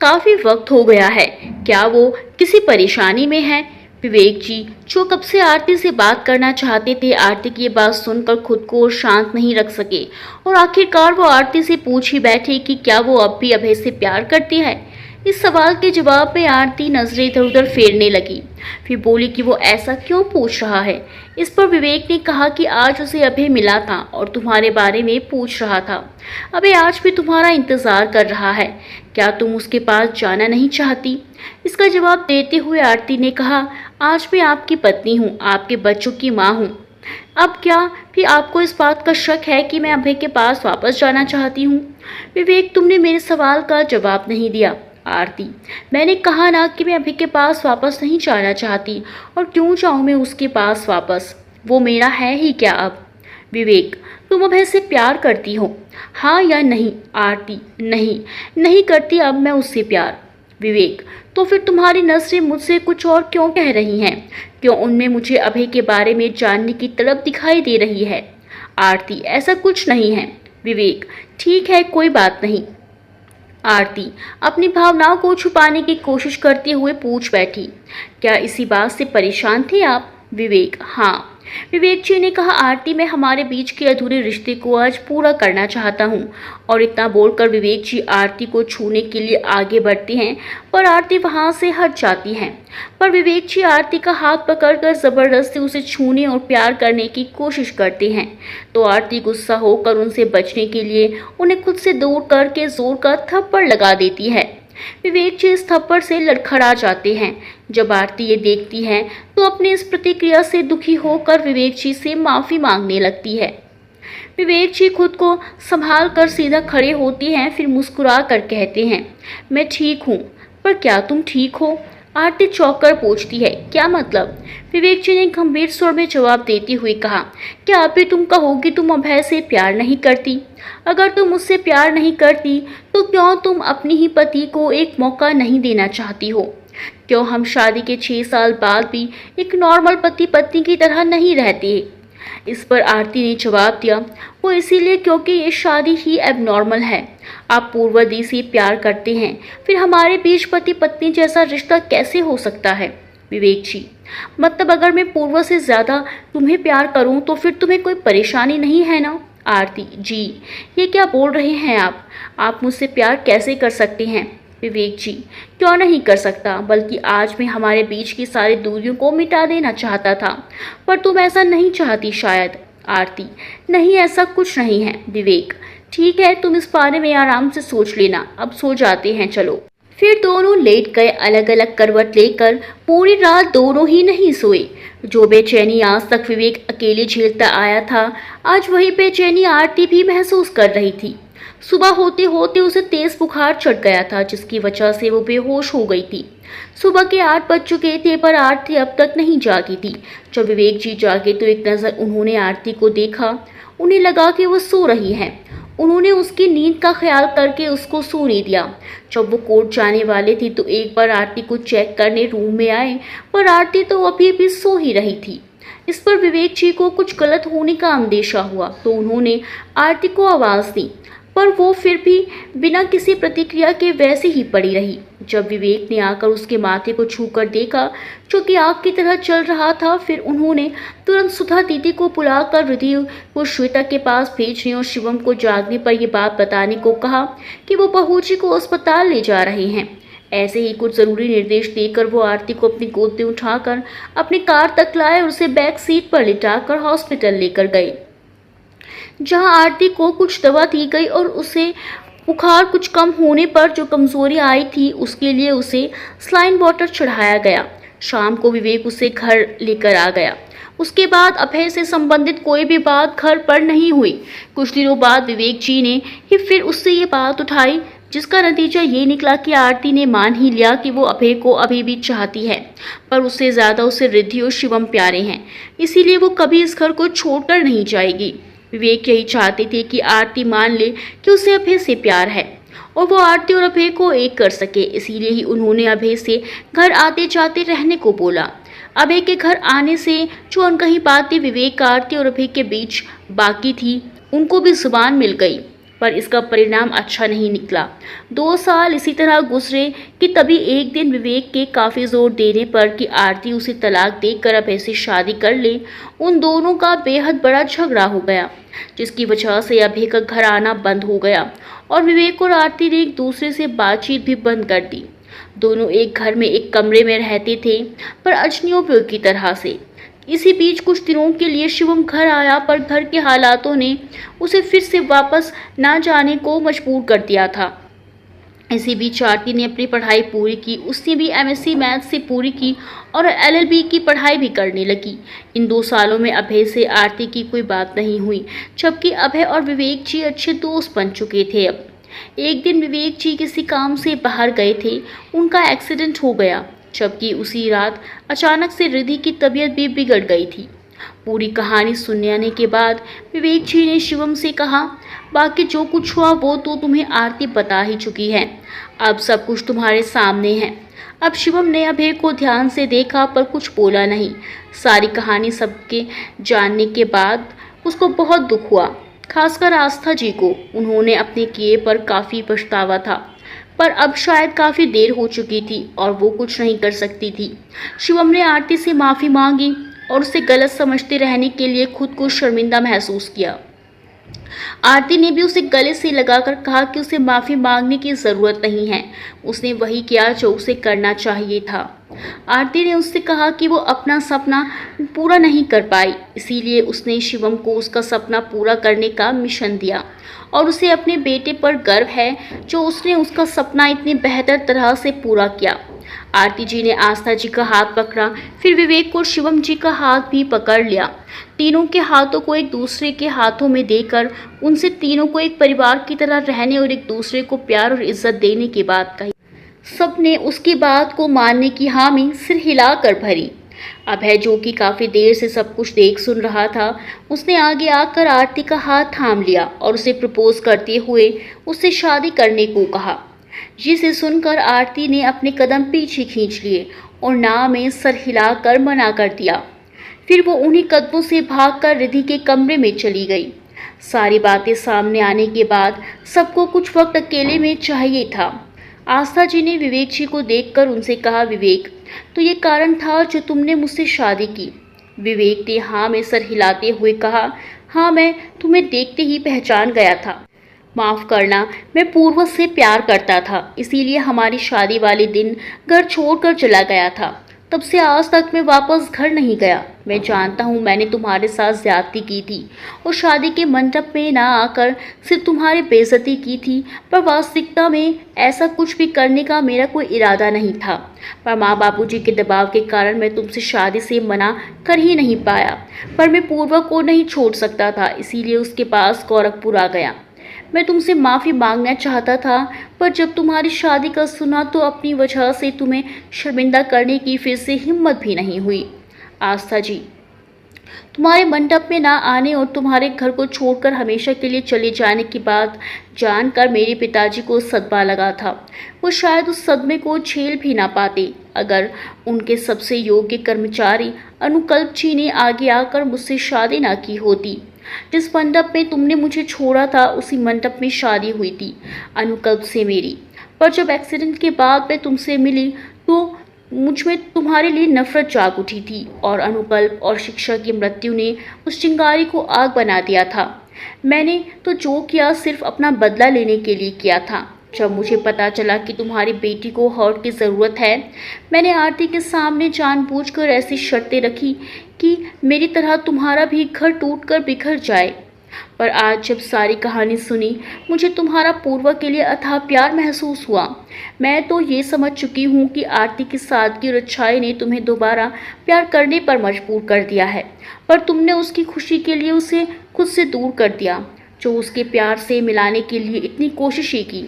काफ़ी वक्त हो गया है, क्या वो किसी परेशानी में है? विवेक जी जो कब से आरती से बात करना चाहते थे, आरती की ये बात सुनकर खुद को शांत नहीं रख सके, और आखिरकार वो आरती से पूछ ही बैठे कि क्या वो अब भी अभय से प्यार करती है। इस सवाल के जवाब में आरती नजरें इधर उधर फेरने लगी, फिर बोली कि वो ऐसा क्यों पूछ रहा है। इस पर विवेक ने कहा कि आज उसे अभय मिला था और तुम्हारे बारे में पूछ रहा था। अभय आज भी तुम्हारा इंतजार कर रहा है, क्या तुम उसके पास जाना नहीं चाहती? इसका जवाब देते हुए आरती ने कहा, आज मैं आपकी पत्नी हूँ, आपके बच्चों की माँ हूँ। अब क्या भी आपको इस बात का शक है कि मैं अभय के पास वापस जाना चाहती हूँ? विवेक, तुमने मेरे सवाल का जवाब नहीं दिया। आरती, मैंने कहा ना कि मैं अभय के पास वापस नहीं जाना चाहती, और क्यों जाऊँ मैं उसके पास वापस, वो मेरा है ही क्या अब? विवेक, तुम अभय से प्यार करती हो, हाँ या नहीं? आरती, नहीं, नहीं करती अब मैं उससे प्यार। विवेक, तो फिर तुम्हारी नज़रें मुझसे कुछ और क्यों कह रही हैं? क्यों उनमें मुझे अभय के बारे में जानने की तलब दिखाई दे रही है? आरती, ऐसा कुछ नहीं है। विवेक, ठीक है, कोई बात नहीं। आरती अपनी भावनाओं को छुपाने की कोशिश करते हुए पूछ बैठी, क्या इसी बात से परेशान थे आप? विवेक, हाँ। विवेक जी ने कहा, आरती, मैं हमारे बीच के अधूरे रिश्ते को आज पूरा करना चाहता हूँ। और इतना बोलकर विवेक जी आरती को छूने के लिए आगे बढ़ते हैं, पर आरती वहाँ से हट जाती हैं। पर विवेक जी आरती का हाथ पकड़कर जबरदस्ती उसे छूने और प्यार करने की कोशिश करते हैं, तो आरती गुस्सा होकर उनसे बचने के लिए उन्हें खुद से दूर करके जोर का थप्पड़ लगा देती है। विवेक जी इस थप्पड़ से लड़खड़ा जाते हैं। जब आरती ये देखती है तो अपनी इस प्रतिक्रिया से दुखी होकर विवेक जी से माफ़ी मांगने लगती है। विवेक जी खुद को संभाल कर सीधा खड़े होते हैं, फिर मुस्कुरा कर कहते हैं, मैं ठीक हूँ। पर क्या तुम ठीक हो? आरती चौंक कर पूछती है, क्या मतलब? विवेक जी ने गंभीर स्वर में जवाब देते हुए कहा, क्या अभी तुम कहोगी तुम अभय से प्यार नहीं करती? अगर तुम मुझसे प्यार नहीं करती तो क्यों तुम अपनी ही पति को एक मौका नहीं देना चाहती हो? क्यों हम शादी के 6 साल बाद भी एक नॉर्मल पति पत्नी की तरह नहीं रहते? इस पर आरती ने जवाब दिया, वो इसीलिए क्योंकि ये शादी ही एबनॉर्मल है। आप पूर्वदी से प्यार करते हैं, फिर हमारे बीच पति पत्नी जैसा रिश्ता कैसे हो सकता है? विवेक जी, मतलब अगर मैं पूर्व से ज़्यादा तुम्हें प्यार करूं तो फिर तुम्हें कोई परेशानी नहीं है ना? आरती जी, ये क्या बोल रहे हैं आप मुझसे प्यार कैसे कर सकते हैं? विवेक जी, क्यों नहीं कर सकता, बल्कि आज मैं हमारे बीच की सारी दूरियों को मिटा देना चाहता था, पर तुम ऐसा नहीं चाहती शायद। आरती, नहीं ऐसा कुछ नहीं है। विवेक, ठीक है, तुम इस बारे में आराम से सोच लेना, अब सो जाते हैं चलो। फिर दोनों लेट गए अलग अलग करवट लेकर। पूरी रात दोनों ही नहीं सोए। जो बेचैनी आज तक विवेक अकेले झेलता आया था, आज वही बेचैनी आरती भी महसूस कर रही थी। सुबह होते होते उसे तेज बुखार चढ़ गया था, जिसकी वजह से वो बेहोश हो गई थी। सुबह के 8 बज चुके थे, पर आरती अब तक नहीं जागी थी। जब विवेक जी जागे तो एक नज़र उन्होंने आरती को देखा। उन्हें लगा कि वो सो रही है। उन्होंने उसकी नींद का ख्याल करके उसको सोने दिया। जब वो कोर्ट जाने वाले थे तो एक बार आरती को चेक करने रूम में आए, पर आरती तो अभी भी सो ही रही थी। इस पर विवेक जी को कुछ गलत होने का अंदेशा हुआ तो उन्होंने आरती को आवाज़ दी, पर वो फिर भी बिना किसी प्रतिक्रिया के वैसे ही पड़ी रही। जब विवेक ने आकर उसके माथे को छूकर देखा, जो कि आग की तरह चल रहा था, फिर उन्होंने तुरंत सुधा दीदी को बुलाकर रिधि को श्वेता के पास भेजने और शिवम को जागने पर यह बात बताने को कहा कि वो बहू जी को अस्पताल ले जा रहे हैं। ऐसे ही कुछ ज़रूरी निर्देश देकर वो आरती को अपनी गोद में उठाकर अपनी कार तक लाए और उसे बैक सीट पर लिटाकर हॉस्पिटल लेकर गए, जहां आरती को कुछ दवा दी गई और उसे बुखार कुछ कम होने पर जो कमजोरी आई थी उसके लिए उसे सलाइन वाटर चढ़ाया गया। शाम को विवेक उसे घर लेकर आ गया। उसके बाद अभय से संबंधित कोई भी बात घर पर नहीं हुई। कुछ दिनों बाद विवेक जी ने ही फिर उससे ये बात उठाई, जिसका नतीजा ये निकला कि आरती ने मान ही लिया कि वो अभय को अभी भी चाहती है, पर उससे ज़्यादा उसे रिद्धि और शिवम प्यारे हैं, इसीलिए वो कभी इस घर को छोड़कर नहीं जाएगी। विवेक यही चाहते थे कि आरती मान ले कि उसे अभय से प्यार है और वो आरती और अभय को एक कर सके, इसीलिए ही उन्होंने अभय से घर आते जाते रहने को बोला। अभय के घर आने से जो अनकही बातें विवेक, आरती और अभय के बीच बाकी थी, उनको भी जुबान मिल गई, पर इसका परिणाम अच्छा नहीं निकला। 2 साल इसी तरह गुजरे कि तभी एक दिन विवेक के काफ़ी जोर देने पर कि आरती उसे तलाक देकर अभय से शादी कर ले, उन दोनों का बेहद बड़ा झगड़ा हो गया, जिसकी वजह से अभय का घर आना बंद हो गया और विवेक और आरती ने एक दूसरे से बातचीत भी बंद कर दी। दोनों एक घर में एक कमरे में रहते थे, पर अजनबियों की तरह से। इसी बीच कुछ दिनों के लिए शिवम घर आया, पर घर के हालातों ने उसे फिर से वापस ना जाने को मजबूर कर दिया था। इसी बीच आरती ने अपनी पढ़ाई पूरी की। उसने भी एमएससी मैथ्स से पूरी की और एलएलबी की पढ़ाई भी करने लगी। इन 2 सालों में अभय से आरती की कोई बात नहीं हुई, जबकि अभय और विवेक जी अच्छे दोस्त बन चुके थे। अब एक दिन विवेक जी किसी काम से बाहर गए थे, उनका एक्सीडेंट हो गया, जबकि उसी रात अचानक से रिधि की तबीयत भी बिगड़ गई थी। पूरी कहानी सुनने के बाद विवेक जी ने शिवम से कहा, बाकी जो कुछ हुआ वो तो तुम्हें आरती बता ही चुकी है, अब सब कुछ तुम्हारे सामने है। अब शिवम ने अभय को ध्यान से देखा पर कुछ बोला नहीं। सारी कहानी सबके जानने के बाद उसको बहुत दुख हुआ, खासकर आस्था जी को। उन्होंने अपने किए पर काफ़ी पछतावा था, पर अब शायद काफ़ी देर हो चुकी थी और वो कुछ नहीं कर सकती थी। शिवम ने आरती से माफ़ी मांगी और उसे गलत समझते रहने के लिए खुद को शर्मिंदा महसूस किया। आरती ने भी उसे गले से लगाकर कहा कि उसे माफ़ी मांगने की ज़रूरत नहीं है, उसने वही किया जो उसे करना चाहिए था। आरती ने उससे कहा कि वो अपना सपना पूरा नहीं कर पाई, इसीलिए उसने शिवम को उसका सपना पूरा करने का मिशन दिया और उसे अपने बेटे पर गर्व है जो उसने उसका सपना इतनी बेहतर तरह से पूरा किया। आरती जी ने आस्था जी का हाथ पकड़ा, फिर विवेक और शिवम जी का हाथ भी पकड़ लिया। तीनों के हाथों को एक दूसरे के हाथों में देकर उनसे तीनों को एक परिवार की तरह रहने और एक दूसरे को प्यार और इज्जत देने की बात कही। सबने उसकी बात को मानने की हामी सिर हिलाकर भरी। अभय, जो कि काफ़ी देर से सब कुछ देख सुन रहा था, उसने आगे आकर आरती का हाथ थाम लिया और उसे प्रपोज करते हुए उससे शादी करने को कहा, जिसे सुनकर आरती ने अपने कदम पीछे खींच लिए और ना में सर हिलाकर मना कर दिया। फिर वो उन्हीं कदमों से भागकर रिद्धि के कमरे में चली गई। सारी बातें सामने आने के बाद सबको कुछ वक्त अकेले में चाहिए था। आस्था जी ने विवेक जी को देखकर उनसे कहा, विवेक, तो ये कारण था जो तुमने मुझसे शादी की? विवेक ने हाँ में सर हिलाते हुए कहा, हाँ, मैं तुम्हें देखते ही पहचान गया था। माफ़ करना, मैं पूर्व से प्यार करता था, इसीलिए हमारी शादी वाले दिन घर छोड़कर चला गया था। तब से आज तक मैं वापस घर नहीं गया। मैं जानता हूँ मैंने तुम्हारे साथ ज्यादती की थी और शादी के मंडप में ना आकर सिर्फ तुम्हारी बेइज्जती की थी, पर वास्तविकता में ऐसा कुछ भी करने का मेरा कोई इरादा नहीं था। पर माँ बापूजी के दबाव के कारण मैं तुमसे शादी से मना कर ही नहीं पाया। पर मैं पूर्व को नहीं छोड़ सकता था, इसीलिए उसके पास गोरखपुर आ गया। मैं तुमसे माफ़ी मांगना चाहता था, पर जब तुम्हारी शादी का सुना तो अपनी वजह से तुम्हें शर्मिंदा करने की फिर से हिम्मत भी नहीं हुई। आस्था जी, तुम्हारे मंडप में ना आने और तुम्हारे घर को छोड़कर हमेशा के लिए चले जाने की बात जानकर मेरे पिताजी को सदमा लगा था। वो शायद उस सदमे को झेल भी ना पाते अगर उनके सबसे योग्य कर्मचारी अनुकल्प जी ने आगे आकर मुझसे शादी ना की होती। जिस मंडप में तुमने मुझे छोड़ा था उसी मंडप में शादी हुई थी अनुकल्प से मेरी। पर जब एक्सीडेंट के बाद मैं तुमसे मिली तो मुझ में तुम्हारे लिए नफरत जाग उठी थी और अनुकल्प और शिक्षा की मृत्यु ने उस चिंगारी को आग बना दिया था। मैंने तो जो किया सिर्फ अपना बदला लेने के लिए किया था। जब मुझे पता चला कि तुम्हारी बेटी को हॉर्ट की ज़रूरत है, मैंने आरती के सामने जानबूझकर ऐसी शर्तें रखी कि मेरी तरह तुम्हारा भी घर टूटकर बिखर जाए। पर आज जब सारी कहानी सुनी, मुझे तुम्हारा पूर्व के लिए अथाह प्यार महसूस हुआ। मैं तो ये समझ चुकी हूँ कि आरती की सादगी और अच्छाई ने तुम्हें दोबारा प्यार करने पर मजबूर कर दिया है, पर तुमने उसकी खुशी के लिए उसे खुद से दूर कर दिया, जो उसके प्यार से मिलाने के लिए इतनी कोशिशें की।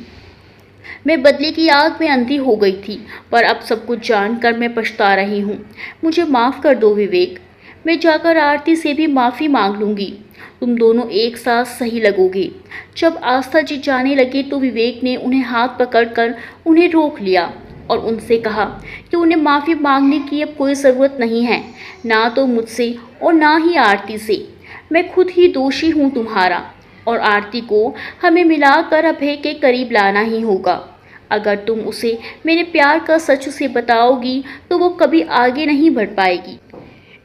मैं बदले की आग में अंधी हो गई थी, पर अब सब कुछ जानकर मैं पछता रही हूँ। मुझे माफ़ कर दो विवेक। मैं जाकर आरती से भी माफ़ी मांग लूँगी। तुम दोनों एक साथ सही लगोगे। जब आस्था जी जाने लगे तो विवेक ने उन्हें हाथ पकड़कर उन्हें रोक लिया और उनसे कहा कि उन्हें माफ़ी मांगने की अब कोई ज़रूरत नहीं है, ना तो मुझसे और ना ही आरती से। मैं खुद ही दोषी हूँ तुम्हारा, और आरती को हमें मिलाकर अभय के करीब लाना ही होगा। अगर तुम उसे मेरे प्यार का सच से बताओगी तो वो कभी आगे नहीं बढ़ पाएगी।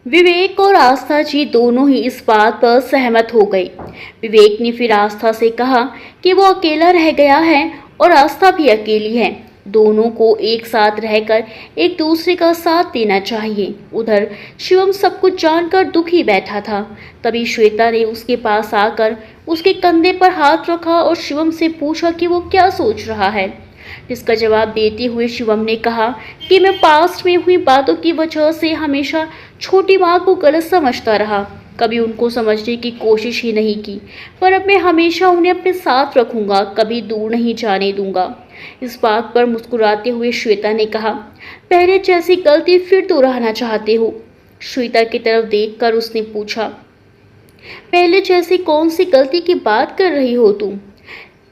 विवेक और आस्था जी दोनों ही इस बात पर सहमत हो गए। विवेक ने फिर आस्था से कहा कि वो अकेला रह गया है और आस्था भी अकेली है। दोनों को एक साथ रहकर एक दूसरे का साथ देना चाहिए। उधर शिवम सब कुछ जानकर दुखी बैठा था। तभी श्वेता ने उसके पास आकर उसके कंधे पर हाथ रखा और शिवम से पूछा कि वो क्या सोच रहा है। जिसका जवाब देते हुए शिवम ने कहा कि मैं पास्ट में हुई बातों की वजह से हमेशा छोटी माँ को गलत समझता रहा, कभी उनको समझने की कोशिश ही नहीं की, पर अब मैं हमेशा उन्हें अपने साथ रखूंगा, कभी दूर नहीं जाने दूंगा। इस बात पर मुस्कुराते हुए श्वेता ने कहा, पहले जैसी गलती फिर दोहराना चाहते हो? श्वेता की तरफ देखकर उसने पूछा, पहले जैसी कौन सी गलती की बात कर रही हो तुम?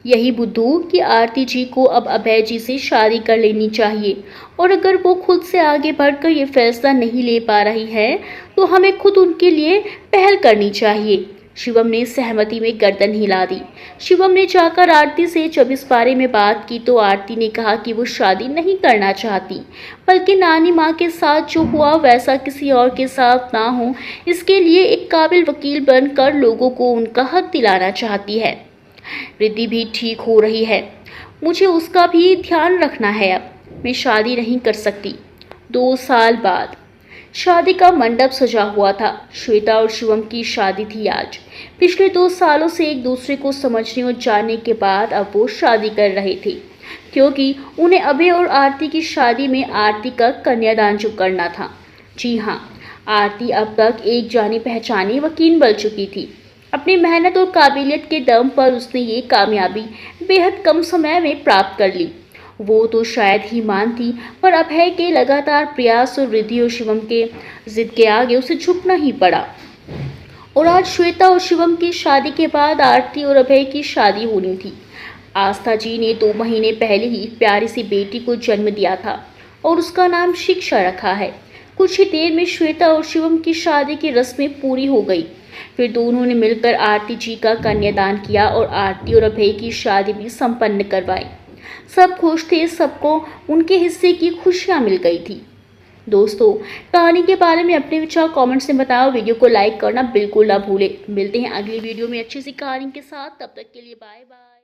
यही बुद्धू कि आरती जी को अब अभय जी से शादी कर लेनी चाहिए, और अगर वो खुद से आगे बढ़कर ये फैसला नहीं ले पा रही है तो हमें खुद उनके लिए पहल करनी चाहिए। शिवम ने सहमति में गर्दन हिला दी। शिवम ने जाकर आरती से जब इस बारे में बात की तो आरती ने कहा कि वो शादी नहीं करना चाहती, बल्कि नानी माँ के साथ जो हुआ वैसा किसी और के साथ ना हो, इसके लिए एक काबिल वकील बनकर लोगों को उनका हक दिलाना चाहती है। रिद्धि भी ठीक हो रही है, मुझे उसका भी ध्यान रखना है। अब मैं शादी नहीं कर सकती। 2 साल बाद शादी का मंडप सजा हुआ था। श्वेता और शिवम की शादी थी आज। पिछले 2 सालों से एक दूसरे को समझने और जानने के बाद अब वो शादी कर रहे थे, क्योंकि उन्हें अभय और आरती की शादी में आरती का कन्यादान जो करना था। जी हाँ, आरती अब तक एक जानी पहचानी वकील बन चुकी थी। अपनी मेहनत और काबिलियत के दम पर उसने ये कामयाबी बेहद कम समय में प्राप्त कर ली। वो तो शायद ही मानती, पर अभय के लगातार प्रयास और रिद्धि और शिवम के जिद के आगे उसे झुकना ही पड़ा। और आज श्वेता और शिवम की शादी के बाद आरती और अभय की शादी होनी थी। आस्था जी ने 2 महीने पहले ही प्यारी सी बेटी को जन्म दिया था और उसका नाम शिक्षा रखा है। कुछ ही देर में श्वेता और शिवम की शादी की रस्में पूरी हो गई। फिर दोनों ने मिलकर आरती जी का कन्यादान किया और आरती और अभय की शादी भी संपन्न करवाई। सब खुश थे, सबको उनके हिस्से की खुशियां मिल गई थी। दोस्तों, कहानी के बारे में अपने विचार कमेंट्स में बताओ। वीडियो को लाइक करना बिल्कुल ना भूले। मिलते हैं अगली वीडियो में अच्छी सी कहानी के साथ। तब तक के लिए बाय बाय।